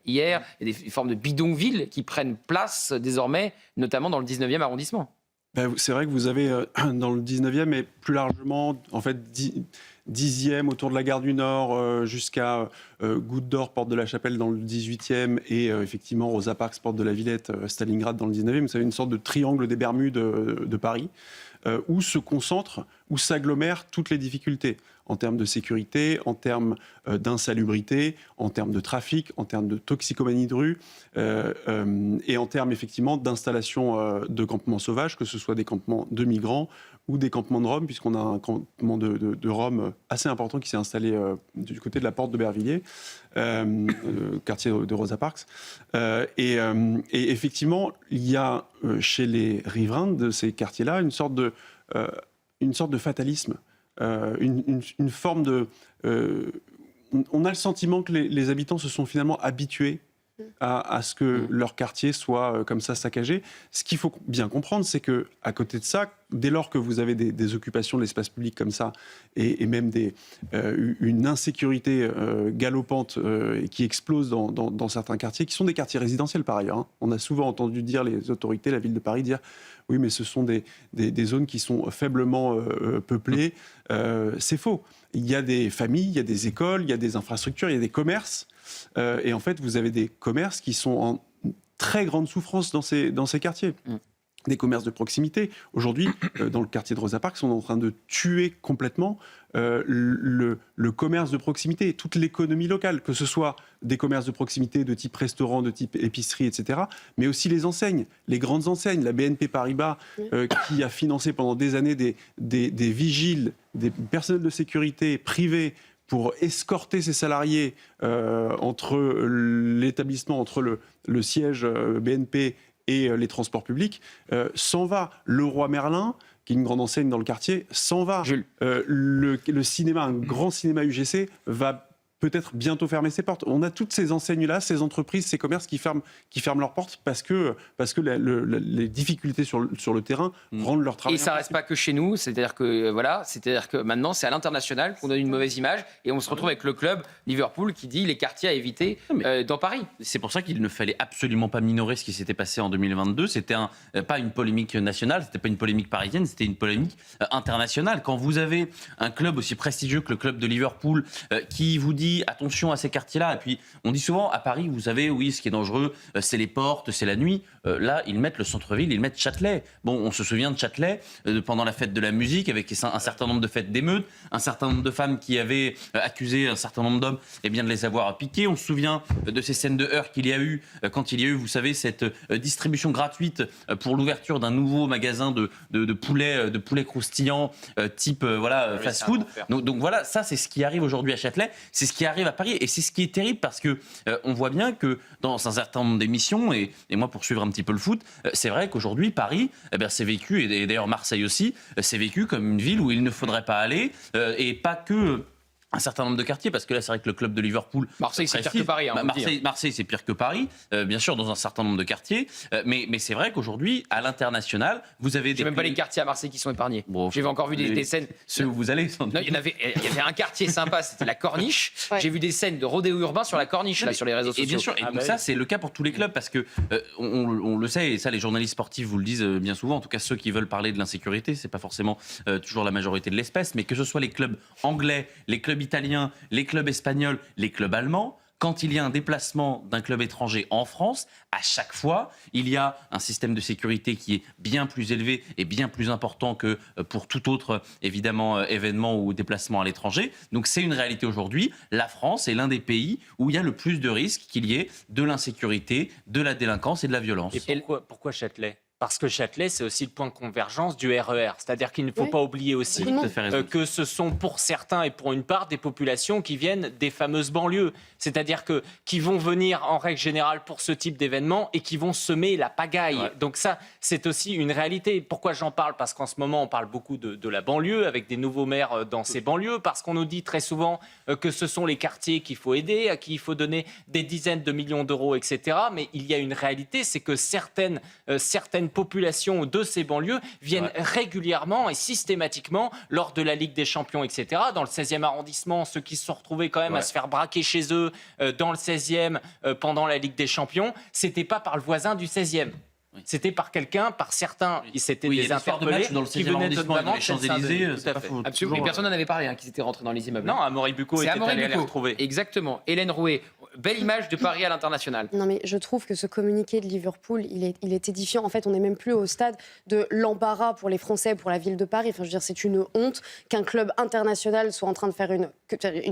Speaker 6: hier. Il y a des formes de bidonvilles qui prennent place désormais, notamment dans le 19e arrondissement.
Speaker 5: C'est vrai que vous avez dans le 19e et plus largement, en fait, 10e autour de la gare du Nord jusqu'à Goutte d'Or, porte de la Chapelle dans le 18e et effectivement Rosa Parks, porte de la Villette, Stalingrad dans le 19e. Vous avez une sorte de triangle des Bermudes de Paris où se concentrent où s'agglomèrent toutes les difficultés en termes de sécurité, en termes d'insalubrité, en termes de trafic, en termes de toxicomanie de rue et en termes effectivement d'installation de campements sauvages, que ce soit des campements de migrants ou des campements de Roms, puisqu'on a un campement de Roms assez important qui s'est installé du côté de la porte de Bervilliers, quartier de Rosa Parks. Et effectivement, il y a chez les riverains de ces quartiers-là une sorte de fatalisme, une forme de... on a le sentiment que les habitants se sont finalement habitués à ce que leur quartier soit comme ça saccagé. Ce qu'il faut bien comprendre, c'est que à côté de ça, dès lors que vous avez des occupations de l'espace public comme ça, et même une insécurité galopante qui explose dans certains quartiers, qui sont des quartiers résidentiels par ailleurs. On a souvent entendu dire, les autorités, la ville de Paris, dire oui, mais ce sont des zones qui sont faiblement peuplées. C'est faux. Il y a des familles, il y a des écoles, il y a des infrastructures, il y a des commerces. Et en fait, vous avez des commerces qui sont en très grande souffrance dans ces quartiers. Des commerces de proximité. Aujourd'hui, dans le quartier de Rosa Parks, on est en train de tuer complètement le commerce de proximité, toute l'économie locale, que ce soit des commerces de proximité de type restaurant, de type épicerie, etc., mais aussi les enseignes, les grandes enseignes, la BNP Paribas, qui a financé pendant des années des vigiles, des personnels de sécurité privés pour escorter ses salariés entre l'établissement, entre le siège BNP et les transports publics, s'en va. Leroy Merlin, qui est une grande enseigne dans le quartier, s'en va. Le cinéma, un grand cinéma UGC, va peut-être bientôt fermer ses portes. On a toutes ces enseignes-là, ces entreprises, ces commerces qui ferment leurs portes parce que les difficultés sur le terrain rendent leur travail.
Speaker 6: Et ça ne reste pas que chez nous, c'est-à-dire que maintenant c'est à l'international qu'on donne une mauvaise image et on se retrouve avec le club Liverpool qui dit les quartiers à éviter dans Paris.
Speaker 14: C'est pour ça qu'il ne fallait absolument pas minorer ce qui s'était passé en 2022. C'était pas une polémique nationale, c'était pas une polémique parisienne, c'était une polémique internationale. Quand vous avez un club aussi prestigieux que le club de Liverpool qui vous dit attention à ces quartiers-là. Et puis, on dit souvent, à Paris, vous savez, oui, ce qui est dangereux, c'est les portes, c'est la nuit. Là, ils mettent le centre-ville, ils mettent Châtelet. Bon, on se souvient de Châtelet pendant la fête de la musique, avec un certain nombre de fêtes d'émeutes, un certain nombre de femmes qui avaient accusé un certain nombre d'hommes de les avoir piqués. On se souvient de ces scènes de heurts qu'il y a eu quand il y a eu, vous savez, cette distribution gratuite pour l'ouverture d'un nouveau magasin de poulet croustillant type fast-food. Donc voilà, ça, c'est ce qui arrive aujourd'hui à Châtelet. C'est ce qui arrive à Paris et c'est ce qui est terrible parce que on voit bien que dans un certain nombre d'émissions et moi pour suivre un petit peu le foot, c'est vrai qu'aujourd'hui Paris, c'est vécu et d'ailleurs Marseille aussi, c'est vécu comme une ville où il ne faudrait pas aller et pas que un certain nombre de quartiers, parce que là, c'est vrai que le club de Liverpool...
Speaker 6: Marseille, c'est pire que Paris.
Speaker 14: Marseille, c'est pire que Paris, bien sûr, dans un certain nombre de quartiers. Mais c'est vrai qu'aujourd'hui, à l'international, vous avez
Speaker 6: des... même pas les quartiers à Marseille qui sont épargnés. Bon, j'ai encore vu des scènes...
Speaker 14: Ceux où vous allez,
Speaker 6: non, il y avait un quartier sympa, c'était la Corniche. Ouais. J'ai vu des scènes de rodéo urbain sur la Corniche, là, sur les réseaux sociaux.
Speaker 14: Et bien sûr, donc ça, c'est le cas pour tous les clubs, parce que on le sait, et ça, les journalistes sportifs vous le disent bien souvent, en tout cas ceux qui veulent parler de l'insécurité, c'est pas forcément toujours la majorité de l'espèce, mais que ce soit les clubs anglais, les clubs italiens, les clubs espagnols, les clubs allemands, quand il y a un déplacement d'un club étranger en France, à chaque fois, il y a un système de sécurité qui est bien plus élevé et bien plus important que pour tout autre, évidemment, événement ou déplacement à l'étranger. Donc c'est une réalité aujourd'hui. La France est l'un des pays où il y a le plus de risques qu'il y ait de l'insécurité, de la délinquance et de la violence.
Speaker 7: Et pourquoi Châtelet ? Parce que Châtelet, c'est aussi le point de convergence du RER. C'est-à-dire qu'il ne faut pas oublier aussi que ce sont pour certains et pour une part des populations qui viennent des fameuses banlieues. C'est-à-dire qui vont venir en règle générale pour ce type d'événement et qui vont semer la pagaille. Ouais. Donc ça, c'est aussi une réalité. Pourquoi j'en parle ? Parce qu'en ce moment, on parle beaucoup de la banlieue, avec des nouveaux maires dans ces banlieues, parce qu'on nous dit très souvent que ce sont les quartiers qu'il faut aider, à qui il faut donner des dizaines de millions d'euros, etc. Mais il y a une réalité, c'est que certaines populations de ces banlieues viennent régulièrement et systématiquement lors de la Ligue des Champions, etc. Dans le 16e arrondissement, ceux qui se sont retrouvés quand même à se faire braquer chez eux dans le 16e pendant la Ligue des Champions, c'était pas par le voisin du 16e. Oui. C'était par quelqu'un, par certains, c'était des interpellés
Speaker 14: dans le 16e arrondissement, dans les Champs-Élysées.
Speaker 6: Absolument. Et personne n'en avait parlé, qui s'étaient rentrés dans les immeubles.
Speaker 7: Non, Amaury Bucco était allé les retrouver.
Speaker 6: Exactement. Hélène Rouet. belle image de Paris à l'international.
Speaker 11: Non mais je trouve que ce communiqué de Liverpool, il est édifiant. En fait, on n'est même plus au stade de l'embarras pour les Français, pour la ville de Paris. Enfin, je veux dire, c'est une honte qu'un club international soit en train de faire une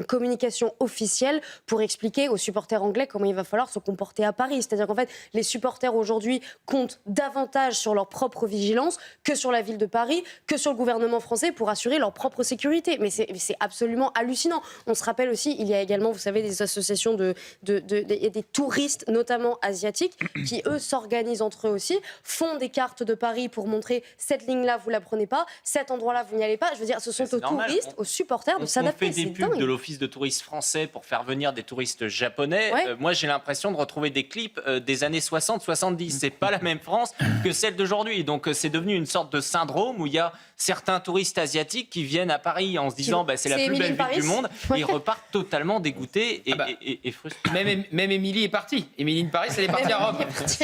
Speaker 11: communication officielle pour expliquer aux supporters anglais comment il va falloir se comporter à Paris. C'est-à-dire qu'en fait, les supporters aujourd'hui comptent davantage sur leur propre vigilance que sur la ville de Paris, que sur le gouvernement français pour assurer leur propre sécurité. Mais c'est absolument hallucinant. On se rappelle aussi, il y a également, vous savez, des associations des touristes, notamment asiatiques, qui eux s'organisent entre eux aussi, font des cartes de Paris pour montrer cette ligne-là, vous la prenez pas, cet endroit-là, vous n'y allez pas. Je veux dire, ce sont aux touristes, aux supporters de s'adapter.
Speaker 7: On fait des pubs de l'Office de tourisme français pour faire venir des touristes japonais.
Speaker 11: Ouais.
Speaker 7: Moi, j'ai l'impression de retrouver des clips des années 60-70. C'est pas la même France que celle d'aujourd'hui. Donc, c'est devenu une sorte de syndrome où il y a certains touristes asiatiques qui viennent à Paris en se disant c'est la plus belle ville du monde. Et ils repartent totalement dégoûtés et frustrés.
Speaker 6: Même Émilie est partie. Émilie de Paris, elle est partie à Rome.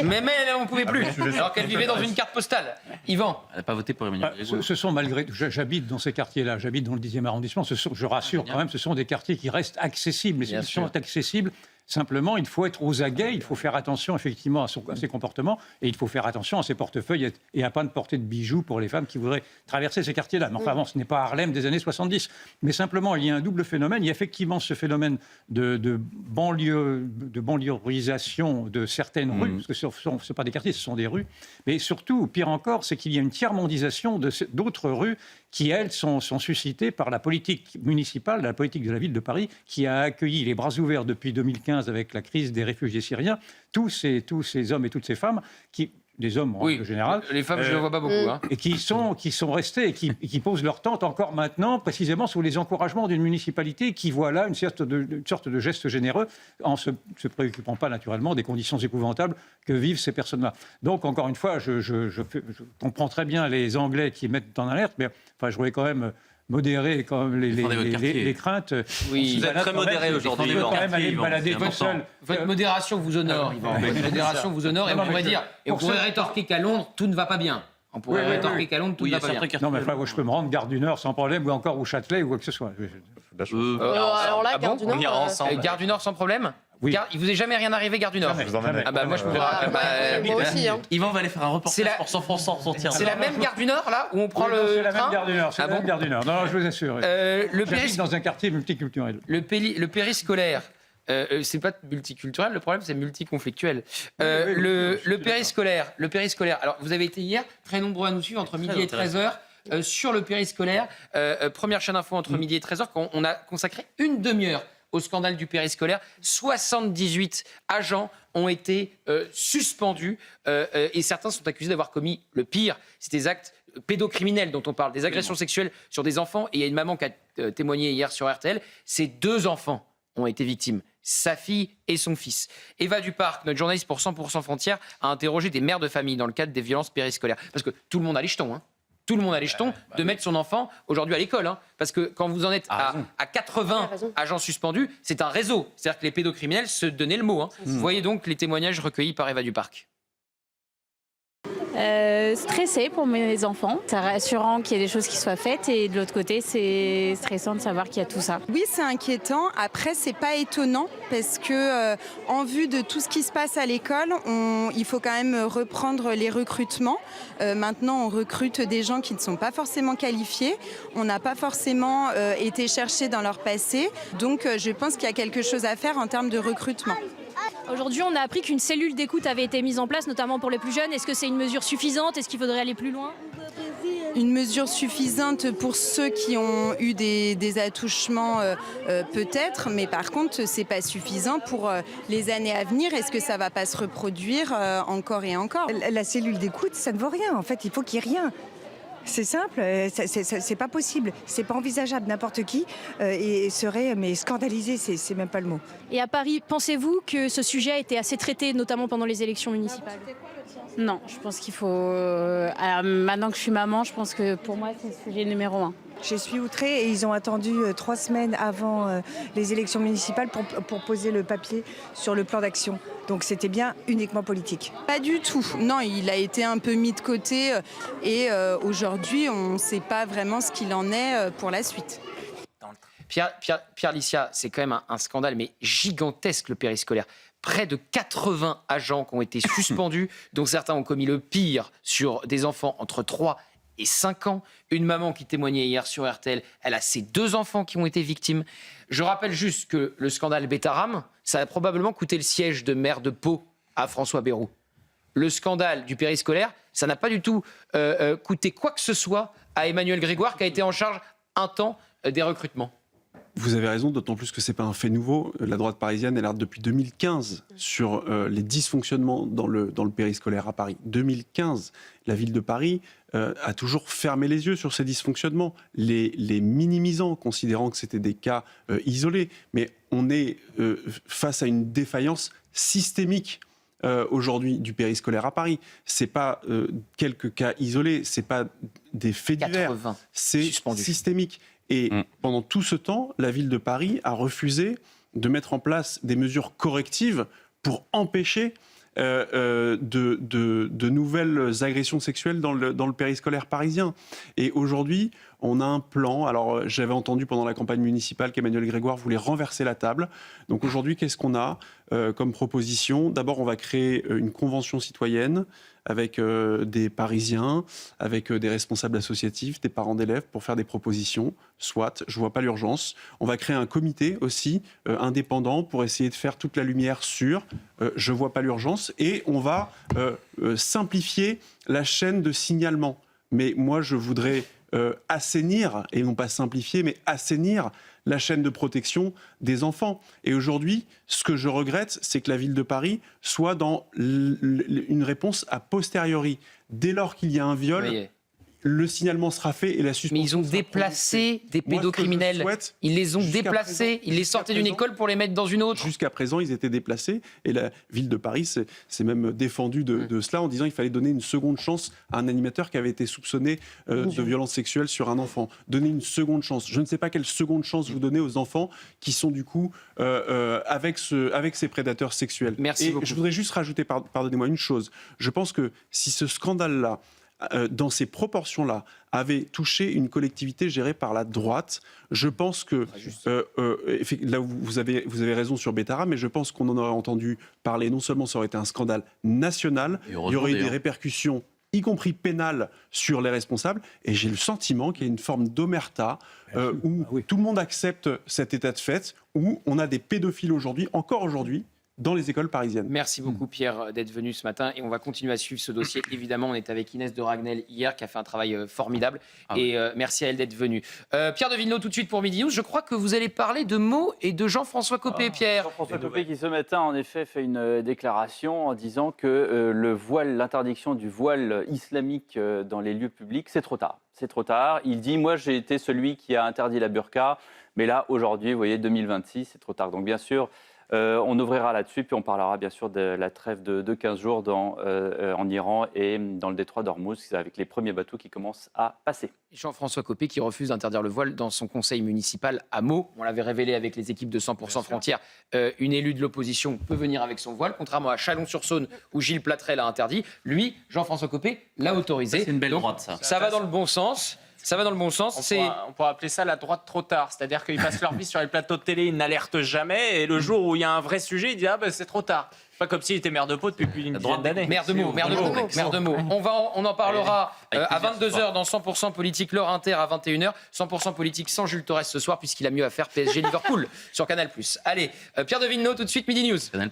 Speaker 6: Même elle, on ne pouvait plus. Alors qu'elle vivait dans une carte postale. Yvan.
Speaker 14: Elle n'a pas voté pour Emmanuel Grégoire.
Speaker 16: Ce sont malgré tout, j'habite dans ces quartiers-là, j'habite dans le 10e arrondissement, je rassure quand même, ce sont des quartiers qui restent accessibles. Ils sont accessibles. Simplement, il faut être aux aguets, il faut faire attention effectivement à ses comportements et il faut faire attention à ses portefeuilles et à pas de porter de bijoux pour les femmes qui voudraient traverser ces quartiers-là. Mais enfin bon, ce n'est pas Harlem des années 70. Mais simplement, il y a un double phénomène. Il y a effectivement ce phénomène de banlieusisation de certaines rues, parce que ce ne sont pas des quartiers, ce sont des rues. Mais surtout, pire encore, c'est qu'il y a une tiers-mondisation d'autres rues qui, elles, sont suscitées par la politique municipale, la politique de la ville de Paris, qui a accueilli les bras ouverts depuis 2015 avec la crise des réfugiés syriens, tous ces hommes et toutes ces femmes des hommes en général.
Speaker 6: Les femmes, je ne vois pas beaucoup.
Speaker 16: Et qui sont restés et qui posent leur tente encore maintenant, précisément sous les encouragements d'une municipalité qui voit là une sorte de geste généreux en se préoccupant pas naturellement des conditions épouvantables que vivent ces personnes-là. Donc, encore une fois, je comprends très bien les Anglais qui mettent en alerte, mais enfin, je voulais quand même modérer quand même les craintes.
Speaker 7: Oui, vous êtes très modéré aujourd'hui.
Speaker 16: Il faut quand même aller me balader tout seul.
Speaker 6: Votre modération vous honore, Yvan. Votre modération vous honore et on pourrait rétorquer qu'à Londres, tout ne va pas bien. On pourrait rétorquer qu'à Londres, tout ne va pas bien.
Speaker 16: Non, mais enfin, je peux me rendre Gare du Nord sans problème, ou encore au Châtelet, ou quoi que ce soit.
Speaker 11: Alors là, Gare du Nord...
Speaker 7: On ira ensemble.
Speaker 6: Gare du Nord sans problème.
Speaker 16: Oui.
Speaker 6: Il vous est jamais rien arrivé, Gare du Nord? Moi, je peux
Speaker 11: moi aussi.
Speaker 14: Yvan va aller faire un reportage pour San François en tir.
Speaker 6: C'est la même Gare du Nord, là, où on prend le train?
Speaker 16: C'est la même Gare du Nord. C'est la même Gare du Nord. Non, je vous assure. J'habite dans un quartier multiculturel.
Speaker 6: Le périscolaire. C'est pas multiculturel, le problème c'est multiconflictuel. Le périscolaire. Alors vous avez été hier très nombreux à nous suivre entre midi et 13h sur le périscolaire. Première chaîne info entre midi et 13h, on a consacré une demi-heure au scandale du périscolaire. 78 agents ont été suspendus et certains sont accusés d'avoir commis le pire. C'est des actes pédocriminels dont on parle, des agressions sexuelles sur des enfants. Et il y a une maman qui a témoigné hier sur RTL. Ses 2 enfants ont été victimes, sa fille et son fils. Eva Duparc, notre journaliste pour 100% Frontières, a interrogé des mères de famille dans le cadre des violences périscolaires. Parce que tout le monde a les jetons, Tout le monde a les jetons de mettre son enfant aujourd'hui à l'école. Parce que quand vous en êtes à 80 agents suspendus, c'est un réseau. C'est-à-dire que les pédocriminels se donnaient le mot. Vous voyez donc les témoignages recueillis par Eva Duparc.
Speaker 17: Stressée pour mes enfants. C'est rassurant qu'il y ait des choses qui soient faites et de l'autre côté, c'est stressant de savoir qu'il y a tout ça.
Speaker 18: Oui, c'est inquiétant. Après, c'est pas étonnant parce que en vue de tout ce qui se passe à l'école, il faut quand même reprendre les recrutements. Maintenant, on recrute des gens qui ne sont pas forcément qualifiés. On n'a pas forcément été chercher dans leur passé. Donc, je pense qu'il y a quelque chose à faire en termes de recrutement.
Speaker 22: Aujourd'hui, on a appris qu'une cellule d'écoute avait été mise en place, notamment pour les plus jeunes. Est-ce que c'est une mesure suffisante? Est-ce qu'il faudrait aller plus loin?
Speaker 18: Une mesure suffisante pour ceux qui ont eu des attouchements, peut-être, mais par contre, c'est pas suffisant pour les années à venir. Est-ce que ça va pas se reproduire encore et encore?
Speaker 23: La cellule d'écoute, ça ne vaut rien. En fait, il faut qu'il y ait rien. C'est simple, c'est pas possible, c'est pas envisageable. N'importe qui serait scandalisé, c'est même pas le mot.
Speaker 22: Et à Paris, pensez-vous que ce sujet a été assez traité, notamment pendant les élections municipales?
Speaker 17: Non, je pense qu'il faut... Alors, maintenant que je suis maman, je pense que pour moi, c'est le sujet numéro 1.
Speaker 23: Je suis outrée et ils ont attendu 3 semaines avant les élections municipales pour poser le papier sur le plan d'action. Donc c'était bien uniquement politique.
Speaker 18: Pas du tout. Non, il a été un peu mis de côté et aujourd'hui, on ne sait pas vraiment ce qu'il en est pour la suite.
Speaker 6: Pierre Licia, c'est quand même un scandale, mais gigantesque, le périscolaire. Près de 80 agents qui ont été suspendus, dont certains ont commis le pire sur des enfants entre 3 et 5 ans. Une maman qui témoignait hier sur RTL, elle a ses 2 enfants qui ont été victimes. Je rappelle juste que le scandale Betaram, ça a probablement coûté le siège de maire de Pau à François Bayrou. Le scandale du périscolaire, ça n'a pas du tout coûté quoi que ce soit à Emmanuel Grégoire, qui a été en charge un temps des recrutements.
Speaker 5: Vous avez raison, d'autant plus que ce n'est pas un fait nouveau. La droite parisienne alerte depuis 2015 sur les dysfonctionnements dans le périscolaire à Paris. 2015, la ville de Paris a toujours fermé les yeux sur ces dysfonctionnements, les minimisant, considérant que c'était des cas isolés. Mais on est face à une défaillance systémique aujourd'hui du périscolaire à Paris. Ce n'est pas quelques cas isolés, ce n'est pas des faits divers, c'est systémique. Et pendant tout ce temps, la ville de Paris a refusé de mettre en place des mesures correctives pour empêcher de nouvelles agressions sexuelles dans le périscolaire parisien. Et aujourd'hui, on a un plan. Alors, j'avais entendu pendant la campagne municipale qu'Emmanuel Grégoire voulait renverser la table. Donc aujourd'hui, qu'est-ce qu'on a comme proposition ? D'abord, on va créer une convention citoyenne avec des Parisiens, avec des responsables associatifs, des parents d'élèves pour faire des propositions. Soit, je ne vois pas l'urgence. On va créer un comité aussi indépendant pour essayer de faire toute la lumière sur je ne vois pas l'urgence. Et on va simplifier la chaîne de signalement. Mais moi, je voudrais assainir, et non pas simplifier, mais assainir la chaîne de protection des enfants. Et aujourd'hui, ce que je regrette, c'est que la ville de Paris soit dans une réponse a posteriori. Dès lors qu'il y a un viol, le signalement sera fait et la suspension.
Speaker 6: Mais ils ont déplacé des pédocriminels. Ils les ont déplacés, ils les sortaient d'une école pour les mettre dans une autre.
Speaker 5: Jusqu'à présent, ils étaient déplacés et la ville de Paris s'est même défendue de cela en disant qu'il fallait donner une seconde chance à un animateur qui avait été soupçonné de violence sexuelle sur un enfant. Donner une seconde chance. Je ne sais pas quelle seconde chance vous donnez aux enfants qui sont du coup avec ces prédateurs sexuels.
Speaker 6: Merci beaucoup.
Speaker 5: Je voudrais juste rajouter, pardonnez-moi, une chose. Je pense que si ce scandale-là, dans ces proportions-là, avait touché une collectivité gérée par la droite. Je pense que, là vous avez raison sur Betaram, mais je pense qu'on en aurait entendu parler, non seulement ça aurait été un scandale national, il y aurait eu des répercussions, y compris pénales, sur les responsables, et j'ai le sentiment qu'il y a une forme d'omerta où tout le monde accepte cet état de fait, où on a des pédophiles aujourd'hui, encore aujourd'hui, dans les écoles parisiennes.
Speaker 6: Merci beaucoup Pierre d'être venu ce matin et on va continuer à suivre ce dossier. Évidemment, on est avec Inès de Ragnel hier qui a fait un travail formidable et merci à elle d'être venue. Pierre de Villeneuve tout de suite pour Midi News. Je crois que vous allez parler de Meaux et de Jean-François Copé, Pierre.
Speaker 2: Jean-François Copé qui ce matin en effet fait une déclaration en disant que l'interdiction du voile islamique dans les lieux publics, c'est trop tard. C'est trop tard. Il dit, moi j'ai été celui qui a interdit la burqa, mais là aujourd'hui, vous voyez, 2026, c'est trop tard. Donc bien sûr, on ouvrira là-dessus, puis on parlera bien sûr de la trêve de 15 jours en Iran et dans le détroit d'Ormuz, avec les premiers bateaux qui commencent à passer.
Speaker 6: Jean-François Copé qui refuse d'interdire le voile dans son conseil municipal à Meaux. On l'avait révélé avec les équipes de 100% Frontières. Une élue de l'opposition peut venir avec son voile, contrairement à Chalon-sur-Saône où Gilles Platrel l'a interdit. Lui, Jean-François Copé, l'a autorisé.
Speaker 14: C'est une belle
Speaker 6: Donc,
Speaker 14: droite, ça.
Speaker 6: Ça va dans le bon sens. Ça va dans le bon sens.
Speaker 7: On pourra appeler ça la droite trop tard. C'est-à-dire qu'ils passent leur vie sur les plateaux de télé, ils n'alertent jamais. Et le jour où il y a un vrai sujet, ils disent c'est trop tard. Pas comme s'il était maire de Pau depuis plus d'une dizaine d'années.
Speaker 6: Maire de Meaux. On en parlera à 22h dans 100% politique, l'heure inter à 21h. 100% politique sans Jules Torres ce soir, puisqu'il a mieux à faire PSG Liverpool sur Canal+. Allez, Pierre de Villeneuve, tout de suite, Midi News.
Speaker 14: Canal+.